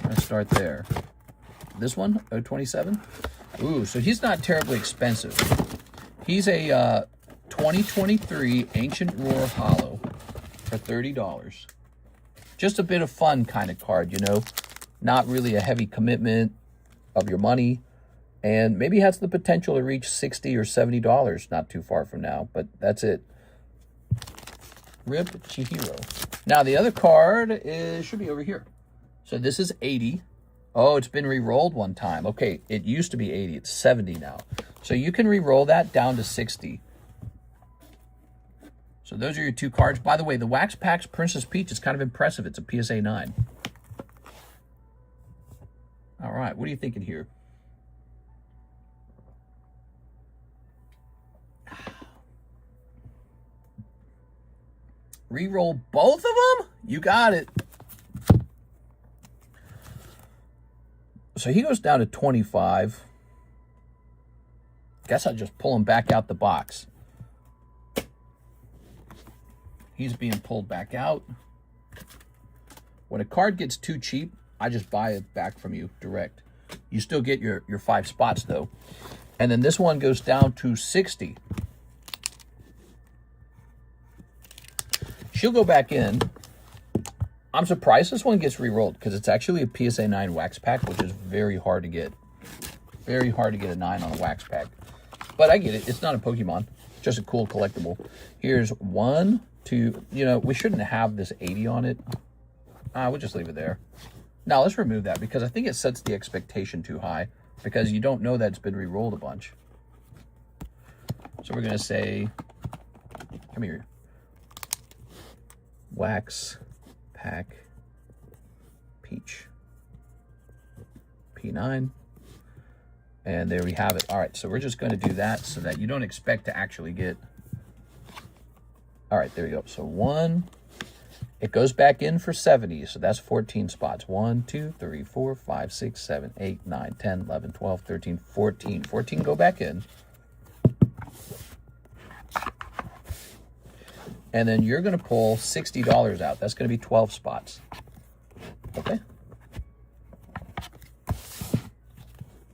Let's start there. This one, 027. Ooh, so he's not terribly expensive. He's a 2023 Ancient Roar Hollow for $30. Just a bit of fun kind of card, you know. Not really a heavy commitment of your money. And maybe has the potential to reach $60 or $70 not too far from now. But that's it. Rip Chihiro. Now, the other card should be over here. So this is 80. Oh, it's been re-rolled one time. Okay, it used to be 80. It's 70 now. So you can re-roll that down to 60. So those are your 2 cards. By the way, the Wax Pack's Princess Peach is kind of impressive. It's a PSA 9. All right, what are you thinking here? Re-roll both of them? You got it. So he goes down to 25. Guess I'll just pull him back out the box. He's being pulled back out. When a card gets too cheap, I just buy it back from you direct. You still get your 5 spots, though. And then this one goes down to 60. She'll go back in. I'm surprised this one gets re-rolled because it's actually a PSA 9 Wax Pack, which is very hard to get. Very hard to get a 9 on a Wax Pack. But I get it. It's not a Pokemon. Just a cool collectible. Here's 1, 2. You know, we shouldn't have this 80 on it. We'll just leave it there. Now, let's remove that because I think it sets the expectation too high because you don't know that it's been re-rolled a bunch. So we're going to say, come here. Wax Pack Peach. P9. And there we have it. All right, so we're just going to do that so that you don't expect to actually get... All right, there we go. So 1, it goes back in for 70, so that's 14 spots. 1, 2, 3, 4, 5, 6, 7, 8, 9, 10, 11, 12, 13, 14. 14 go back in. And then you're going to pull $60 out. That's going to be 12 spots. Okay.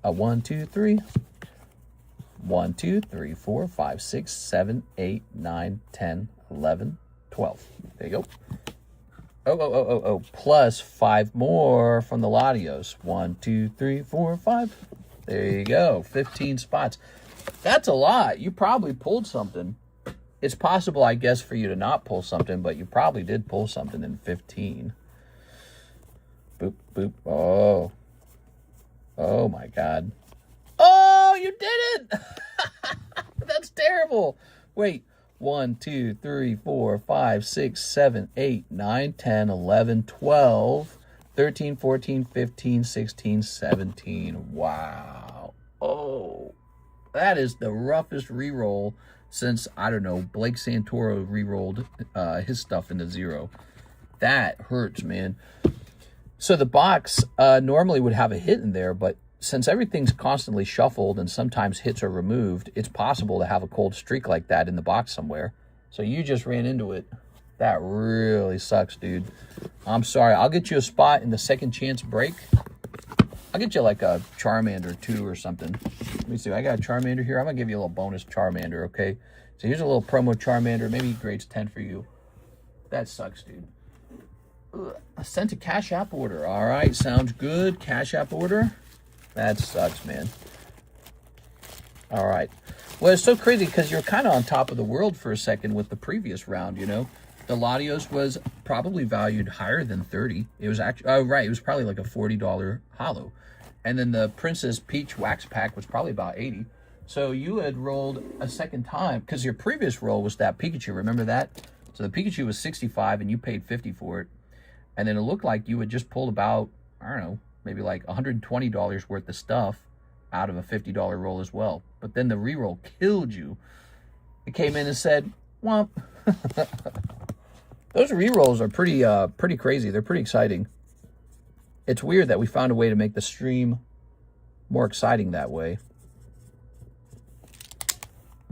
1, 2, 3. 1, 2, 3, 4, 5, 6, 7, 8, 9, 10, 11, 12. There you go. Plus 5 more from the Latios. 1, 2, 3, 4, 5. There you go. 15 spots. That's a lot. You probably pulled something. It's possible, I guess, for you to not pull something, but you probably did pull something in 15. Boop, boop. Oh. Oh, my God. Oh, you did it! That's terrible. Wait. 1, 2, 3, 4, 5, 6, 7, 8, 9, 10, 11, 12, 13, 14, 15, 16, 17. Wow. Oh. That is the roughest reroll since, I don't know, Blake Santoro re-rolled his stuff into 0. That hurts, man. So the box normally would have a hit in there, but since everything's constantly shuffled and sometimes hits are removed, it's possible to have a cold streak like that in the box somewhere. So you just ran into it. That really sucks, dude. I'm sorry. I'll get you a spot in the second chance break. I'll get you like a Charmander 2 or something. Let me see. I got a Charmander here. I'm going to give you a little bonus Charmander, okay? So here's a little promo Charmander. Maybe he grades 10 for you. That sucks, dude. Ugh. I sent a Cash App order. All right. Sounds good. Cash App order. That sucks, man. All right. Well, it's so crazy because you're kind of on top of the world for a second with the previous round, you know? The Latios was probably valued higher than 30. It was actually, oh, right. It was probably like a $40 holo. And then the Princess Peach Wax Pack was probably about 80. So you had rolled a second time because your previous roll was that Pikachu. Remember that? So the Pikachu was 65 and you paid 50 for it. And then it looked like you had just pulled about, I don't know, maybe like $120 worth of stuff out of a $50 roll as well. But then the reroll killed you. It came in and said, womp. Those rerolls are pretty crazy. They're pretty exciting. It's weird that we found a way to make the stream more exciting that way.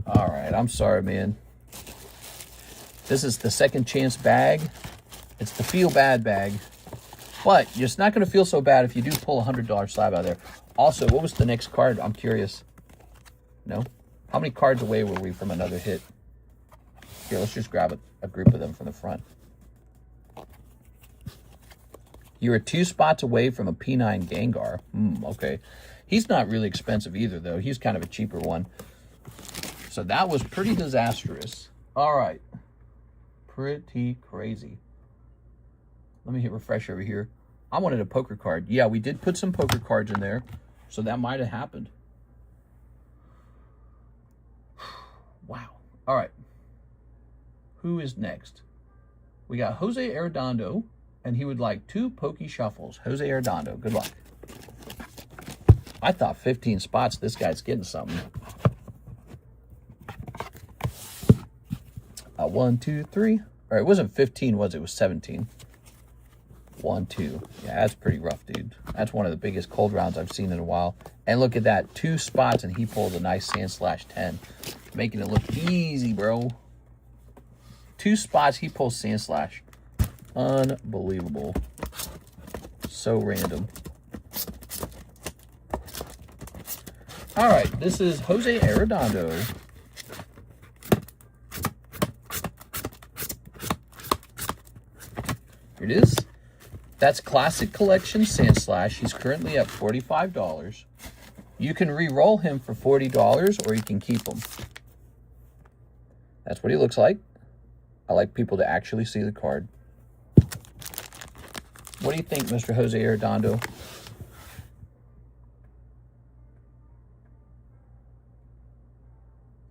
All right, I'm sorry, man. This is the second chance bag. It's the feel bad bag. But it's not going to feel so bad if you do pull a $100 slab out of there. Also, what was the next card? I'm curious. No? How many cards away were we from another hit? Here, let's just grab a group of them from the front. You were 2 spots away from a P9 Gengar. Okay. He's not really expensive either, though. He's kind of a cheaper one. So that was pretty disastrous. All right. Pretty crazy. Let me hit refresh over here. I wanted a poker card. Yeah, we did put some poker cards in there, so that might have happened. Wow. All right. Who is next? We got Jose Arredondo, and he would like 2 Pokey Shuffles. Jose Arredondo, good luck. I thought 15 spots. This guy's getting something. 1, 2, 3. Or it wasn't 15, was it? It was 17. 1, 2. Yeah, that's pretty rough, dude. That's one of the biggest cold rounds I've seen in a while. And look at that. 2 spots, and he pulled a nice Sandslash 10. Making it look easy, bro. 2 spots, he pulls Sandslash. Unbelievable. So random. All right, this is Jose Arredondo. Here it is. That's Classic Collection Sandslash. He's currently at $45. You can re-roll him for $40 or you can keep him. That's what he looks like. I like people to actually see the card. What do you think, Mr. Jose Arredondo?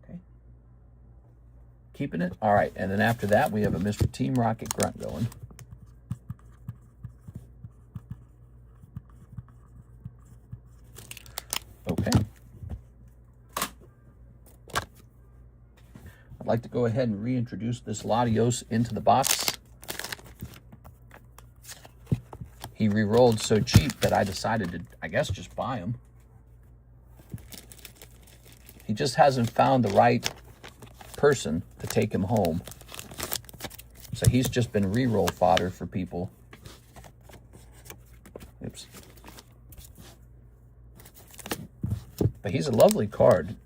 Okay. Keeping it? All right. And then after that, we have a Mr. Team Rocket Grunt going. Okay. I'd like to go ahead and reintroduce this Latios into the box. He re-rolled so cheap that I decided to, I guess, just buy him. He just hasn't found the right person to take him home. So he's just been re-roll fodder for people. Oops. But he's a lovely card.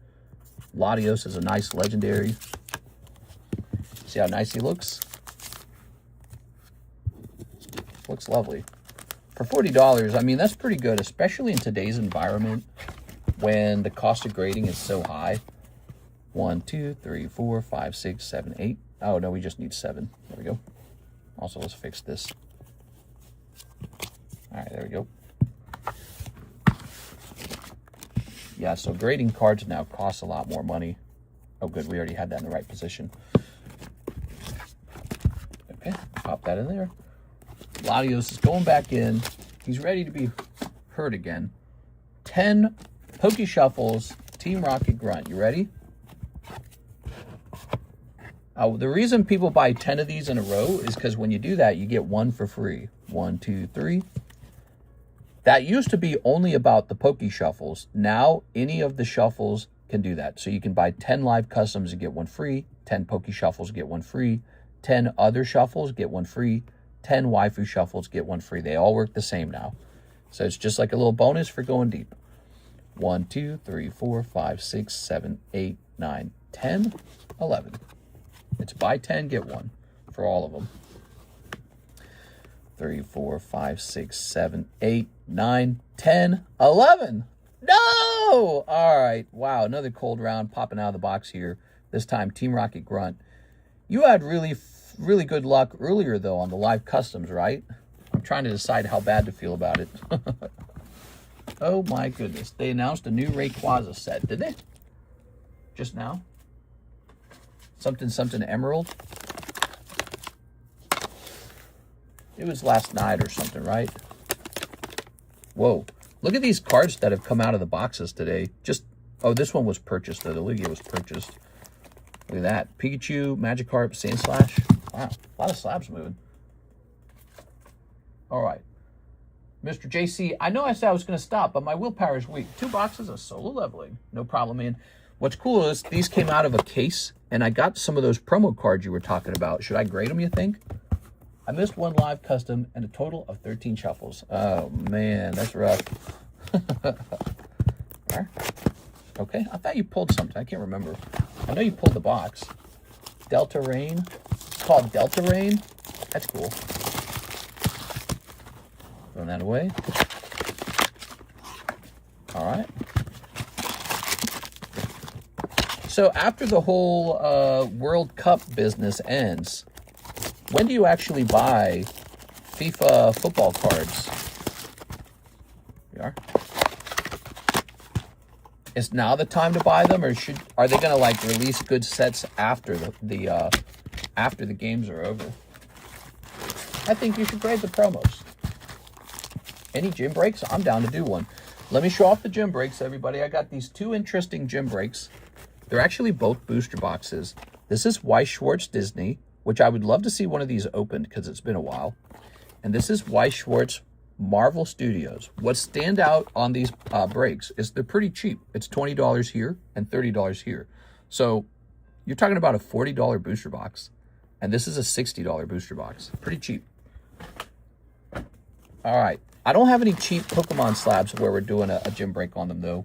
Latios is a nice legendary. See how nice he looks? Looks lovely. For $40, I mean, that's pretty good, especially in today's environment when the cost of grading is so high. 1, 2, 3, 4, 5, 6, 7, 8. Oh, no, we just need 7. There we go. Also, let's fix this. All right, there we go. Yeah, so grading cards now cost a lot more money. Oh, good, we already had that in the right position. Okay, pop that in there. Latios is going back in. He's ready to be hurt again. 10 Pokey Shuffles, Team Rocket Grunt. You ready? The reason people buy 10 of these in a row is because when you do that, you get 1 for free. 1, 2, 3. That used to be only about the Pokey Shuffles. Now, any of the shuffles can do that. So you can buy 10 live customs and get 1 free. 10 Pokey Shuffles, get 1 free. 10 other shuffles, get 1 free. 10 Waifu Shuffles, get 1 free. They all work the same now. So it's just like a little bonus for going deep. 1, 2, 3, 4, 5, 6, 7, 8, 9, 10, 11. It's buy 10, get 1 for all of them. 3, 4, 5, 6, 7, 8, 9, 10, 11. No! All right. Wow, another cold round popping out of the box here. This time, Team Rocket Grunt. You had really good luck earlier, though, on the live customs, right? I'm trying to decide how bad to feel about it. Oh, my goodness. They announced a new Rayquaza set, did they? Just now? Something Emerald? It was last night or something, right? Whoa. Look at these cards that have come out of the boxes today. Oh, this one was purchased, though. The Lugia was purchased. Look at that. Pikachu, Magikarp, Sandslash. Wow, a lot of slabs moving. All right. Mr. JC, I know I said I was going to stop, but my willpower is weak. 2 boxes of solo leveling. No problem, man. What's cool is these came out of a case, and I got some of those promo cards you were talking about. Should I grade them, you think? I missed 1 live custom and a total of 13 shuffles. Oh, man, that's rough. All right. Okay, I thought you pulled something. I can't remember. I know you pulled the box. Delta Rain. It's called Delta Rain. That's cool. Throwing that away. All right. So after the whole World Cup business ends, when do you actually buy FIFA football cards? We are. Is now the time to buy them, or are they gonna like release good sets after after the games are over? I think you should grade the promos. Any gym breaks? I'm down to do one. Let me show off the gym breaks, everybody. I got these 2 interesting gym breaks. They're actually both booster boxes. This is Weiss Schwarz Disney, which I would love to see one of these opened because it's been a while. And this is Weiss Schwarz Marvel Studios. What stand out on these breaks is they're pretty cheap. It's $20 here and $30 here. So you're talking about a $40 booster box. And this is a $60 booster box. Pretty cheap. All right. I don't have any cheap Pokemon slabs where we're doing a gym break on them, though.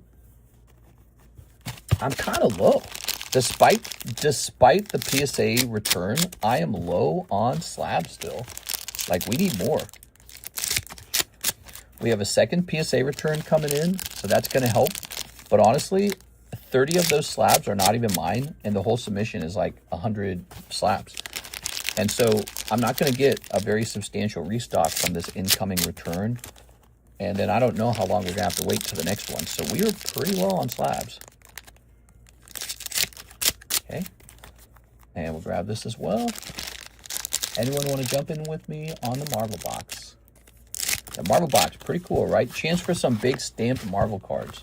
I'm kind of low. Despite the PSA return, I am low on slabs still. Like, we need more. We have a second PSA return coming in, so that's going to help. But honestly, 30 of those slabs are not even mine, and the whole submission is like 100 slabs. And so I'm not going to get a very substantial restock from this incoming return. And then I don't know how long we're going to have to wait to the next one. So we are pretty low on slabs. Okay. And we'll grab this as well. Anyone want to jump in with me on the Marvel box? The Marvel box, pretty cool, right? Chance for some big stamped Marvel cards.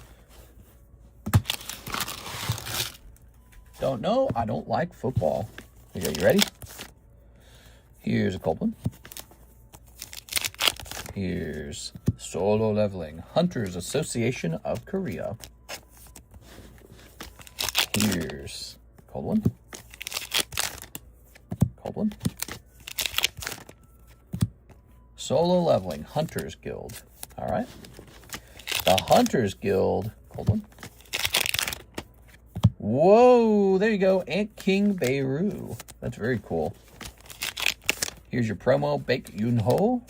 Don't know. I don't like football. Okay, you ready? Here's a cold one. Here's Solo Leveling, Hunters Association of Korea. Here's cold one. Cold one. Solo Leveling, Hunters Guild. All right. The Hunters Guild. Cold one. Whoa, there you go. Ant King Beirut. That's very cool. Here's your promo, Baek Yoon Ho.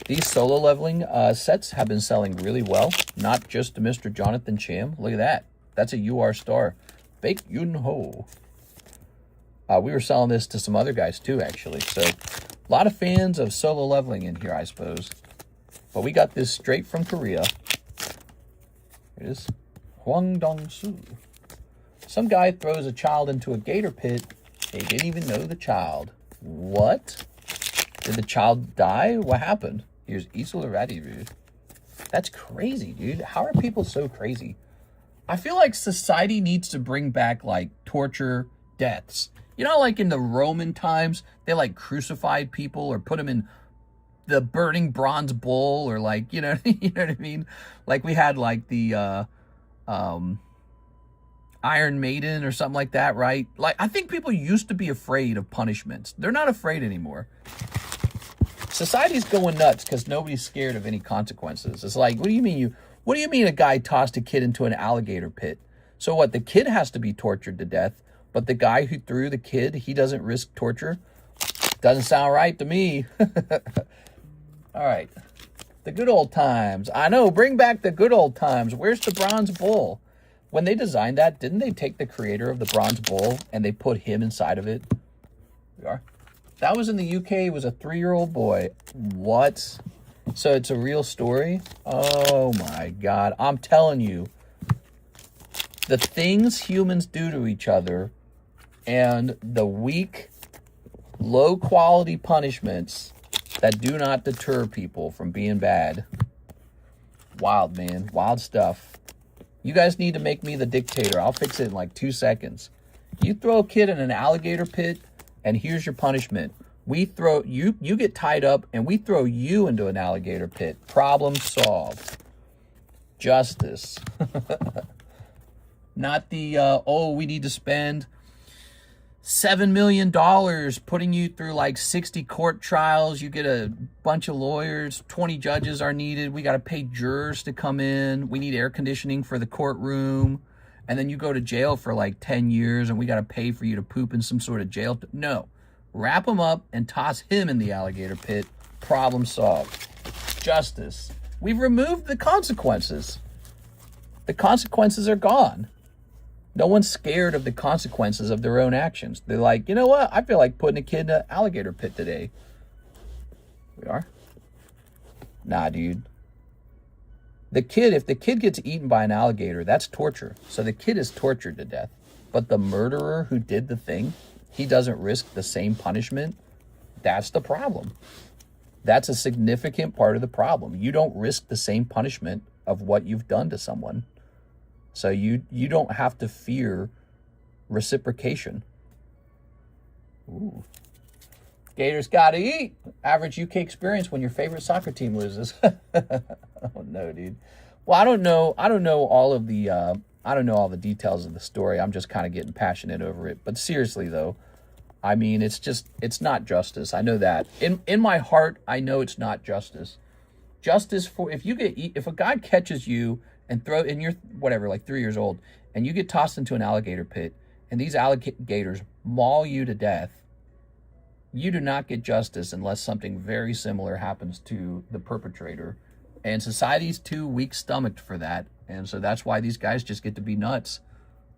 These solo leveling sets have been selling really well. Not just to Mr. Jonathan Cham. Look at that. That's a UR star. Baek Yun Ho. We were selling this to some other guys too, actually. So a lot of fans of solo leveling in here, I suppose. But we got this straight from Korea. Here it is. Hwang Dong-soo. Some guy throws a child into a gator pit. They didn't even know the child. What? Did the child die? What happened? Here's Isla Radiru. That's crazy, dude. How are people so crazy? I feel like society needs to bring back, like, torture deaths. You know, like in the Roman times, they, like, crucified people or put them in the burning bronze bull or, like, you know, you know what I mean? Like, we had, like, the Iron Maiden or something like that, right? Like, I think people used to be afraid of punishments. They're not afraid anymore. Society's going nuts because nobody's scared of any consequences. It's like, what do you mean a guy tossed a kid into an alligator pit? So what, the kid has to be tortured to death, but the guy who threw the kid, he doesn't risk torture? Doesn't sound right to me. All right. The good old times. I know, bring back the good old times. Where's the bronze bull? When they designed that, didn't they take the creator of the bronze bull and they put him inside of it? We are. That was in the UK. It was a 3-year-old boy. What? So it's a real story? Oh my God. I'm telling you, the things humans do to each other and the weak, low-quality punishments that do not deter people from being bad. Wild, man. Wild stuff. You guys need to make me the dictator. I'll fix it in like 2 seconds. You throw a kid in an alligator pit, and here's your punishment. We throw you get tied up, and we throw you into an alligator pit. Problem solved. Justice. Not the, oh, we need to spend $7 million putting you through like 60 court trials. You get a bunch of lawyers. 20 judges are needed. We got to pay jurors to come in. We need air conditioning for the courtroom. And then you go to jail for like 10 years and we got to pay for you to poop in some sort of jail. No. Wrap him up and toss him in the alligator pit. Problem solved. Justice. We've removed the consequences. The consequences are gone. No one's scared of the consequences of their own actions. They're like, you know what? I feel like putting a kid in an alligator pit today. We are? Nah, dude. If the kid gets eaten by an alligator, that's torture. So the kid is tortured to death. But the murderer who did the thing, he doesn't risk the same punishment. That's the problem. That's a significant part of the problem. You don't risk the same punishment of what you've done to someone. So you don't have to fear reciprocation. Ooh. Gators gotta eat. Average UK experience when your favorite soccer team loses. Oh no, dude. Well, I don't know all of the I don't know all the details of the story. I'm just kind of getting passionate over it. But seriously though, I mean, it's not justice. I know that. In my heart, I know it's not justice. Justice for if a guy catches you and you're whatever, like 3 years old, and you get tossed into an alligator pit, and these alligators maul you to death, you do not get justice unless something very similar happens to the perpetrator. And society's too weak-stomached for that, and so that's why these guys just get to be nuts.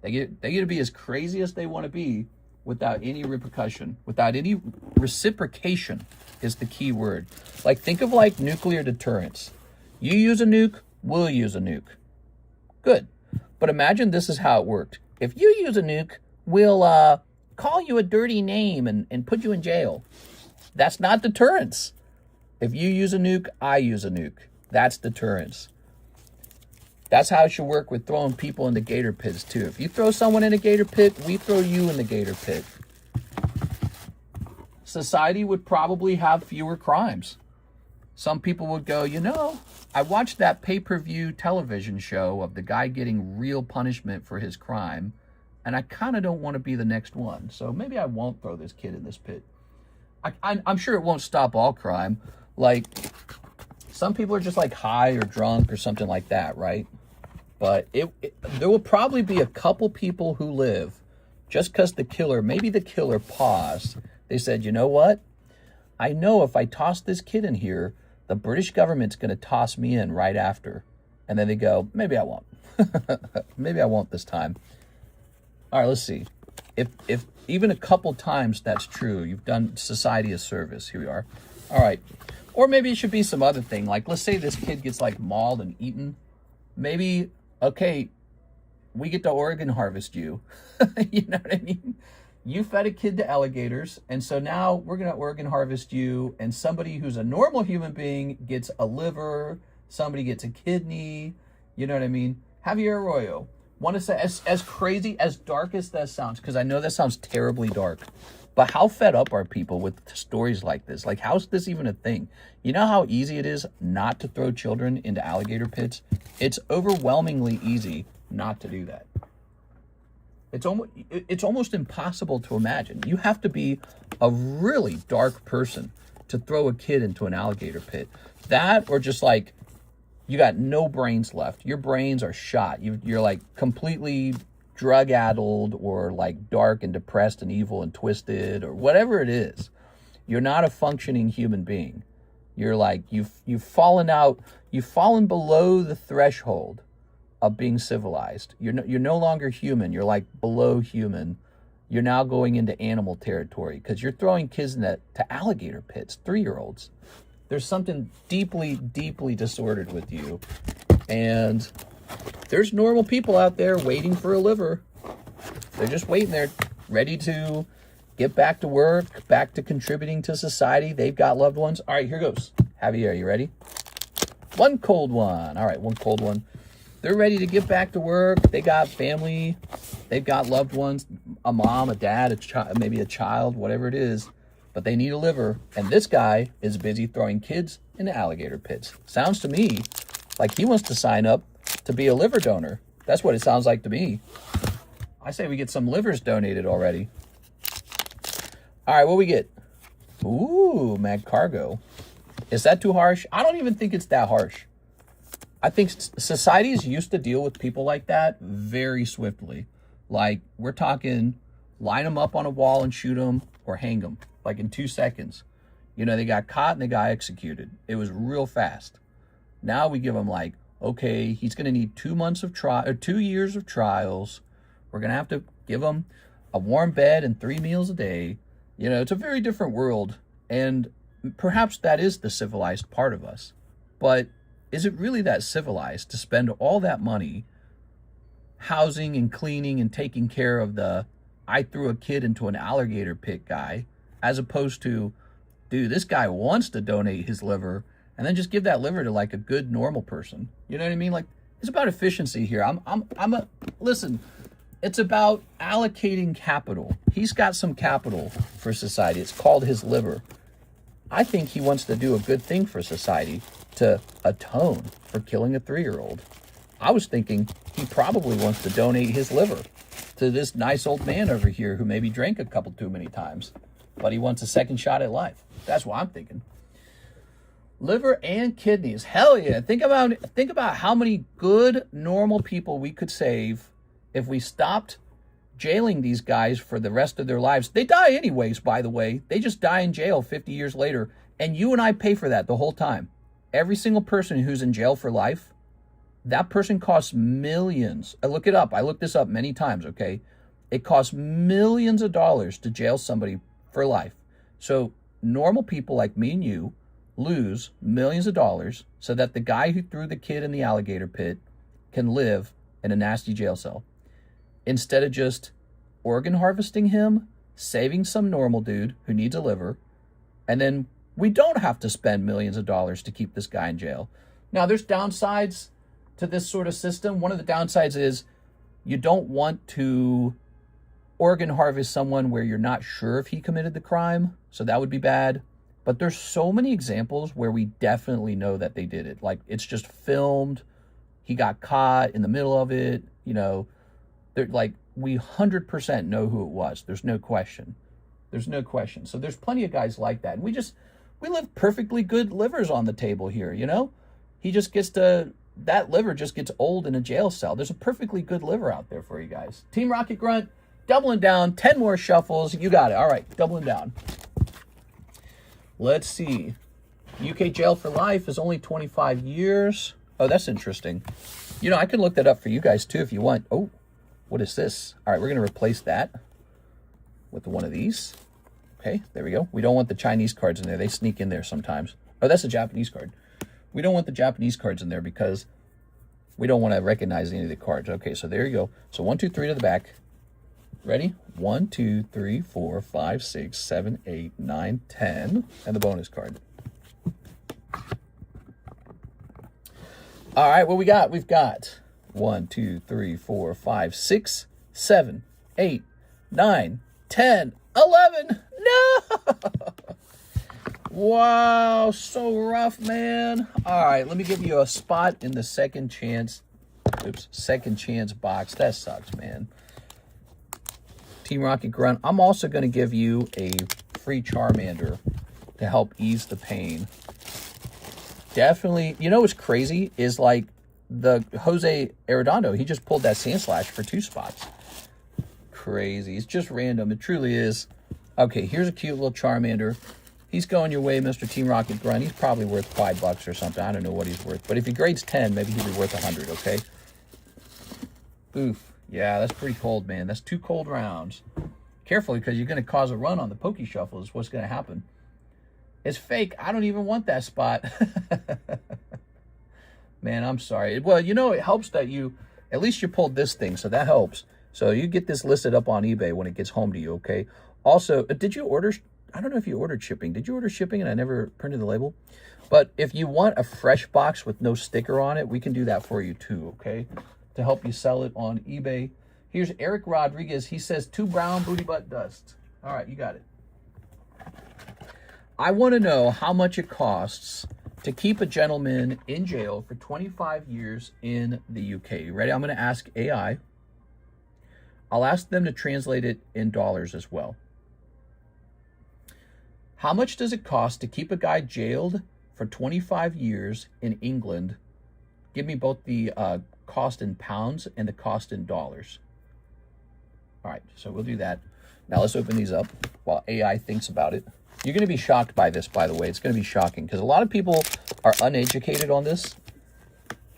They get to be as crazy as they want to be without any repercussion, without any reciprocation is the key word. Like, think of like nuclear deterrence. You use a nuke, we'll use a nuke. Good. But imagine this is how it worked. If you use a nuke, we'll call you a dirty name and put you in jail. That's not deterrence. If you use a nuke, I use a nuke. That's deterrence. That's how it should work with throwing people into gator pits too. If you throw someone in a gator pit, we throw you in the gator pit. Society would probably have fewer crimes. Some people would go, you know, I watched that pay-per-view television show of the guy getting real punishment for his crime, and I kind of don't want to be the next one. So maybe I won't throw this kid in this pit. I'm sure it won't stop all crime. Like, some people are just like high or drunk or something like that, right? But there will probably be a couple people who live just because maybe the killer paused. They said, you know what? I know if I toss this kid in here, the British government's going to toss me in right after. And then they go, maybe I won't. Maybe I won't this time. All right, let's see. If even a couple times that's true, you've done society a service. Here we are. All right. Or maybe it should be some other thing. Like, let's say this kid gets like mauled and eaten. Maybe, okay, we get to organ harvest you. You know what I mean? You fed a kid to alligators, and so now we're going to organ harvest you, and somebody who's a normal human being gets a liver, somebody gets a kidney, you know what I mean? Javier Arroyo, want to say, as crazy, as dark as that sounds, because I know that sounds terribly dark, but how fed up are people with stories like this? Like, how's this even a thing? You know how easy it is not to throw children into alligator pits? It's overwhelmingly easy not to do that. It's almost impossible to imagine. You have to be a really dark person to throw a kid into an alligator pit. That, or just like, you got no brains left. Your brains are shot. You're like completely drug-addled, or like dark and depressed and evil and twisted, or whatever it is. You're not a functioning human being. You're like, you've fallen out, you've fallen below the threshold of being civilized. You're no longer human. You're like below human. You're now going into animal territory because you're throwing kids to alligator pits, 3-year-olds. There's something deeply, deeply disordered with you. And there's normal people out there waiting for a liver. They're just waiting there, ready to get back to work, back to contributing to society. They've got loved ones. All right, here goes. Javier, you ready? One cold one. All right, one cold one. They're ready to get back to work. They got family. They've got loved ones, a mom, a dad, a child, maybe a child, whatever it is. But they need a liver. And this guy is busy throwing kids into alligator pits. Sounds to me like he wants to sign up to be a liver donor. That's what it sounds like to me. I say we get some livers donated already. All right, what we get? Ooh, Mag Cargo. Is that too harsh? I don't even think it's that harsh. I think societies used to deal with people like that very swiftly. Like, we're talking, line them up on a wall and shoot them or hang them, like in 2 seconds. You know, they got caught and they got executed. It was real fast. Now we give them like, okay, he's going to need 2 months of trial, or 2 years of trials. We're going to have to give him a warm bed and 3 meals a day. You know, it's a very different world. And perhaps that is the civilized part of us. But is it really that civilized to spend all that money housing and cleaning and taking care of the I threw a kid into an alligator pit guy, as opposed to, dude, this guy wants to donate his liver, and then just give that liver to like a good normal person? You know what I mean? Like, it's about efficiency here. Listen, it's about allocating capital. He's got some capital for society. It's called his liver. I think he wants to do a good thing for society, to atone for killing a 3-year-old. I was thinking he probably wants to donate his liver to this nice old man over here who maybe drank a couple too many times, but he wants a second shot at life. That's what I'm thinking. Liver and kidneys. Hell yeah. Think about how many good, normal people we could save if we stopped jailing these guys for the rest of their lives. They die anyways, by the way. They just die in jail 50 years later, and you and I pay for that the whole time. Every single person who's in jail for life, that person costs millions. I look it up. I looked this up many times, okay? It costs millions of dollars to jail somebody for life. So normal people like me and you lose millions of dollars so that the guy who threw the kid in the alligator pit can live in a nasty jail cell. Instead of just organ harvesting him, saving some normal dude who needs a liver, and then we don't have to spend millions of dollars to keep this guy in jail. Now, there's downsides to this sort of system. One of the downsides is you don't want to organ harvest someone where you're not sure if he committed the crime, so that would be bad. But there's so many examples where we definitely know that they did it. Like, it's just filmed. He got caught in the middle of it. You know, they're like, we 100% know who it was. There's no question. There's no question. So there's plenty of guys like that. And we live perfectly good livers on the table here, you know? He just gets to, that liver just gets old in a jail cell. There's a perfectly good liver out there for you guys. Team Rocket Grunt, doubling down, 10 more shuffles. You got it. All right, doubling down. Let's see. UK jail for life is only 25 years. Oh, that's interesting. You know, I can look that up for you guys too if you want. Oh, what is this? All right, we're going to replace that with one of these. Okay, there we go. We don't want the Chinese cards in there. They sneak in there sometimes. Oh, that's a Japanese card. We don't want the Japanese cards in there because we don't want to recognize any of the cards. Okay, so there you go. So 1, 2, 3 to the back. Ready? 1, 2, 3, 4, 5, 6, 7, 8, 9, 10. And the bonus card. All right, what we got? We've got 1, 2, 3, 4, 5, 6, 7, 8, 9, 10, 11. No! Wow, so rough, man. All right, let me give you a spot in the second chance. Oops, second chance box. That sucks, man. Team Rocket Grunt. I'm also going to give you a free Charmander to help ease the pain. Definitely. You know what's crazy is like the Jose Arredondo. He just pulled that Sandslash for 2 spots. Crazy. It's just random. It truly is. Okay, here's a cute little Charmander. He's going your way, Mr. Team Rocket Grunt. He's probably worth $5 or something. I don't know what he's worth. But if he grades 10, maybe he'll be worth 100, okay? Oof. Yeah, that's pretty cold, man. That's 2 cold rounds. Carefully, because you're going to cause a run on the Poke Shuffle is what's going to happen. It's fake. I don't even want that spot. Man, I'm sorry. Well, you know, it helps that at least you pulled this thing, so that helps. So you get this listed up on eBay when it gets home to you, okay? Also, did you order... I don't know if you ordered shipping. Did you order shipping and I never printed the label? But if you want a fresh box with no sticker on it, we can do that for you too, okay? To help you sell it on eBay. Here's Eric Rodriguez. He says 2 brown booty butt dust. All right, you got it. I want to know how much it costs to keep a gentleman in jail for 25 years in the UK. Ready? I'm going to ask AI. I'll ask them to translate it in dollars as well. How much does it cost to keep a guy jailed for 25 years in England? Give me both the cost in pounds and the cost in dollars. All right, so we'll do that. Now let's open these up while AI thinks about it. You're going to be shocked by this, by the way. It's going to be shocking because a lot of people are uneducated on this.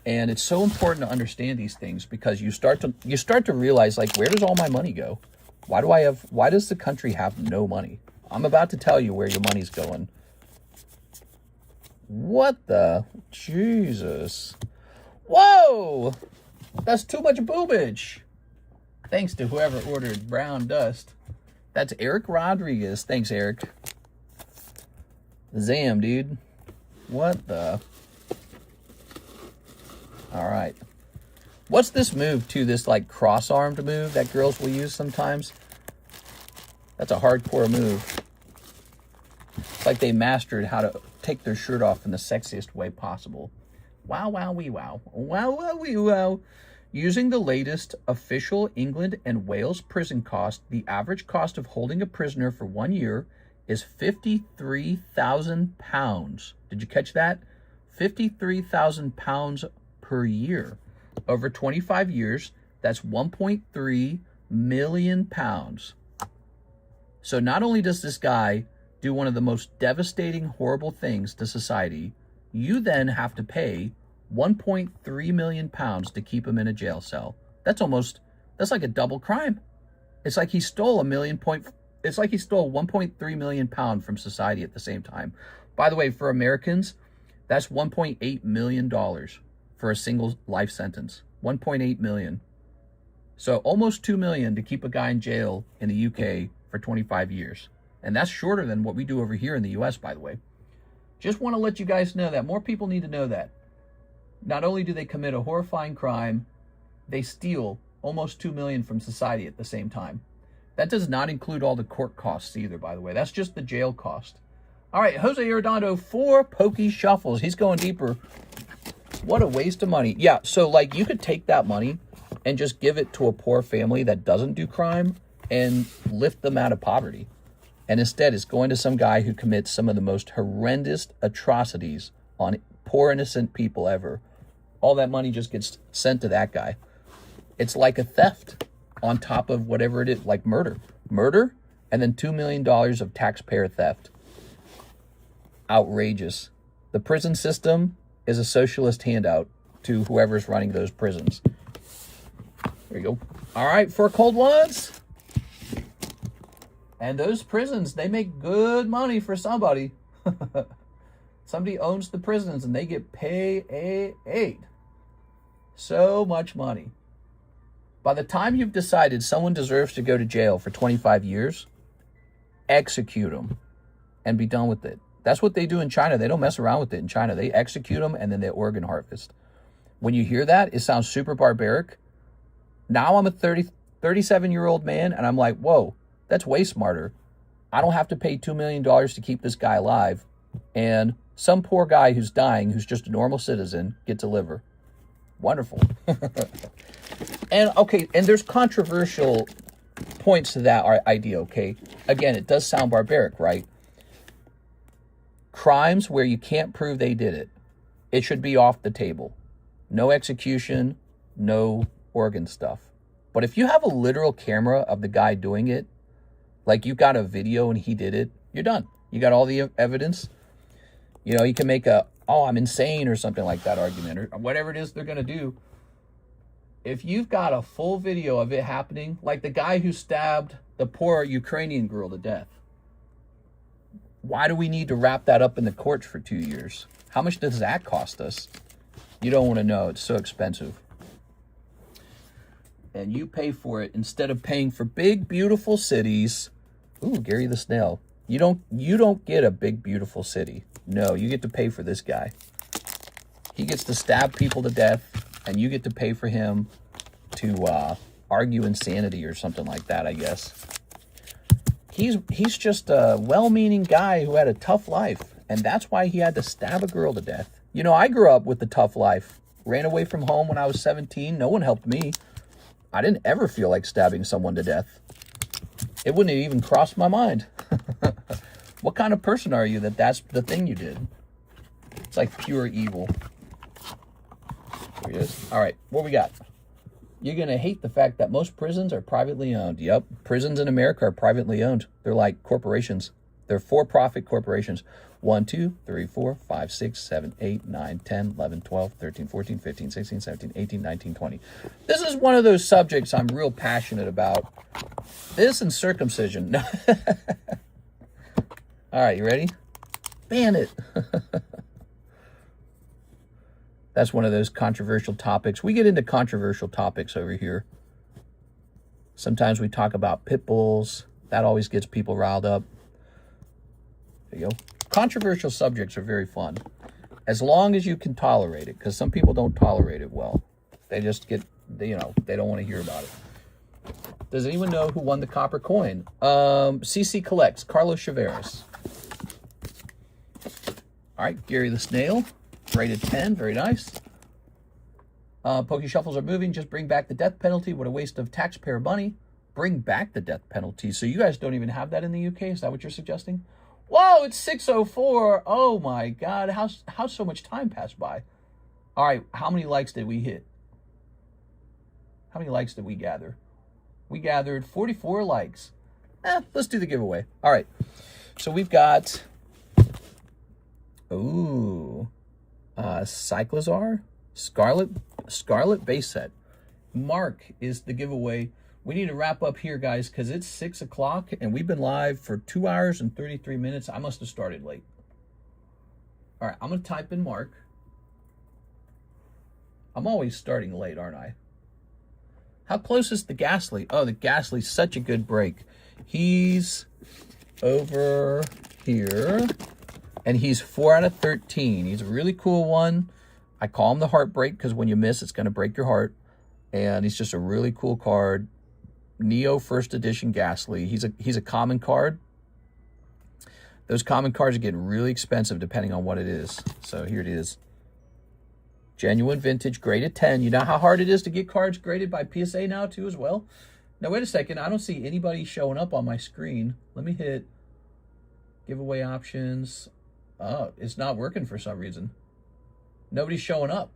And it's so important to understand these things because you start to realize, like, where does all my money go? Why does the country have no money? I'm about to tell you where your money's going. What the? Jesus. Whoa! That's too much boobage. Thanks to whoever ordered brown dust. That's Eric Rodriguez. Thanks, Eric. Zam, dude. What the? All right. What's this move, too? This, like, cross-armed move that girls will use sometimes? That's a hardcore move. It's like they mastered how to take their shirt off in the sexiest way possible. Wow, wow, wee, wow. Wow, wow, wee, wow. Using the latest official England and Wales prison cost, the average cost of holding a prisoner for 1 year is £53,000. Did you catch that? £53,000 per year. Over 25 years, that's 1.3 million pounds. So not only does this guy do one of the most devastating, horrible things to society, you then have to pay 1.3 million pounds to keep him in a jail cell. That's like a double crime. It's like he stole it's like he stole 1.3 million pounds from society at the same time. By the way, for Americans, that's $1.8 million for a single life sentence. 1.8 million. So almost 2 million to keep a guy in jail in the UK for 25 years. And that's shorter than what we do over here in the US, by the way. Just want to let you guys know that. More people need to know that. Not only do they commit a horrifying crime, they steal almost 2 million from society at the same time. That does not include all the court costs either, by the way. That's just the jail cost. All right, Jose Arredondo, 4 Pokey Shuffles. He's going deeper. What a waste of money. Yeah, so like you could take that money and just give it to a poor family that doesn't do crime and lift them out of poverty. And instead, it's going to some guy who commits some of the most horrendous atrocities on poor innocent people ever. All that money just gets sent to that guy. It's like a theft on top of whatever it is, like murder. Murder and then $2 million of taxpayer theft. Outrageous. The prison system is a socialist handout to whoever's running those prisons. There you go. All right, for cold ones. And those prisons, they make good money for somebody. Somebody owns the prisons and they get paid. So much money. By the time you've decided someone deserves to go to jail for 25 years, execute them and be done with it. That's what they do in China. They don't mess around with it in China. They execute them and then they organ harvest. When you hear that, it sounds super barbaric. Now I'm a 37-year-old man and I'm like, whoa, that's way smarter. I don't have to pay $2 million to keep this guy alive. And some poor guy who's dying, who's just a normal citizen, gets a liver. Wonderful. And okay, and there's controversial points to that idea, okay? Again, it does sound barbaric, right? Crimes where you can't prove they did it, it should be off the table. No execution, no organ stuff. But if you have a literal camera of the guy doing it, like you got a video and he did it, you're done. You got all the evidence. You know, you can make a, oh, I'm insane or something like that argument or whatever it is they're going to do. If you've got a full video of it happening, like the guy who stabbed the poor Ukrainian girl to death, why do we need to wrap that up in the courts for 2 years? How much does that cost us? You don't want to know. It's so expensive. And you pay for it instead of paying for big, beautiful cities. Ooh, Gary the Snail. You don't get a big, beautiful city. No, you get to pay for this guy. He gets to stab people to death, and you get to pay for him to argue insanity or something like that, I guess. He's just a well-meaning guy who had a tough life, and that's why he had to stab a girl to death. You know, I grew up with the tough life. Ran away from home when I was 17. No one helped me. I didn't ever feel like stabbing someone to death. It wouldn't have even crossed my mind. What kind of person are you that that's the thing you did? It's like pure evil. There he is. All right, what we got? You're going to hate the fact that most prisons are privately owned. Yep, prisons in America are privately owned. They're like corporations. They're for-profit corporations. 1, 2, 3, 4, 5, 6, 7, 8, 9, 10, 11, 12, 13, 14, 15, 16, 17, 18, 19, 20. This is one of those subjects I'm real passionate about. This and circumcision. All right, you ready? Ban it. That's one of those controversial topics. We get into controversial topics over here. Sometimes we talk about pit bulls. That always gets people riled up. There you go. Controversial subjects are very fun. As long as you can tolerate it, because some people don't tolerate it well. They just get, you know, they don't want to hear about it. Does anyone know who won the copper coin? CC Collects, Carlos Chaveras. All right, Gary the Snail, rated 10, very nice. Pokey Shuffles are moving, just bring back the death penalty. What a waste of taxpayer money. Bring back the death penalty. So you guys don't even have that in the UK? Is that what you're suggesting? Whoa, it's 6:04. Oh my God, how so much time passed by? All right, how many likes did we hit? How many likes did we gather? We gathered 44 likes. Let's do the giveaway. All right, so we've got, Cyclozar, Scarlet base set. Mark is the giveaway. We need to wrap up here, guys, because it's 6 o'clock, and we've been live for 2 hours and 33 minutes. I must have started late. All right, I'm going to type in Mark. I'm always starting late, aren't I? How close is the Ghastly? Oh, the Ghastly's such a good break. He's over here, and he's 4 out of 13. He's a really cool one. I call him the Heartbreak because when you miss, it's going to break your heart. And he's just a really cool card. Neo First Edition Ghastly. He's a common card. Those common cards are getting really expensive depending on what it is. So here it is. Genuine Vintage, graded 10. You know how hard it is to get cards graded by PSA now too as well? Now wait a second. I don't see anybody showing up on my screen. Let me hit giveaway options. Oh, it's not working for some reason. Nobody's showing up.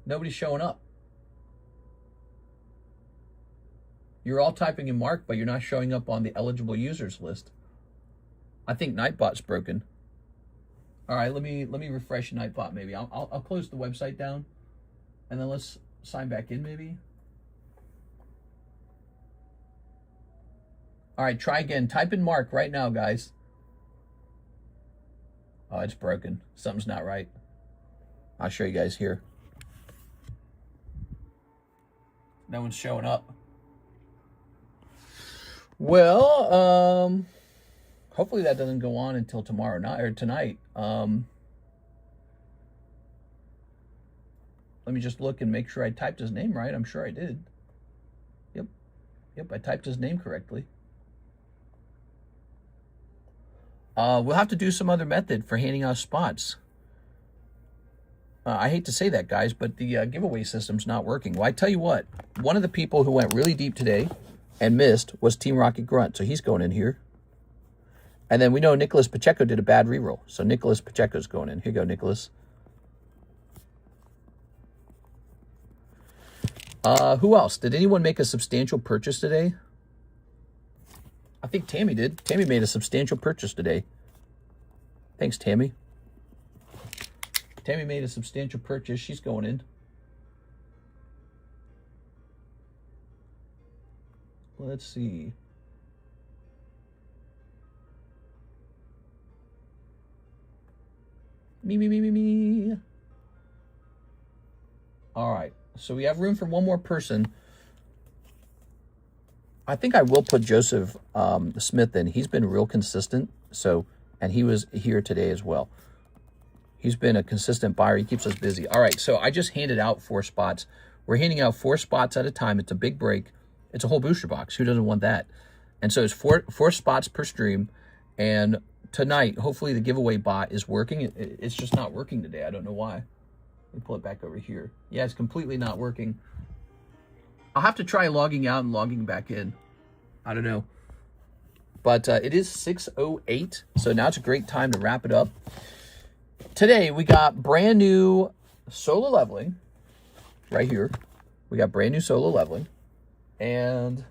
Nobody's showing up. You're all typing in Mark, but you're not showing up on the eligible users list. I think Nightbot's broken. All right, let me refresh Nightbot maybe. I'll close the website down, and then let's sign back in maybe. All right, try again. Type in Mark right now, guys. Oh, it's broken. Something's not right. I'll show you guys here. No one's showing up. Well, hopefully that doesn't go on until tomorrow night or tonight. Let me just look and make sure I typed his name right. I'm sure I did. Yep, I typed his name correctly. We'll have to do some other method for handing out spots. I hate to say that, guys, but the giveaway system's not working. Well, I tell you what, one of the people who went really deep today and missed was Team Rocket Grunt, so he's going in here. And then we know Nicholas Pacheco did a bad reroll, so Nicholas Pacheco's going in. Here you go, Nicholas. Who else? Did anyone make a substantial purchase today? I think Tammy did. Tammy made a substantial purchase today. Thanks, Tammy. Tammy made a substantial purchase. She's going in. Let's see. Me. All right. So we have room for one more person. I think I will put Joseph Smith in. He's been real consistent. So, and he was here today as well. He's been a consistent buyer. He keeps us busy. All right, so I just handed out 4 spots. We're handing out 4 spots at a time. It's a big break. It's a whole booster box. Who doesn't want that? And so it's four spots per stream. And tonight, hopefully the giveaway bot is working. It's just not working today. I don't know why. Let me pull it back over here. Yeah, it's completely not working. I'll have to try logging out and logging back in. I don't know. But it is 6:08, so now it's a great time to wrap it up. Today, we got brand new solo leveling right here. We got brand new solo leveling. And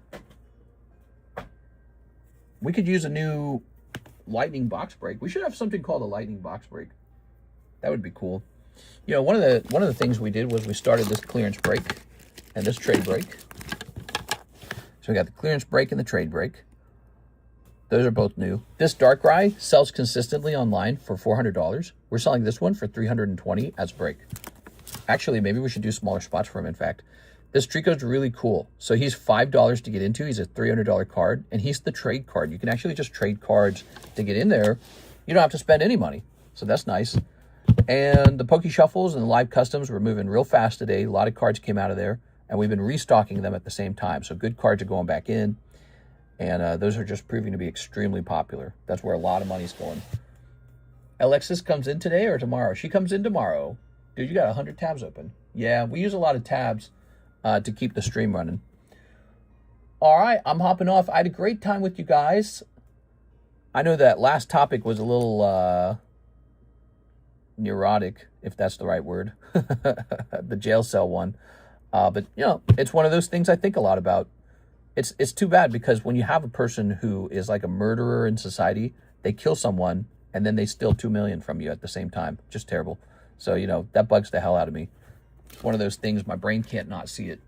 we could use a new lightning box break. We should have something called a lightning box break. That would be cool. You know, one of the things we did was we started this clearance break and this trade break. So we got the clearance break and the trade break. Those are both new. This Darkrai sells consistently online for $400. We're selling this one for $320 as break. Actually, maybe we should do smaller spots for him, in fact. This Trico's really cool. So he's $5 to get into. He's a $300 card, and he's the trade card. You can actually just trade cards to get in there. You don't have to spend any money. So that's nice. And the Poke Shuffles and the live customs were moving real fast today. A lot of cards came out of there, and we've been restocking them at the same time. So good cards are going back in. And those are just proving to be extremely popular. That's where a lot of money's going. Alexis comes in today or tomorrow? She comes in tomorrow. Dude, you got 100 tabs open. Yeah, we use a lot of tabs to keep the stream running. All right, I'm hopping off. I had a great time with you guys. I know that last topic was a little neurotic, if that's the right word. The jail cell one. But, you know, it's one of those things I think a lot about. It's too bad because when you have a person who is like a murderer in society, they kill someone and then they steal $2 million from you at the same time. Just terrible. So, you know, that bugs the hell out of me. It's one of those things my brain can't not see it.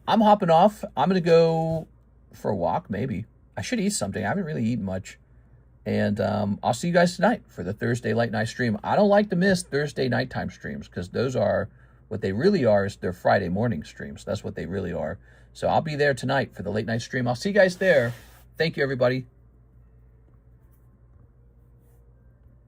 I'm hopping off. I'm going to go for a walk, maybe. I should eat something. I haven't really eaten much. And I'll see you guys tonight for the Thursday late night stream. I don't like to miss Thursday nighttime streams because those are, what they really are is they're Friday morning streams. That's what they really are. So I'll be there tonight for the late night stream. I'll see you guys there. Thank you, everybody.